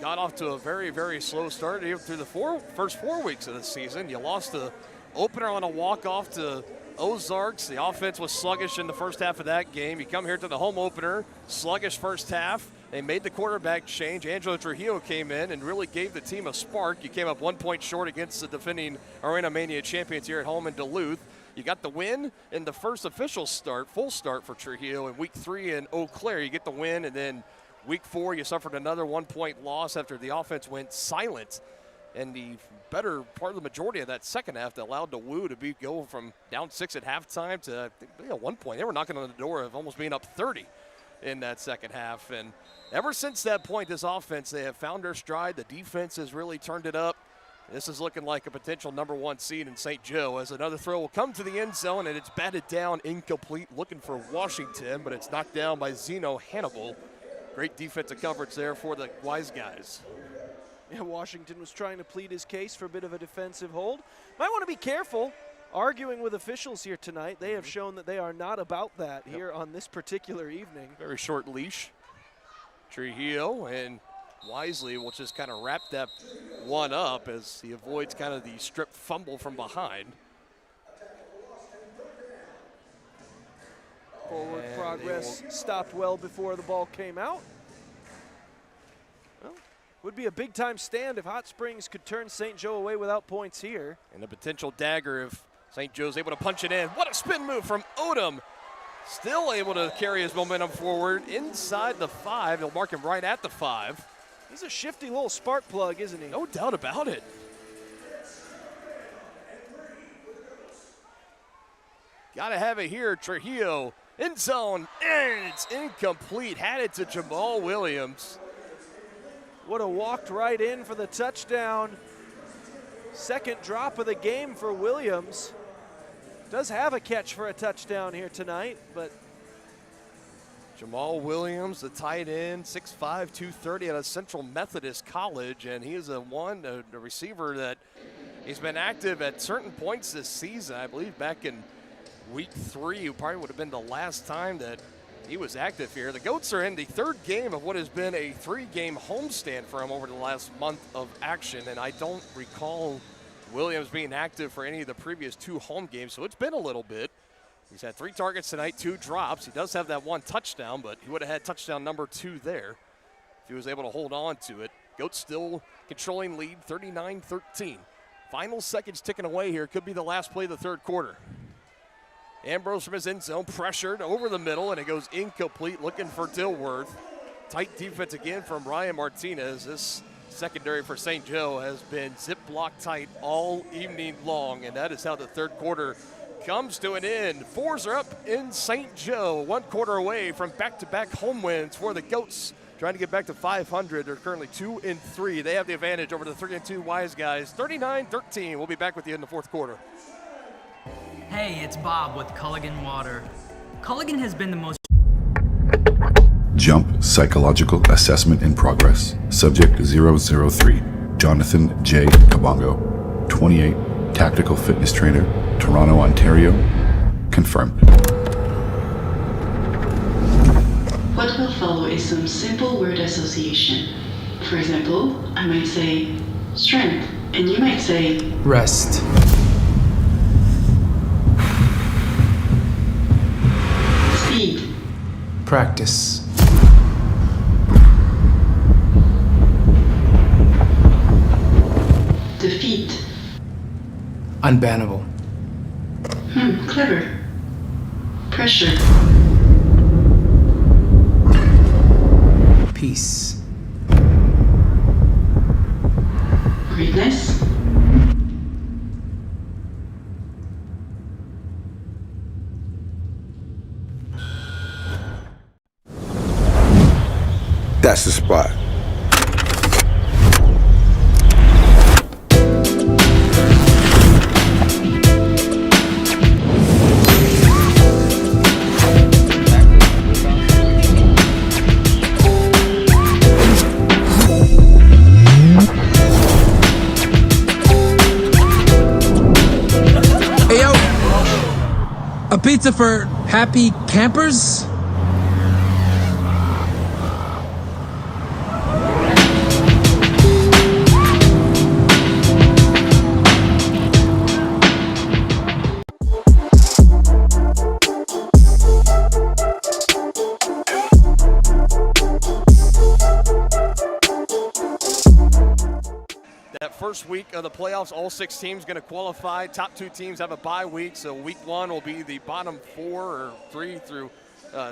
S10: got off to a very, very slow start even through the first 4 weeks of the season. You lost the opener on a walk-off to Ozarks. The offense was sluggish in the first half of that game. You come here to the home opener, sluggish first half. They made the quarterback change. Angelo Trujillo came in and really gave the team a spark. You came up 1 point short against the defending Arena Mania champions here at home in Duluth. You got the win in the first official start, full start for Trujillo in week 3 in Eau Claire. You get the win, and then week 4 you suffered another 1 point loss after the offense went silent. And the better part of the majority of that second half that allowed the Woo to go from down 6 at halftime to 1 point. They were knocking on the door of almost being up 30 in that second half. And ever since that point, this offense, they have found their stride. The defense has really turned it up. This is looking like a potential #1 seed in St. Joe, as another throw will come to the end zone, and it's batted down incomplete, looking for Washington, but it's knocked down by Zeno Hannibal. Great defensive coverage there for the Wiseguys.
S12: Yeah, Washington was trying to plead his case for a bit of a defensive hold. Might want to be careful arguing with officials here tonight. They have shown that they are not about that here on this particular evening.
S10: Very short leash. Trujillo and Wisely will just kind of wrap that one up as he avoids kind of the strip fumble from behind.
S12: Forward progress stopped well before the ball came out. Well, would be a big-time stand if Hot Springs could turn St. Joe away without points here.
S10: And a potential dagger if St. Joe's able to punch it in. What a spin move from Odom. Still able to carry his momentum forward inside the 5. He'll mark him right at the 5.
S12: He's a shifty little spark plug, isn't he?
S10: No doubt about it. Gotta have it here, Trujillo. End zone, and it's incomplete. Had it to Jamal Williams.
S12: Would have walked right in for the touchdown. Second drop of the game for Williams. Does have a catch for a touchdown here tonight, but
S10: Jamal Williams, the tight end, 6'5", 230 out of Central Methodist College, and he is a receiver that he's been active at certain points this season. I believe back in week 3, probably would have been the last time that he was active here. The Goats are in the 3rd game of what has been a 3-game homestand for him over the last month of action, and I don't recall Williams being active for any of the previous 2 home games, so it's been a little bit. He's had 3 targets tonight, 2 drops. He does have that 1 touchdown, but he would have had touchdown number 2 there if he was able to hold on to it. Goats still controlling lead, 39-13. Final seconds ticking away here. Could be the last play of the 3rd quarter. Ambrose from his end zone, pressured over the middle, and it goes incomplete, looking for Dilworth. Tight defense again from Ryan Martinez. This secondary for St. Joe has been zip block tight all evening long, and that is how the 3rd quarter comes to an end. 4s are up in St. Joe, 1 quarter away from back-to-back home wins for the Goats. Trying to get back to 500. They're currently 2-3. They have the advantage over the 3-2 Wiseguys. 39-13. We'll be back with you in the 4th quarter.
S15: Hey, it's Bob with Culligan Water. Culligan has been the most
S4: Jump Psychological Assessment in Progress. Subject 003, Jonathan J. Kabongo, 28, Tactical Fitness Trainer, Toronto, Ontario. Confirmed.
S5: What will follow is some simple word association. For example, I might say strength, and you might say
S3: rest.
S5: Speed.
S3: Practice.
S5: Defeat.
S3: Unbannable.
S5: Clever. Pressure.
S3: Peace.
S5: Greatness.
S7: That's the spot.
S21: Hey, yo. A pizza for happy campers?
S10: That first week of the playoffs, all 6 teams going to qualify. Top 2 teams have a bye week, so week 1 will be the bottom 4 or 3 through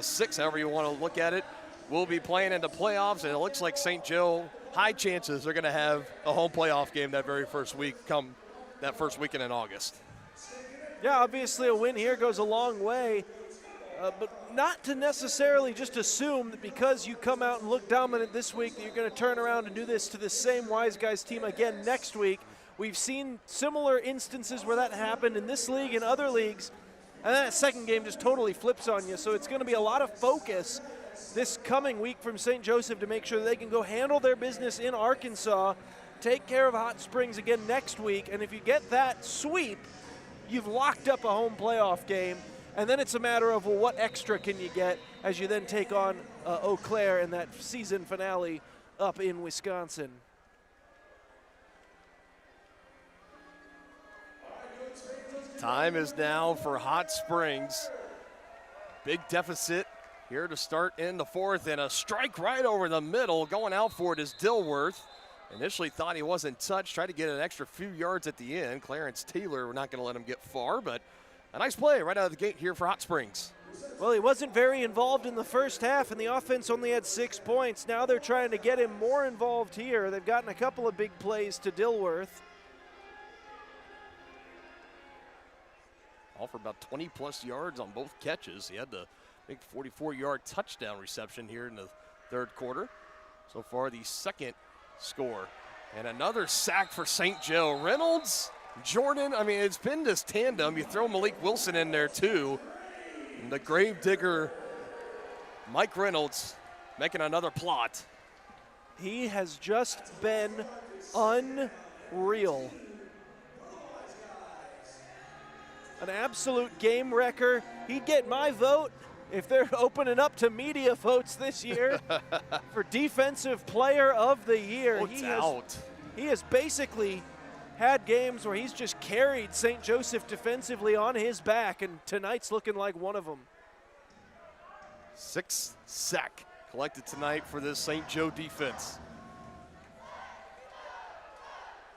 S10: 6, however you want to look at it. We'll be playing in the playoffs, and it looks like St. Joe, high chances they're going to have a home playoff game that very first week, come that first weekend in August.
S12: Yeah, obviously a win here goes a long way, but not to necessarily just assume that because you come out and look dominant this week that you're going to turn around and do this to the same Wiseguys team again next week. We've seen similar instances where that happened in this league and other leagues, and then that second game just totally flips on you. So it's going to be a lot of focus this coming week from St. Joseph to make sure that they can go handle their business in Arkansas, take care of Hot Springs again next week, and if you get that sweep, you've locked up a home playoff game, and then it's a matter of, well, what extra can you get as you then take on Eau Claire in that season finale up in Wisconsin.
S10: Time is now for Hot Springs. Big deficit here to start in the fourth, and a strike right over the middle. Going out for it is Dilworth. Initially thought he wasn't touched, tried to get an extra few yards at the end. Clarence Taylor, we're not going to let him get far, but a nice play right out of the gate here for Hot Springs.
S12: Well, he wasn't very involved in the first half, and the offense only had 6 points. Now they're trying to get him more involved here. They've gotten a couple of big plays to Dilworth.
S10: All for about 20-plus yards on both catches. He had the big 44-yard touchdown reception here in the third quarter. So far, the second score. And another sack for St. Joe. Reynolds, Jordan, I mean, it's been this tandem. You throw Malik Wilson in there, too. And the gravedigger, Mike Reynolds, making another plot.
S12: He has just been unreal. An absolute game wrecker. He'd get my vote if they're opening up to media votes this year for Defensive Player of the Year. He has basically had games where he's just carried St. Joseph defensively on his back, and tonight's looking like one of them.
S10: 6th sack collected tonight for this St. Joe defense.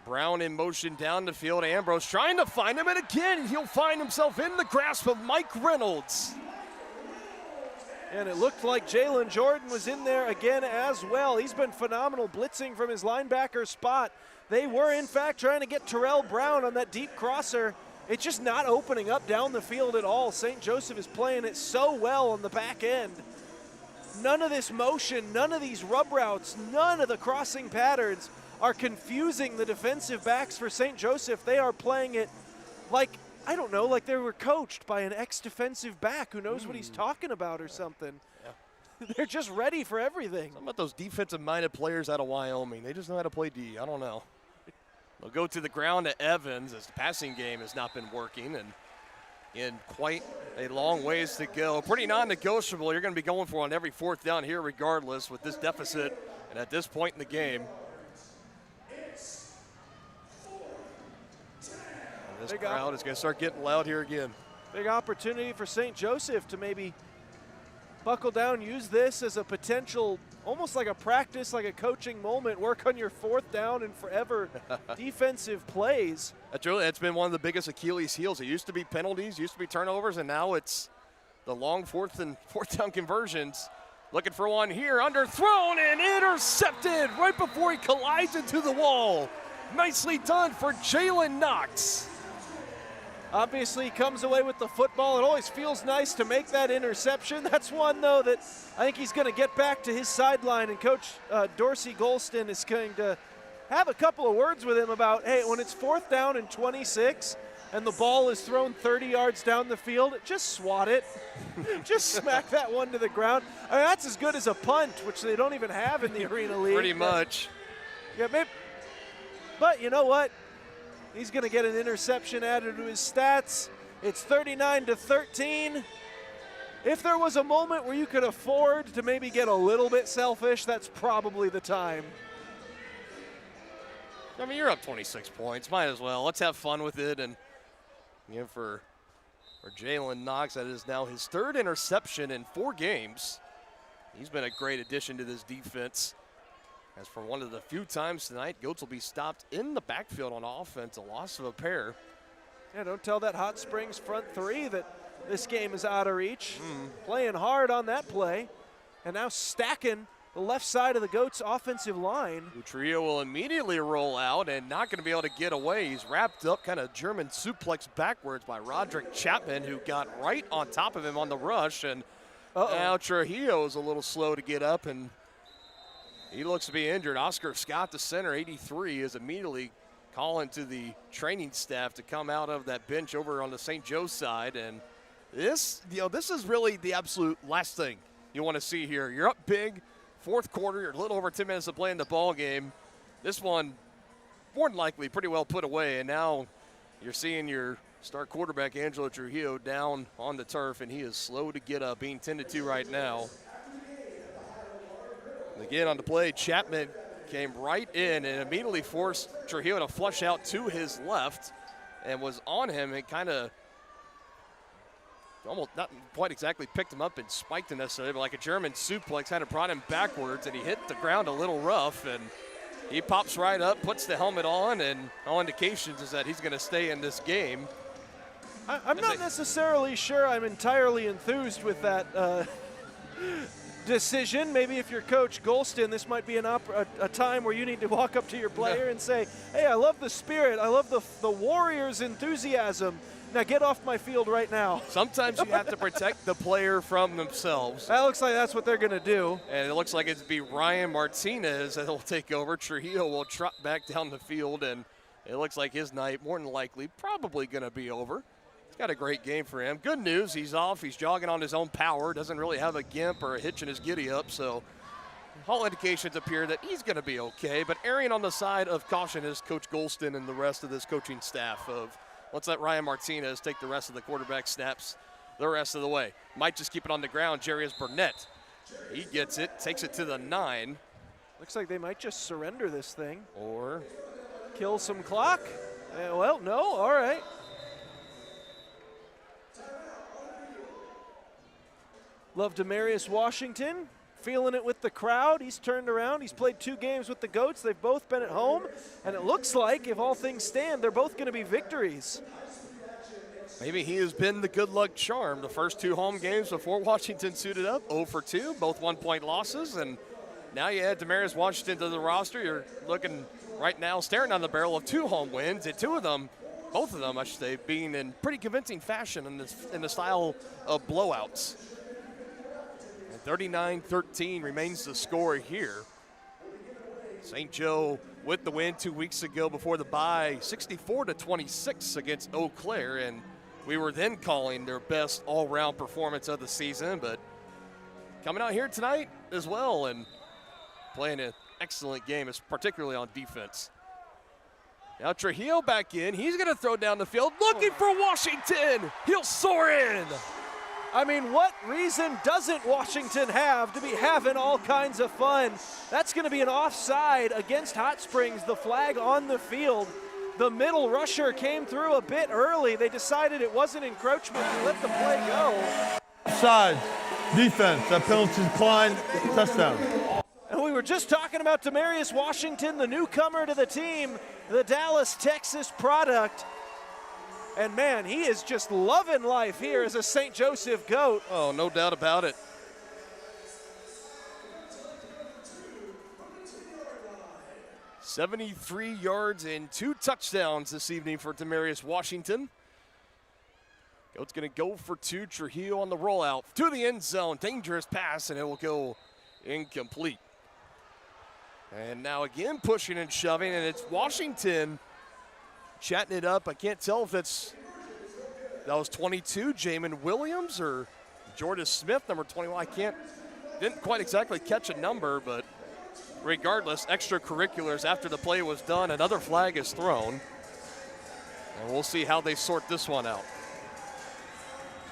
S10: Brown in motion down the field. Ambrose trying to find him, and again, he'll find himself in the grasp of Mike Reynolds.
S12: And it looked like Jalen Jordan was in there again as well. He's been phenomenal blitzing from his linebacker spot. They were, in fact, trying to get Terrell Brown on that deep crosser. It's just not opening up down the field at all. St. Joseph is playing it so well on the back end. None of this motion, none of these rub routes, none of the crossing patterns are confusing the defensive backs for St. Joseph. They are playing it like, I don't know, like they were coached by an ex-defensive back who knows what he's talking about or something. Yeah. They're just ready for everything.
S10: Something about those defensive-minded players out of Wyoming. They just know how to play D. I don't know. They'll go to the ground to Evans as the passing game has not been working, and in quite a long ways to go. Pretty non-negotiable. You're going to be going for on every fourth down here regardless with this deficit and at this point in the game. This crowd is going to start getting loud here again.
S12: Big opportunity for St. Joseph to maybe buckle down, use this as a potential, almost like a practice, like a coaching moment, work on your fourth down and forever defensive plays.
S10: That's been one of the biggest Achilles heels. It used to be penalties, used to be turnovers, and now it's the long fourth down conversions. Looking for one here, underthrown and intercepted right before he collides into the wall. Nicely done for Jalen Knox.
S12: Obviously, he comes away with the football. It always feels nice to make that interception. That's one, though, that I think he's going to get back to his sideline, and Coach Dorsey Golston is going to have a couple of words with him about, hey, when it's 4th down and 26 and the ball is thrown 30 yards down the field, just swat it. Just smack that one to the ground. I mean, that's as good as a punt, which they don't even have in the Arena League.
S10: Pretty much.
S12: Yeah, maybe, but you know what? He's going to get an interception added to his stats. It's 39-13. If there was a moment where you could afford to maybe get a little bit selfish, that's probably the time.
S10: I mean, you're up 26 points. Might as well. Let's have fun with it. And for Jalen Knox, that is now his 3rd interception in 4 games. He's been a great addition to this defense. As for one of the few times tonight, Goats will be stopped in the backfield on offense, a loss of a pair.
S12: Yeah, don't tell that Hot Springs front three that this game is out of reach. Playing hard on that play, and now stacking the left side of the Goats' offensive line.
S10: Utrio will immediately roll out and not going to be able to get away. He's wrapped up kind of German suplex backwards by Roderick Chapman, who got right on top of him on the rush. And now Trujillo is a little slow to get up, and he looks to be injured. Oscar Scott, the center, 83, is immediately calling to the training staff to come out of that bench over on the St. Joe side. And this is really the absolute last thing you want to see here. You're up big, 4th quarter, you're a little over 10 minutes to play in the ball game. This one, more than likely, pretty well put away, and now you're seeing your Star quarterback Angelo Trujillo down on the turf, and he is slow to get up, being tended to right now. And again on the play, Chapman came right in and immediately forced Trujillo to flush out to his left and was on him and kind of almost not quite exactly picked him up and spiked him necessarily, but like a German suplex, kind of brought him backwards, and he hit the ground a little rough, and he pops right up, puts the helmet on, and all indications is that he's going to stay in this game.
S12: I'm not necessarily sure I'm entirely enthused with that decision. Maybe if you're Coach Golston, this might be a time where you need to walk up to your player and say, hey, I love the spirit. I love the Warriors' enthusiasm. Now get off my field right now.
S10: Sometimes you have to protect the player from themselves.
S12: That looks like that's what they're going to do.
S10: And it looks like it'll be Ryan Martinez that will take over. Trujillo will trot back down the field, and it looks like his night, more than likely, probably going to be over. He's got a great game for him. Good news, he's off. He's jogging on his own power. Doesn't really have a gimp or a hitch in his giddy-up, so all indications appear that he's going to be okay. But erring on the side of caution is Coach Golston and the rest of this coaching staff of let's let Ryan Martinez take the rest of the quarterback snaps the rest of the way. Might just keep it on the ground. Jarius Burnett, he gets it, takes it to the 9.
S12: Looks like they might just surrender this thing.
S10: Or
S12: kill some clock. Well, no, all right. Love Demarius Washington, feeling it with the crowd. He's turned around. He's played 2 games with the Goats. They've both been at home. And it looks like, if all things stand, they're both going to be victories.
S10: Maybe he has been the good luck charm. The first 2 home games before Washington suited up, 0 for 2, both 1-point losses. And now you add Demarius Washington to the roster. You're looking right now, staring down the barrel of 2 home wins, and 2 of them, both of them, I should say, being in pretty convincing fashion in the style of blowouts. 39-13 remains the score here. St. Joe with the win 2 weeks ago before the bye, 64-26 against Eau Claire, and we were then calling their best all-round performance of the season, but coming out here tonight as well and playing an excellent game, particularly on defense. Now Trujillo back in. He's going to throw down the field, looking for Washington. He'll soar in.
S12: I mean, what reason doesn't Washington have to be having all kinds of fun? That's going to be an offside against Hot Springs, the flag on the field. The middle rusher came through a bit early. They decided it wasn't encroachment and let the play go.
S13: Offside, defense, that penalty declined, touchdown.
S12: And we were just talking about Demarius Washington, the newcomer to the team, the Dallas, Texas product. And man, he is just loving life here as a St. Joseph Goat.
S10: Oh, no doubt about it. $73 yards and 2 touchdowns this evening for Demarius Washington. Goat's going to go for 2. Trujillo on the rollout to the end zone. Dangerous pass, and it will go incomplete. And now again pushing and shoving, and it's Washington chatting it up. I can't tell if that was 22, Jamin Williams, or Jordan Smith, number 21. Didn't quite exactly catch a number, but regardless, extracurriculars after the play was done, another flag is thrown. And we'll see how they sort this one out.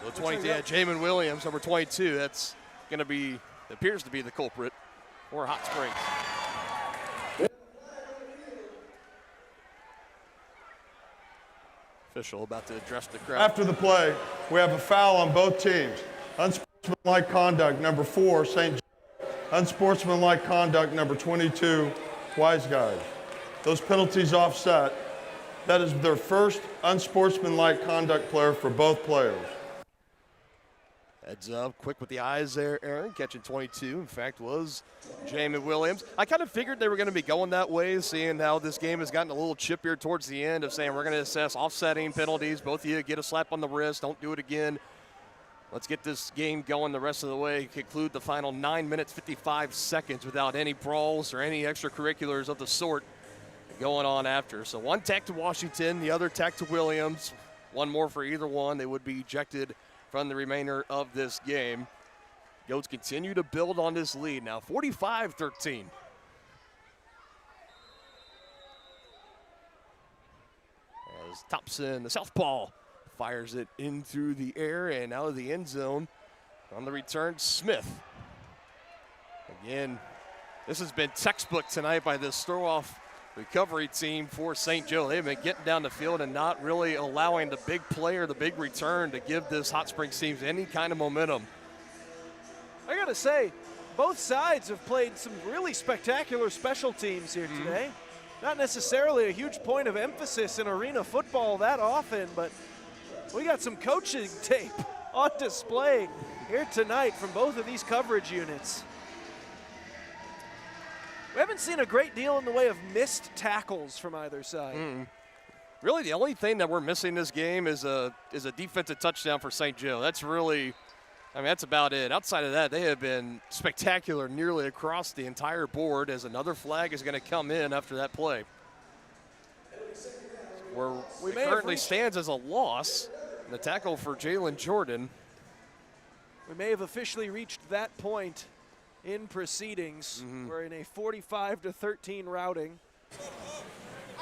S10: So 20, Jamin Williams, number 22, that's going to be, appears to be the culprit for Hot Springs. Official about to address the crowd.
S13: After the play, we have a foul on both teams. Unsportsmanlike conduct, number 4, St. Joe. Unsportsmanlike conduct, number 22, Wiseguys. Those penalties offset. That is their first unsportsmanlike conduct player for both players.
S10: Heads up, quick with the eyes there, Aaron, catching 22. In fact, was Jamin Williams. I kind of figured they were going to be going that way, seeing how this game has gotten a little chippier towards the end of saying we're going to assess offsetting penalties. Both of you get a slap on the wrist. Don't do it again. Let's get this game going the rest of the way. Conclude the final 9 minutes, 55 seconds without any brawls or any extracurriculars of the sort going on after. So one tack to Washington, the other tack to Williams. One more for either one. They would be ejected from the remainder of this game. Goats continue to build on this lead now, 45-13. As Thompson, the southpaw, Fires it in through the air and out of the end zone. On the return, Smith. Again, this has been textbook tonight by this throw-off recovery team for St. Joe. They've been getting down the field and not really allowing the big play or the big return to give this Hot Springs team any kind of momentum.
S12: I got to say, both sides have played some really spectacular special teams here today. Not necessarily a huge point of emphasis in arena football that often, but we got some coaching tape on display here tonight from both of these coverage units. We haven't seen a great deal in the way of missed tackles from either side.
S10: Really, the only thing that we're missing this game is a defensive touchdown for St. Joe. That's really, I mean, that's about it. Outside of that, they have been spectacular nearly across the entire board as another flag is going to come in after that play. Where it currently stands as a loss. The tackle for Jalen Jordan.
S12: We may have officially reached that point in proceedings. We're in a 45-13 routing.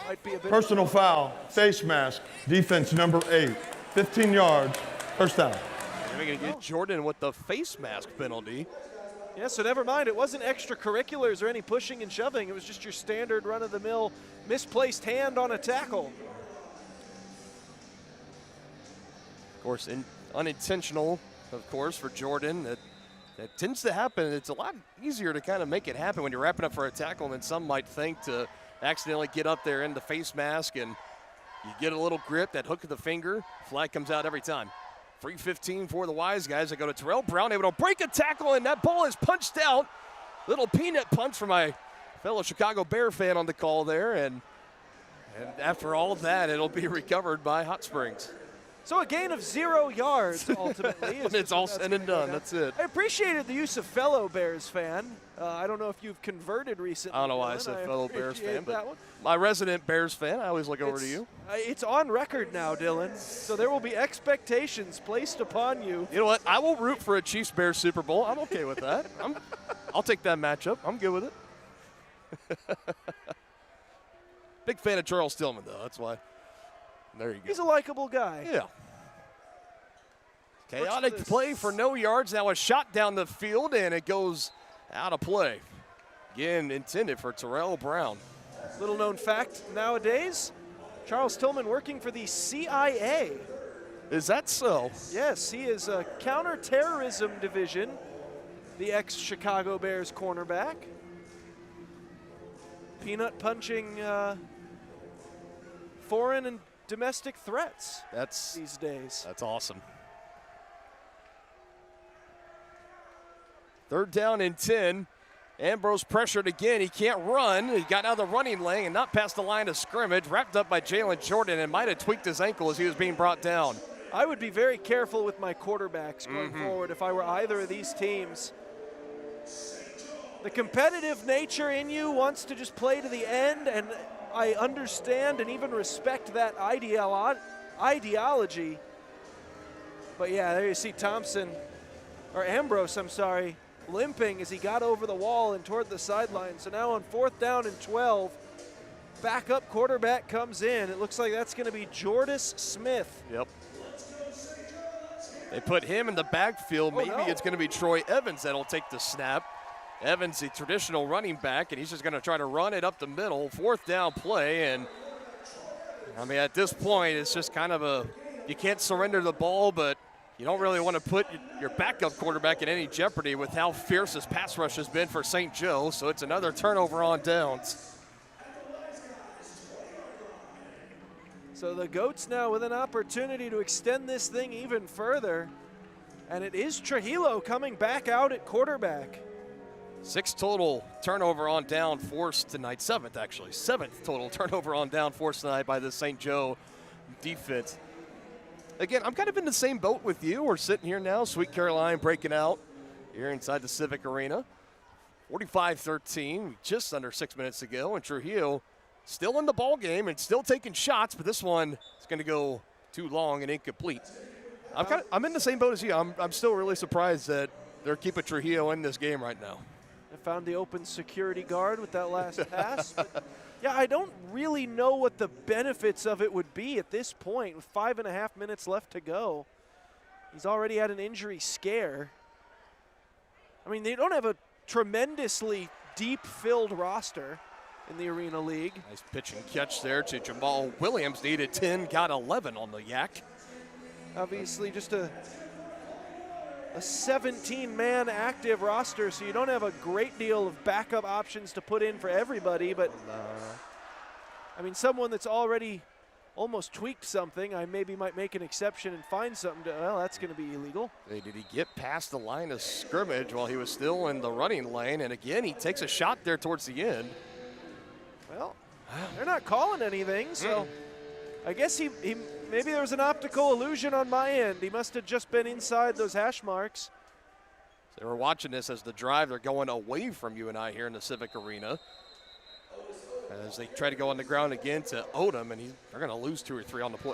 S12: Might be a bit
S13: Personal foul, face mask, defense number 8, 15 yards, first down.
S10: We're going to get Jordan with the face mask penalty.
S12: Yeah, so never mind. It wasn't extracurriculars or any pushing and shoving. It was just your standard run-of-the-mill misplaced hand on a tackle.
S10: Of course, unintentional, of course, for Jordan. That tends to happen. It's a lot easier to kind of make it happen when you're wrapping up for a tackle than some might think, to accidentally get up there in the face mask and you get a little grip, that hook of the finger, flag comes out every time. 3:15 for the Wiseguys. They go to Terrell Brown, able to break a tackle, and that ball is punched out. Little peanut punch for my fellow Chicago Bear fan on the call there, and after all of that, it'll be recovered by Hot Springs.
S12: So a gain of 0 yards, ultimately.
S10: When it's all said and done, that's it.
S12: I appreciated the use of fellow Bears fan. I don't know if you've converted recently.
S10: I don't know why I said fellow Bears fan, but my resident Bears fan, I always look over to you.
S12: It's on record now, Dylan, so there will be expectations placed upon you.
S10: You know what? I will root for a Chiefs-Bears Super Bowl. I'm okay with that. I'll take that matchup. I'm good with it. Big fan of Charles Tillman, though. That's why. There you go.
S12: He's a likable guy.
S10: Yeah. Chaotic play for no yards. Now a shot down the field, and it goes out of play. Again, intended for Terrell Brown.
S12: Little known fact nowadays, Charles Tillman working for the CIA.
S10: Is that so?
S12: Yes, he is a counterterrorism division, the ex-Chicago Bears cornerback. Peanut punching foreign and domestic threats these days.
S10: That's awesome. 3rd down and 10. Ambrose pressured again. He can't run. He got out of the running lane and not past the line of scrimmage. Wrapped up by Jalen Jordan and might have tweaked his ankle as he was being brought down.
S12: I would be very careful with my quarterbacks going forward if I were either of these teams. The competitive nature in you wants to just play to the end, and I understand and even respect that ideology. But yeah, there you see Ambrose, limping as he got over the wall and toward the sideline. So now on 4th down and 12, backup quarterback comes in. It looks like that's going to be Jordis Smith.
S10: Yep. They put him in the backfield. Maybe it's going to be Troy Evans that'll take the snap. Evans, the traditional running back, and he's just going to try to run it up the middle. 4th down play, and I mean, at this point, it's just kind of you can't surrender the ball, but you don't really want to put your backup quarterback in any jeopardy with how fierce this pass rush has been for St. Joe, so it's another turnover on downs.
S12: So the Goats now with an opportunity to extend this thing even further, and it is Trujillo coming back out at quarterback.
S10: 6 total turnover on down forced tonight. 7th, actually. 7th total turnover on down forced tonight by the St. Joe defense. Again, I'm kind of in the same boat with you. We're sitting here now, Sweet Caroline breaking out here inside the Civic Arena. 45-13, just under 6 minutes to go, and Trujillo still in the ball game and still taking shots, but this one is going to go too long and incomplete. I'm in the same boat as you. I'm still really surprised that they're keeping Trujillo in this game right now.
S12: I found the open security guard with that last pass. Yeah, I don't really know what the benefits of it would be at this point with 5.5 minutes left to go. He's already had an injury scare. I mean, they don't have a tremendously deep-filled roster in the Arena League.
S10: Nice pitch and catch there to Jamal Williams. Needed 10, got 11 on the yak.
S12: Obviously just a 17-man active roster, so you don't have a great deal of backup options to put in for everybody, but I mean, someone that's already almost tweaked something, I maybe might make an exception and find something to, well, that's going to be illegal.
S10: Hey, did he get past the line of scrimmage while he was still in the running lane? And again, he takes a shot there towards the end.
S12: Well, they're not calling anything, so I guess he maybe there was an optical illusion on my end. He must have just been inside those hash marks.
S10: They were watching this as the drive. They're going away from UNI here in the Civic Arena. As they try to go on the ground again to Odom, and they're going to lose 2 or 3 on the play.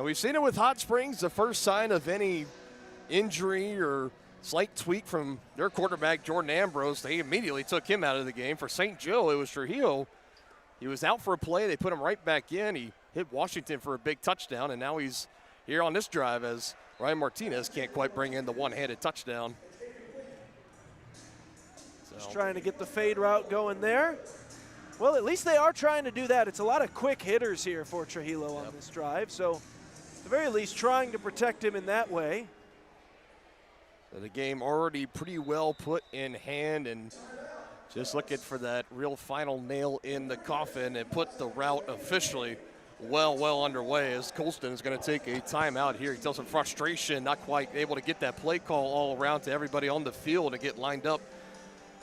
S10: We've seen it with Hot Springs, the first sign of any injury or slight tweak from their quarterback, Jordan Ambrose. They immediately took him out of the game. For St. Joe, it was Trujillo. He was out for a play. They put him right back in. He hit Washington for a big touchdown, and now he's here on this drive as Ryan Martinez can't quite bring in the one-handed touchdown.
S12: Just trying to get the fade route going there. Well, at least they are trying to do that. It's a lot of quick hitters here for Trujillo on this drive, so at the very least trying to protect him in that way.
S10: So the game already pretty well put in hand, and just looking for that real final nail in the coffin and put the route officially well underway as Colston is going to take a timeout here. He tells some frustration, not quite able to get that play call all around to everybody on the field and get lined up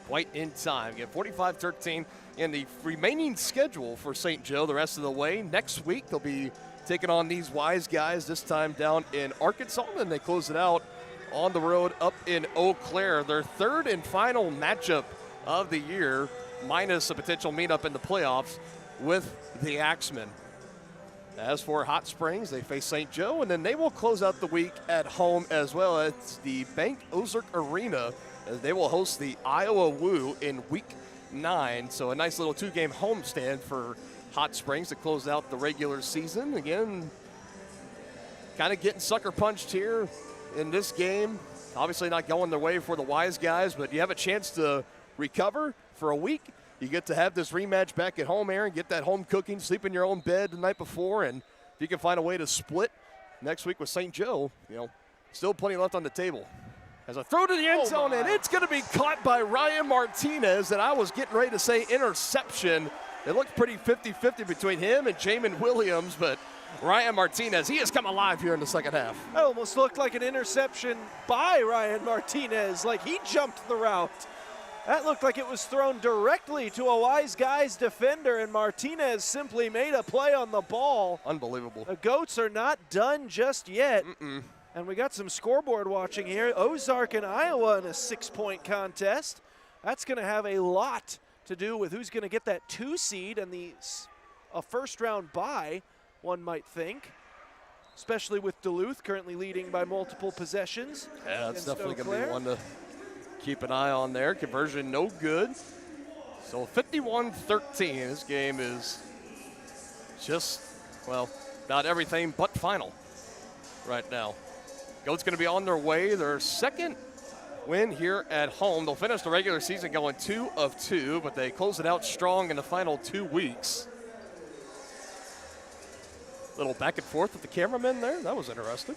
S10: quite in time. Again, 45-13 in the remaining schedule for St. Joe the rest of the way. Next week, they'll be taking on these Wiseguys, this time down in Arkansas, and they close it out on the road up in Eau Claire. Their third and final matchup of the year, minus a potential meetup in the playoffs with the Axemen. As for Hot Springs, they face St. Joe, and then they will close out the week at home as well as the Bank Ozark Arena, as they will host the Iowa Woo in week 9. So a nice little 2-game homestand for Hot Springs to close out the regular season. Again, kind of getting sucker punched here in this game. Obviously not going their way for the Wiseguys, but you have a chance to recover for a week. You get to have this rematch back at home, Aaron, get that home cooking, sleep in your own bed the night before, and if you can find a way to split next week with St. Joe, still plenty left on the table. As a throw to the end zone, and it's going to be caught by Ryan Martinez, and I was getting ready to say interception. It looked pretty 50-50 between him and Jamin Williams, but Ryan Martinez, he has come alive here in the second half.
S12: That almost looked like an interception by Ryan Martinez, like he jumped the route. That looked like it was thrown directly to a Wiseguys defender, and Martinez simply made a play on the ball.
S10: Unbelievable.
S12: The Goats are not done just yet. And we got some scoreboard watching here. Ozark and Iowa in a 6-point contest. That's going to have a lot to do with who's going to get that 2 seed and a first-round bye, one might think, especially with Duluth currently leading by multiple possessions.
S10: Yeah, that's definitely going to be one to keep an eye on there. Conversion no good. So 51-13. This game is just, well, about everything but final right now. Goats going to be on their way. Their second win here at home. They'll finish the regular season going 2 of 2, but they close it out strong in the final 2 weeks. Little back and forth with the cameraman there. That was interesting.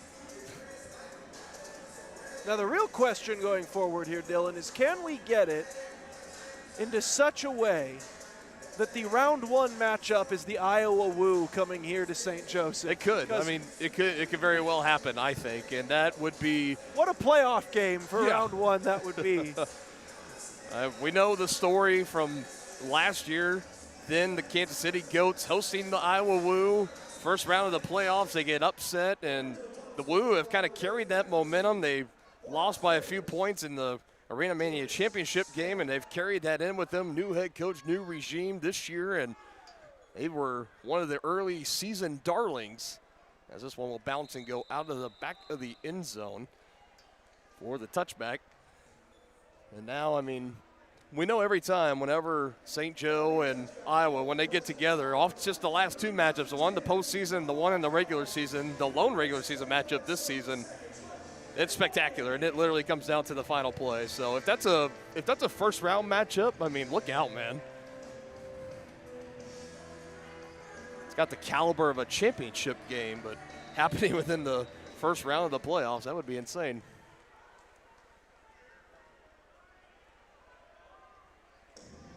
S12: Now the real question going forward here, Dylan, is can we get it into such a way that the round 1 matchup is the Iowa Woo coming here to St. Joseph?
S10: It could. I mean, it could very well happen, I think, and that would be...
S12: What a playoff game for round 1 that would be.
S10: We know the story from last year. Then the Kansas City Goats hosting the Iowa Woo. First round of the playoffs, they get upset, and the Woo have kind of carried that momentum. They lost by a few points in the Arena Mania Championship game, and they've carried that in with them. New head coach, new regime this year, and they were one of the early season darlings, as this one will bounce and go out of the back of the end zone for the touchback. And now, I mean, we know every time whenever St. Joe and Iowa, when they get together, off just the last two matchups, the one in the postseason, the one in the regular season, the lone regular season matchup this season, it's spectacular, and it literally comes down to the final play. So if that's a first round matchup, I mean, look out, man. It's got the caliber of a championship game, but happening within the first round of the playoffs, that would be insane.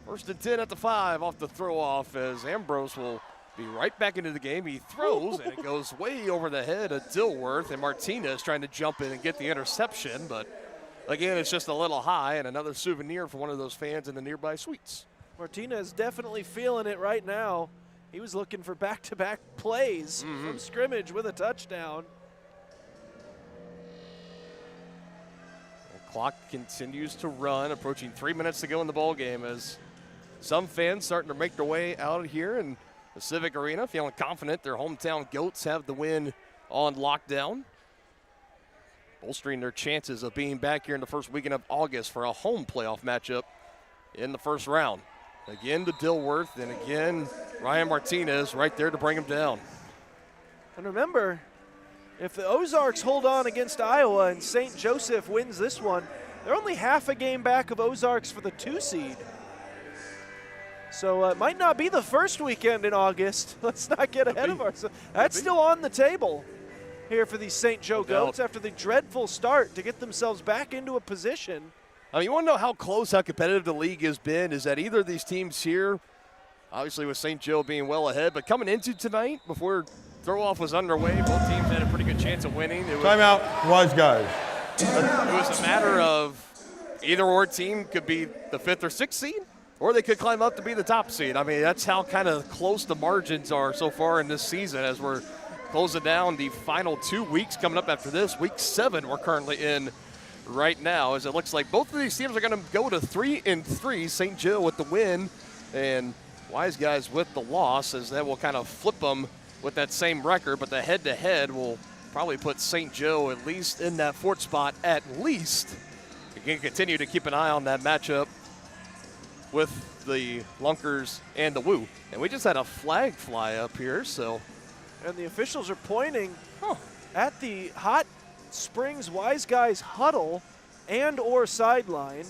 S10: First and 10 at the 5 off the throw off as Ambrose will be right back into the game. He throws and it goes way over the head of Dilworth, and Martinez trying to jump in and get the interception, but again, it's just a little high, and another souvenir for one of those fans in the nearby suites.
S12: Martinez definitely feeling it right now. He was looking for back-to-back plays from scrimmage with a touchdown.
S10: The clock continues to run, approaching 3 minutes to go in the ball game as some fans starting to make their way out of here in the Civic Arena, feeling confident their hometown Goats have the win on lockdown, bolstering their chances of being back here in the first weekend of August for a home playoff matchup in the first round. Again to Dilworth, and again Ryan Martinez right there to bring him down.
S12: And remember, if the Ozarks hold on against Iowa and St. Joseph wins this one, they're only half a game back of Ozarks for the 2 seed. So it might not be the first weekend in August. Let's not get ahead of ourselves. That's still on the table here for these St. Joe Goats after the dreadful start to get themselves back into a position.
S10: I mean, you want to know how close, how competitive the league has been, is that either of these teams here, obviously with St. Joe being well ahead, but coming into tonight, before throw-off was underway, both teams had a pretty good chance of winning.
S13: Timeout, Wiseguys.
S10: It was a matter of either or team could be the 5th or 6th seed, or they could climb up to be the top seed. I mean, that's how kind of close the margins are so far in this season as we're closing down the final 2 weeks coming up after this. Week 7 we're currently in right now, as it looks like both of these teams are going to go to 3-3. St. Joe with the win and Wiseguys with the loss, as that will kind of flip them with that same record, but the head-to-head will probably put St. Joe at least in that 4th spot at least. You can continue to keep an eye on that matchup with the Lunkers and the Woo. And we just had a flag fly up here, so.
S12: And the officials are pointing at the Hot Springs Wiseguys huddle and or sideline,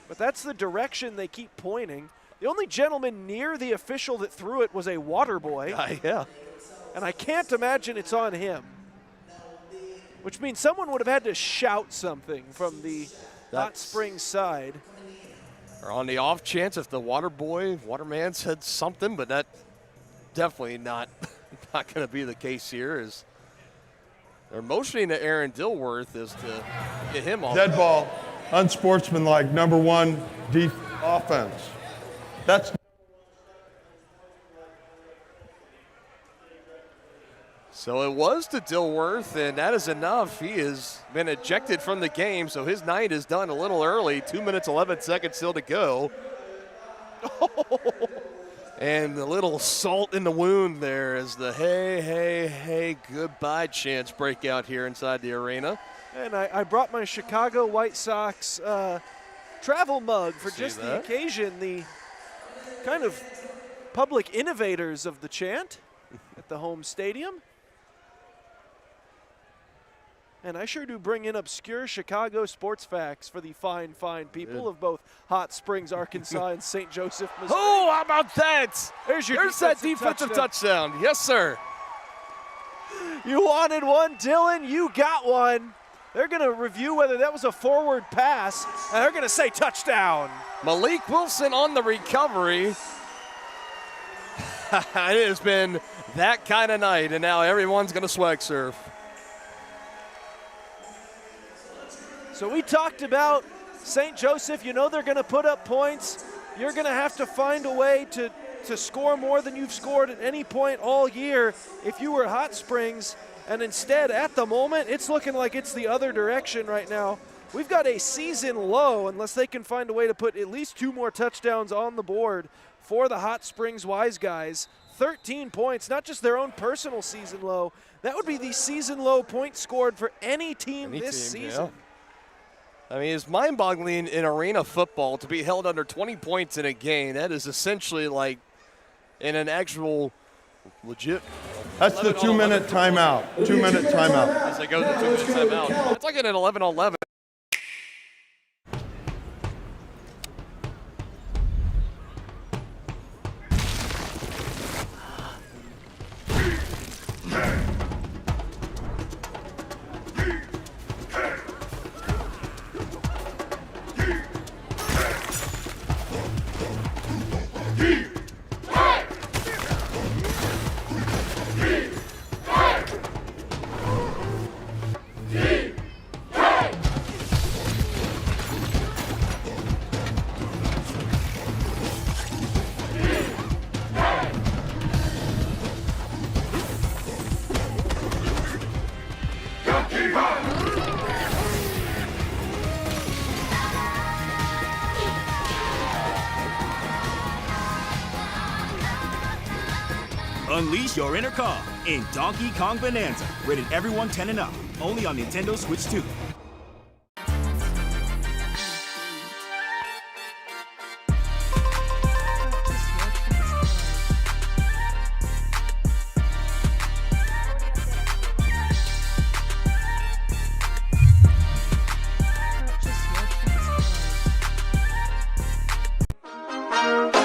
S12: but that's the direction they keep pointing. The only gentleman near the official that threw it was a water boy.
S10: Yeah.
S12: And I can't imagine it's on him, which means someone would have had to shout something from the Hot Springs side.
S10: Or on the off chance if the waterman said something, but that definitely not going to be the case here, as they're motioning to Aaron Dilworth is to get him off.
S13: Dead ball, unsportsmanlike, number 1 offense. That's
S10: So it was to Dilworth, and that is enough. He has been ejected from the game, so his night is done a little early. 2 minutes, 11 seconds still to go. And a little salt in the wound there as the hey, goodbye chants break out here inside the arena.
S12: And I brought my Chicago White Sox travel mug for just the occasion, the kind of public innovators of the chant at the home stadium. And I sure do bring in obscure Chicago sports facts for the fine people of both Hot Springs, Arkansas, and St. Joseph, Missouri.
S10: Oh, how about that?
S12: There's
S10: that defensive touchdown. Yes, sir.
S12: You wanted one, Dylan. You got one. They're going to review whether that was a forward pass, and they're going to say touchdown.
S10: Malik Wilson on the recovery. It has been that kind of night, and now everyone's going to swag surf.
S12: So we talked about St. Joseph. You know they're going to put up points. You're going to have to find a way to score more than you've scored at any point all year if you were Hot Springs. And instead, at the moment, it's looking like it's the other direction right now. We've got a season low unless they can find a way to put at least 2 more touchdowns on the board for the Hot Springs Wiseguys. 13 points, not just their own personal season low. That would be the season low points scored for any team this season.
S10: Yeah. I mean, it's mind-boggling in arena football to be held under 20 points in a game. That is essentially like in an actual legit.
S13: That's the 2-minute timeout. 2-minute timeout.
S10: As they go to 2-minute timeout. It's like an 11-11.
S7: Unleash your inner Kong in Donkey Kong Bonanza. Rated everyone 10 and up. Only on Nintendo Switch 2.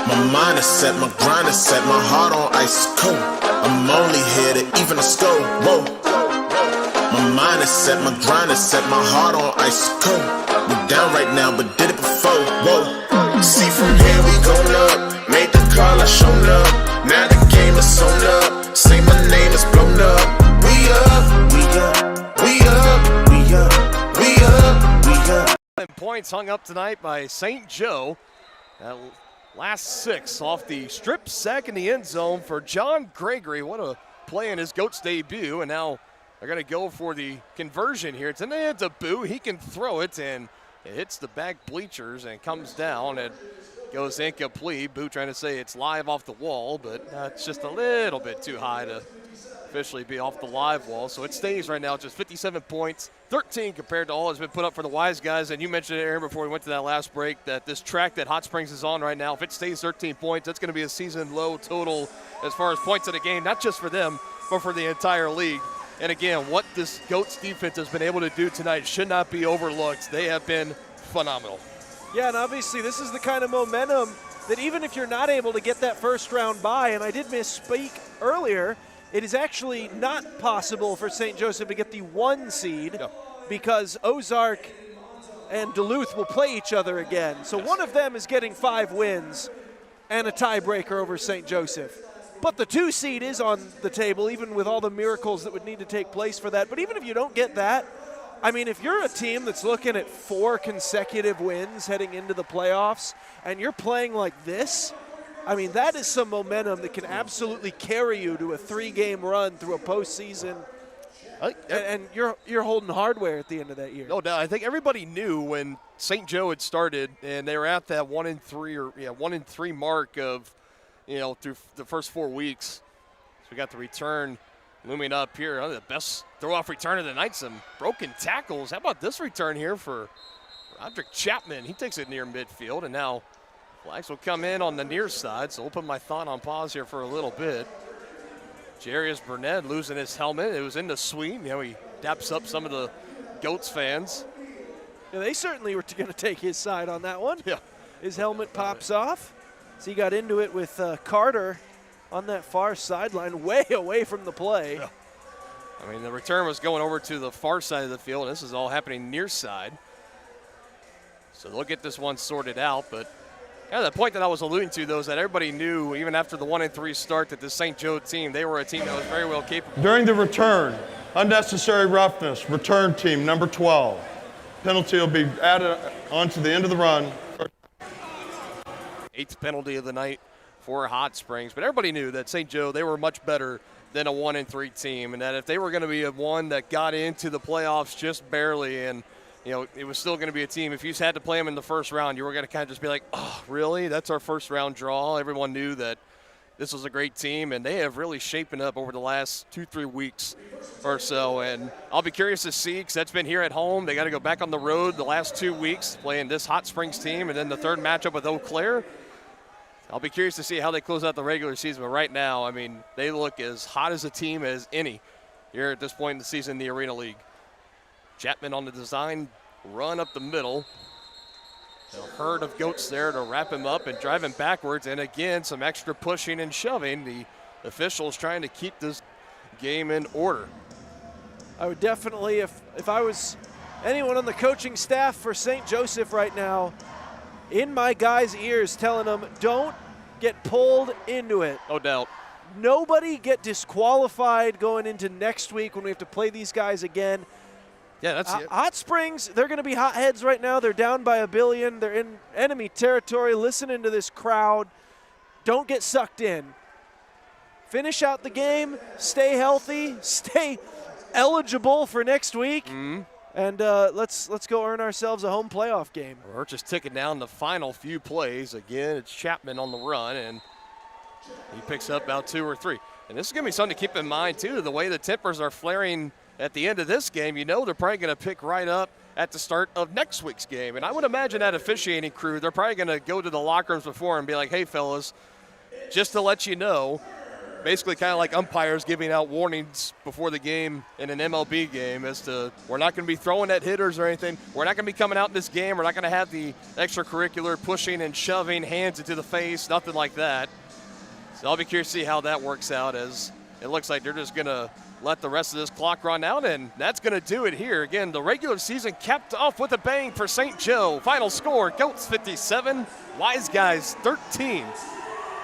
S9: My mind is set, my grind is set, my heart on ice cold. I'm only here to even a score. Whoa. My mind is set, my grind is set, my heart on ice cold. We down right now, but did it before. Whoa. See from here we going up. Made the call, I shown up. Now the game is sewn up. Say my name is blown up. We up, we up, we up, we up, we up, we up.
S10: Points hung up tonight by St. Joe. Last 6 off the strip sack in the end zone for John Gregory. What a play in his Goats debut. And now they're going to go for the conversion here. It's in the hands of Boo. He can throw it, and it hits the back bleachers and comes down and goes incomplete. Boo trying to say it's live off the wall, but it's just a little bit too high to officially be off the live wall. So it stays right now just 57 points, 13 compared to all that's been put up for the Wiseguys. And you mentioned it, Aaron, before we went to that last break, that this track that Hot Springs is on right now, if it stays 13 points, that's going to be a season low total as far as points in the game, not just for them, but for the entire league. And again, what this Goats defense has been able to do tonight should not be overlooked. They have been phenomenal.
S12: Yeah, and obviously this is the kind of momentum that even if you're not able to get that first round bye, and I did misspeak earlier, it is actually not possible for St. Joseph to get the 1 seed because Ozark and Duluth will play each other again. So one of them is getting 5 wins and a tiebreaker over St. Joseph. But the 2 seed is on the table, even with all the miracles that would need to take place for that. But even if you don't get that, I mean, if you're a team that's looking at 4 consecutive wins heading into the playoffs and you're playing like this, I mean, that is some momentum that can absolutely carry you to a 3-game run through a postseason. And you're holding hardware at the end of that year.
S10: No doubt. I think everybody knew when St. Joe had started and they were at that 1-3 mark of, through the first 4 weeks. So we got the return looming up here. The best throw-off return of the night. Some broken tackles. How about this return here for Roderick Chapman? He takes it near midfield, and now flags will come in on the near side, so we'll put my thought on pause here for a little bit. Jarius Burnett losing his helmet. It was in the suite. He daps up some of the Goats fans.
S12: Yeah, they certainly were going to take his side on that one.
S10: Yeah.
S12: His helmet pops off. So he got into it with Carter on that far sideline, way away from the play.
S10: Yeah. I mean, the return was going over to the far side of the field, and this is all happening near side. So they'll get this one sorted out, but the point that I was alluding to, though, is that everybody knew, even after the 1-3 start, that this St. Joe team, they were a team that was very well capable.
S13: During the return, unnecessary roughness, return team, number 12. Penalty will be added onto the end of the run.
S10: 8th penalty of the night for Hot Springs. But everybody knew that St. Joe, they were much better than a 1-3 team, and that if they were going to be a one that got into the playoffs just barely, and it was still going to be a team. If you just had to play them in the first round, you were going to kind of just be like, oh, really? That's our first round draw. Everyone knew that, this was a great team, and they have really shapen up over the last 2-3 weeks or so. And I'll be curious to see, because that's been here at home. They got to go back on the road the last 2 weeks playing this Hot Springs team, and then the third matchup with Eau Claire. I'll be curious to see how they close out the regular season. But right now, I mean, they look as hot as a team as any here at this point in the season in the Arena League. Chapman on the design run up the middle. A herd of goats there to wrap him up and drive him backwards. And again, some extra pushing and shoving. The officials trying to keep this game in order.
S12: I would definitely, if I was anyone on the coaching staff for St. Joseph right now, in my guys' ears telling them, don't get pulled into it.
S10: No doubt.
S12: Nobody get disqualified going into next week when we have to play these guys again.
S10: Yeah, that's it.
S12: Hot Springs, they're going to be hotheads right now. They're down by 1 billion. They're in enemy territory, listening to this crowd. Don't get sucked in. Finish out the game, stay healthy, stay eligible for next week. And let's go earn ourselves a home playoff game.
S10: We're just ticking down the final few plays. Again, it's Chapman on the run, and he picks up about 2 or 3. And this is going to be something to keep in mind, too, the way the tempers are flaring at the end of this game. You know they're probably going to pick right up at the start of next week's game. And I would imagine that officiating crew, they're probably going to go to the locker rooms before and be like, hey, fellas, just to let you know, basically kind of like umpires giving out warnings before the game in an MLB game as to we're not going to be throwing at hitters or anything. We're not going to be coming out in this game. We're not going to have the extracurricular pushing and shoving hands into the face, nothing like that. So I'll be curious to see how that works out, as it looks like they're just going to let the rest of this clock run out, and that's going to do it here. Again, the regular season capped off with a bang for St. Joe. Final score, Goats 57, Wiseguys 13.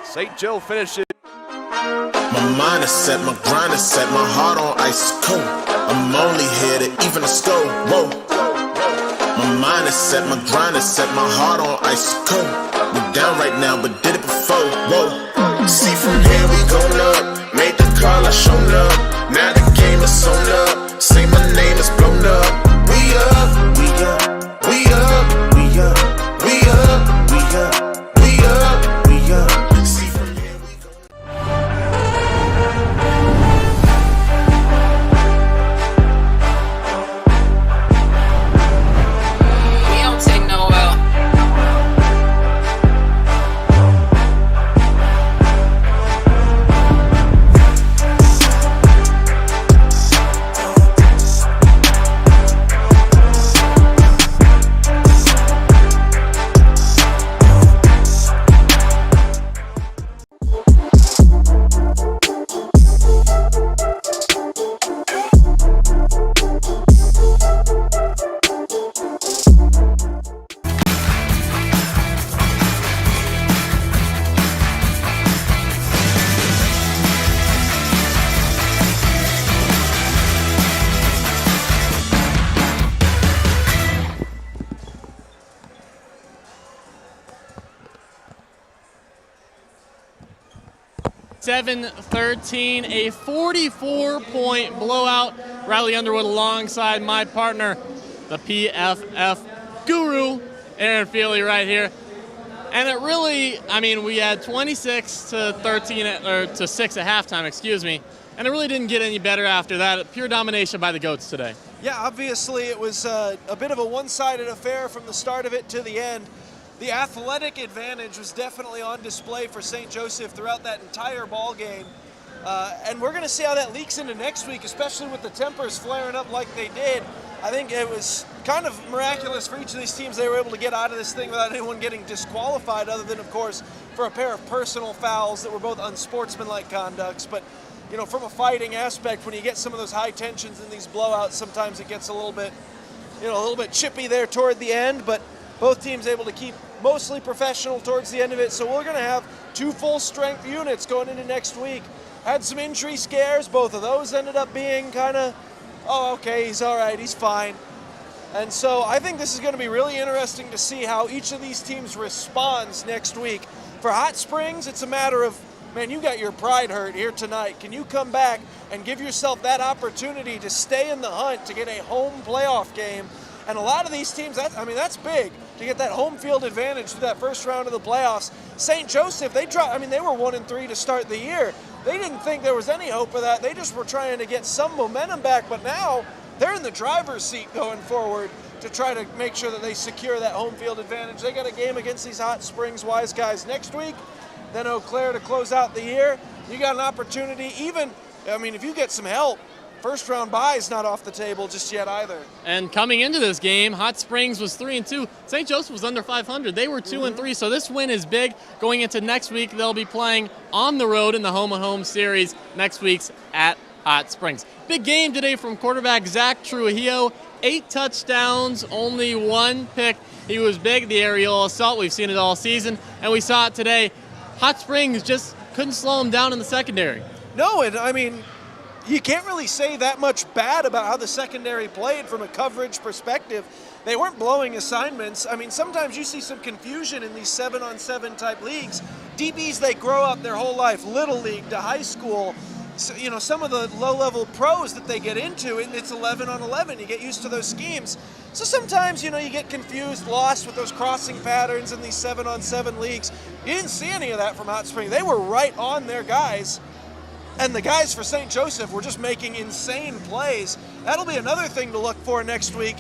S10: St. Joe finishes.
S9: My mind is set, my grind is set, my heart on ice cold. I'm only here to even a score. Whoa. My mind is set, my grind is set, my heart on ice cold. We're down right now, but did it before. Whoa. See from here we going up. Made the call, I shown up. Now the game is sewn up. Say my name is blown up. We up, we up, we up, we up, we up, we up, we up, we up. See from here we go.
S2: We don't take no L.
S6: $7-13, a 44-point blowout. Riley Underwood alongside my partner, the PFF guru, Aaron Feely, right here. And it really, I mean, we had 26-13 or to 6 at halftime, excuse me. And it really didn't get any better after that. Pure domination by the Goats today.
S12: Yeah, obviously it was a bit of a one-sided affair from the start of it to the end. The athletic advantage was definitely on display for St. Joseph throughout that entire ball game. And we're going to see how that leaks into next week, especially with the tempers flaring up like they did. I think it was kind of miraculous for each of these teams. They were able to get out of this thing without anyone getting disqualified, other than, of course, for a pair of personal fouls that were both unsportsmanlike conducts. But, you know, from a fighting aspect, when you get some of those high tensions in these blowouts, sometimes it gets a little bit chippy there toward the end. But both teams able to keep mostly professional towards the end of it. So we're going to have 2 full-strength units going into next week. Had some injury scares. Both of those ended up being kind of, oh, okay, he's all right, he's fine. And so I think this is going to be really interesting to see how each of these teams responds next week. For Hot Springs, it's a matter of, man, you got your pride hurt here tonight. Can you come back and give yourself that opportunity to stay in the hunt to get a home playoff game? And a lot of these teams, that's big to get that home field advantage through that first round of the playoffs. St. Joseph, they were 1-3 to start the year. They didn't think there was any hope of that. They just were trying to get some momentum back, but now they're in the driver's seat going forward to try to make sure that they secure that home field advantage. They got a game against these Hot Springs Wiseguys next week, then Eau Claire to close out the year. You got an opportunity, if you get some help, first round bye is not off the table just yet either.
S6: And coming into this game, Hot Springs was 3-2. St. Joseph was under 500. They were 2-3, so this win is big. Going into next week, they'll be playing on the road in the home-and-home series next week's at Hot Springs. Big game today from quarterback Zach Trujillo. 8 touchdowns, only 1 pick. He was big, the aerial assault. We've seen it all season, and we saw it today. Hot Springs just couldn't slow him down in the secondary.
S12: No, and you can't really say that much bad about how the secondary played from a coverage perspective. They weren't blowing assignments. Sometimes you see some confusion in these 7-on-7 type leagues. DBs, they grow up their whole life, little league to high school. So, some of the low-level pros that they get into, it's 11-on-11. You get used to those schemes. So sometimes, you get confused, lost with those crossing patterns in these 7-on-7 leagues. You didn't see any of that from Hot Springs. They were right on their guys. And the guys for St. Joseph were just making insane plays. That'll be another thing to look for next week,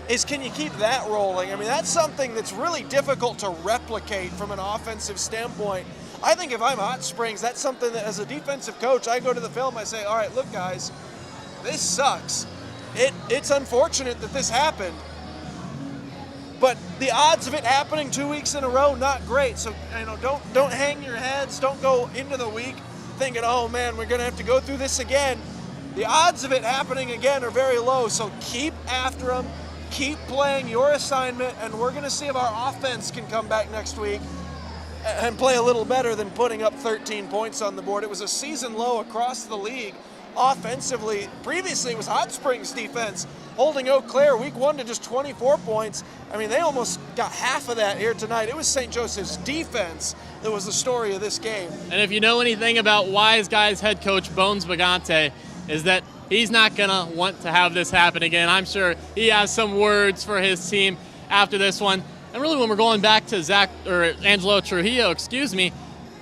S12: is can you keep that rolling? That's something that's really difficult to replicate from an offensive standpoint. I think if I'm Hot Springs, that's something that as a defensive coach, I go to the film, I say, all right, look guys, this sucks. It's unfortunate that this happened, but the odds of it happening 2 weeks in a row, not great. So don't hang your heads, don't go into the week thinking, oh man, we're gonna have to go through this again. The odds of it happening again are very low, so keep after them, keep playing your assignment, and we're gonna see if our offense can come back next week and play a little better than putting up 13 points on the board. It was a season low across the league offensively. Previously, it was Hot Springs defense holding Eau Claire week 1 to just 24 points. They almost got half of that here tonight. It was St. Joseph's defense that was the story of this game.
S6: And if you know anything about Wiseguys head coach Bones Bagante, is that he's not going to want to have this happen again. I'm sure he has some words for his team after this one. And really, when we're going back to Angelo Trujillo,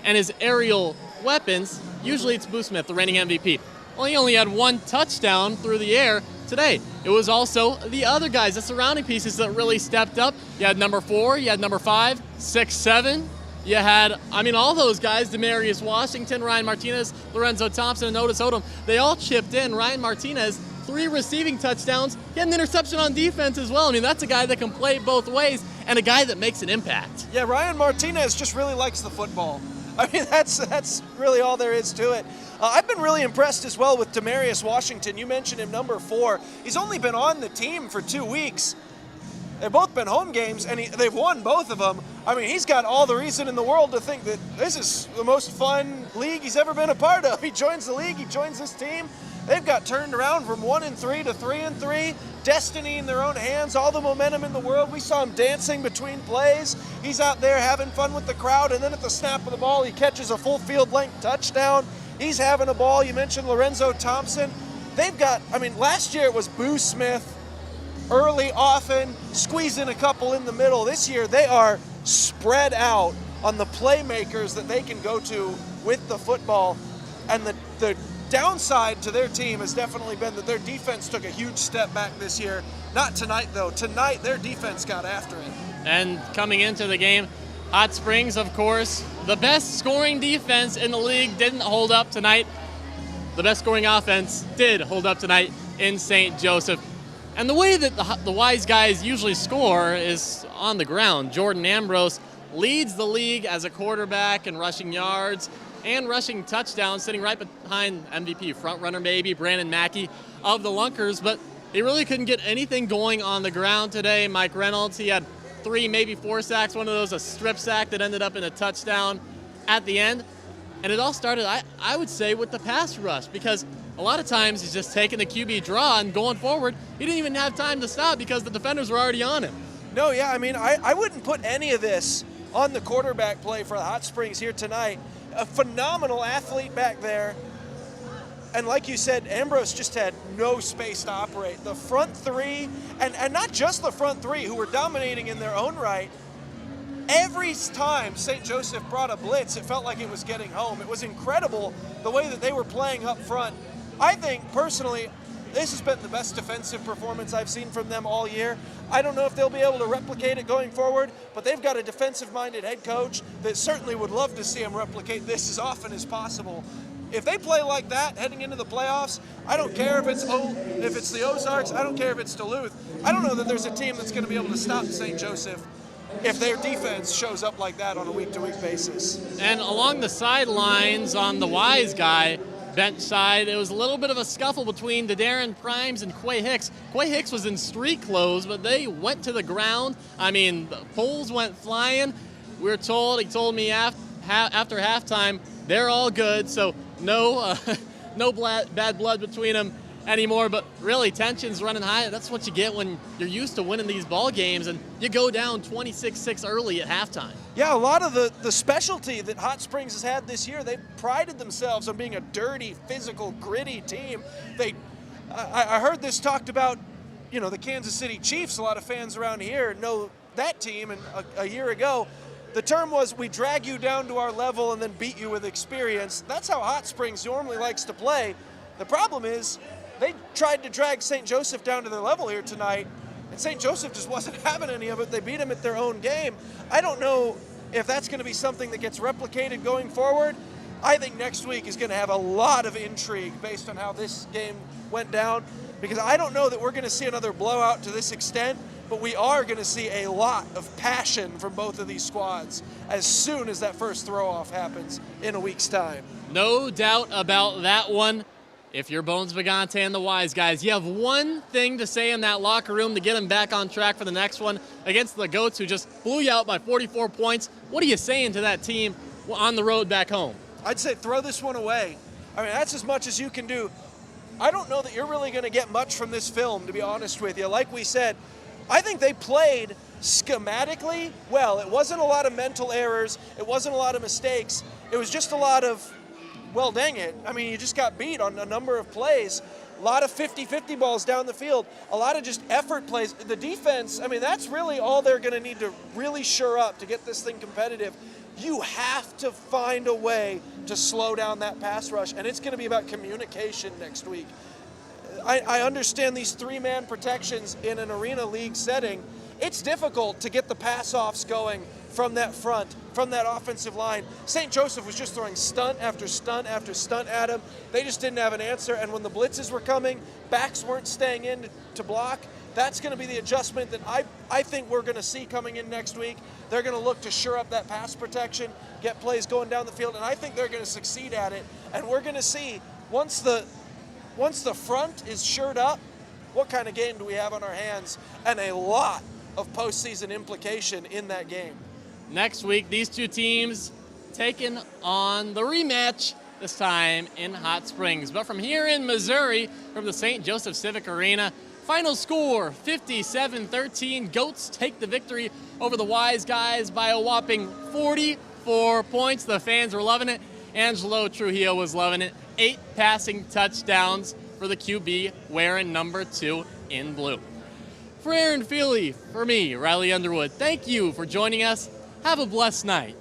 S6: and his aerial weapons, usually it's Boo Smith, the reigning MVP. Well, he only had 1 touchdown through the air today. It was also the other guys, the surrounding pieces that really stepped up. You had number 4, you had number 5, 6, 7. You had, all those guys, Demarius Washington, Ryan Martinez, Lorenzo Thompson, and Otis Odom, they all chipped in. Ryan Martinez, 3 receiving touchdowns. He had an interception on defense as well. That's a guy that can play both ways and a guy that makes an impact.
S12: Yeah, Ryan Martinez just really likes the football. That's really all there is to it. I've been really impressed as well with Demarius Washington. You mentioned him, number 4. He's only been on the team for 2 weeks. They've both been home games, and they've won both of them. He's got all the reason in the world to think that this is the most fun league he's ever been a part of. He joins the league, he joins this team. They've got turned around from 1-3 to 3-3. Destiny in their own hands, all the momentum in the world. We saw him dancing between plays. He's out there having fun with the crowd, and then at the snap of the ball, he catches a full field length touchdown. He's having a ball. You mentioned Lorenzo Thompson. They've got, last year it was Boo Smith, early, often, squeezing a couple in the middle. This year they are spread out on the playmakers that they can go to with the football. And the downside to their team has definitely been that their defense took a huge step back this year. Not tonight, though. Tonight, their defense got after it.
S6: And coming into the game, Hot Springs, of course, the best scoring defense in the league didn't hold up tonight. The best scoring offense did hold up tonight in St. Joseph. And the way that the Wiseguys usually score is on the ground. Jordan Ambrose leads the league as a quarterback in rushing yards and rushing touchdowns, sitting right behind MVP, front runner maybe, Brandon Mackey of the Lunkers, but he really couldn't get anything going on the ground today. Mike Reynolds, he had 3, maybe 4 sacks, one of those a strip sack that ended up in a touchdown at the end. And it all started, I would say, with the pass rush, because a lot of times he's just taking the QB draw and going forward. He didn't even have time to stop because the defenders were already on him.
S12: No, yeah, I wouldn't put any of this on the quarterback play for the Hot Springs here tonight. A phenomenal athlete back there. And like you said, Ambrose just had no space to operate. The front three, and not just the front three, who were dominating in their own right, every time St. Joseph brought a blitz, it felt like it was getting home. It was incredible the way that they were playing up front. I think, personally, this has been the best defensive performance I've seen from them all year. I don't know if they'll be able to replicate it going forward, but they've got a defensive-minded head coach that certainly would love to see them replicate this as often as possible. If they play like that heading into the playoffs, I don't care if it's the Ozarks, I don't care if it's Duluth. I don't know that there's a team that's going to be able to stop St. Joseph if their defense shows up like that on a week-to-week basis.
S6: And along the sidelines on the Wise Guy bench side, it was a little bit of a scuffle between Darren Primes and Quay Hicks. Quay Hicks was in street clothes, but they went to the ground. I mean, the poles went flying. He told me after halftime, they're all good, so no bad blood between them anymore, but really tension's running high. That's what you get when you're used to winning these ball games and you go down 26-6 early at halftime.
S12: Yeah, a lot of the specialty that Hot Springs has had this year, they've prided themselves on being a dirty, physical, gritty team. I heard this talked about, the Kansas City Chiefs. A lot of fans around here know that team, and a year ago, the term was, we drag you down to our level and then beat you with experience. That's how Hot Springs normally likes to play. The problem is, they tried to drag St. Joseph down to their level here tonight, and St. Joseph just wasn't having any of it. They beat them at their own game. I don't know if that's going to be something that gets replicated going forward. I think next week is going to have a lot of intrigue based on how this game went down, because I don't know that we're going to see another blowout to this extent, but we are going to see a lot of passion from both of these squads as soon as that first throw-off happens in a week's time.
S6: No doubt about that one. If you're Bones Vigante and the Wise Guys, you have one thing to say in that locker room to get them back on track for the next one against the Goats, who just blew you out by 44 points. What are you saying to that team on the road back home?
S12: I'd say throw this one away. I mean, that's as much as you can do. I don't know that you're really going to get much from this film, to be honest with you. Like we said, I think they played schematically well. It wasn't a lot of mental errors. It wasn't a lot of mistakes. It was just a lot of, well, dang it. I mean, you just got beat on a number of plays. A lot of 50-50 balls down the field. A lot of just effort plays. The defense, I mean, that's really all they're going to need to really shore up to get this thing competitive. You have to find a way to slow down that pass rush, and it's going to be about communication next week. I understand these three-man protections in an arena league setting. It's difficult to get the pass-offs going from that front, from that offensive line. St. Joseph was just throwing stunt after stunt after stunt at them. They just didn't have an answer, and when the blitzes were coming, backs weren't staying in to block. That's going to be the adjustment that I think we're going to see coming in next week. They're going to look to shore up that pass protection, get plays going down the field, and I think they're going to succeed at it. And we're going to see, once the front is shored up, what kind of game do we have on our hands, and a lot of postseason implication in that game.
S6: Next week, these two teams taking on the rematch, this time in Hot Springs. But from here in Missouri, from the St. Joseph Civic Arena, final score, 57-13. Goats take the victory over the Wise Guys by a whopping 44 points. The fans were loving it. Angelo Trujillo was loving it. 8 passing touchdowns for the QB wearing number 2 in blue. For Aaron Feely, for me, Riley Underwood, thank you for joining us. Have a blessed night.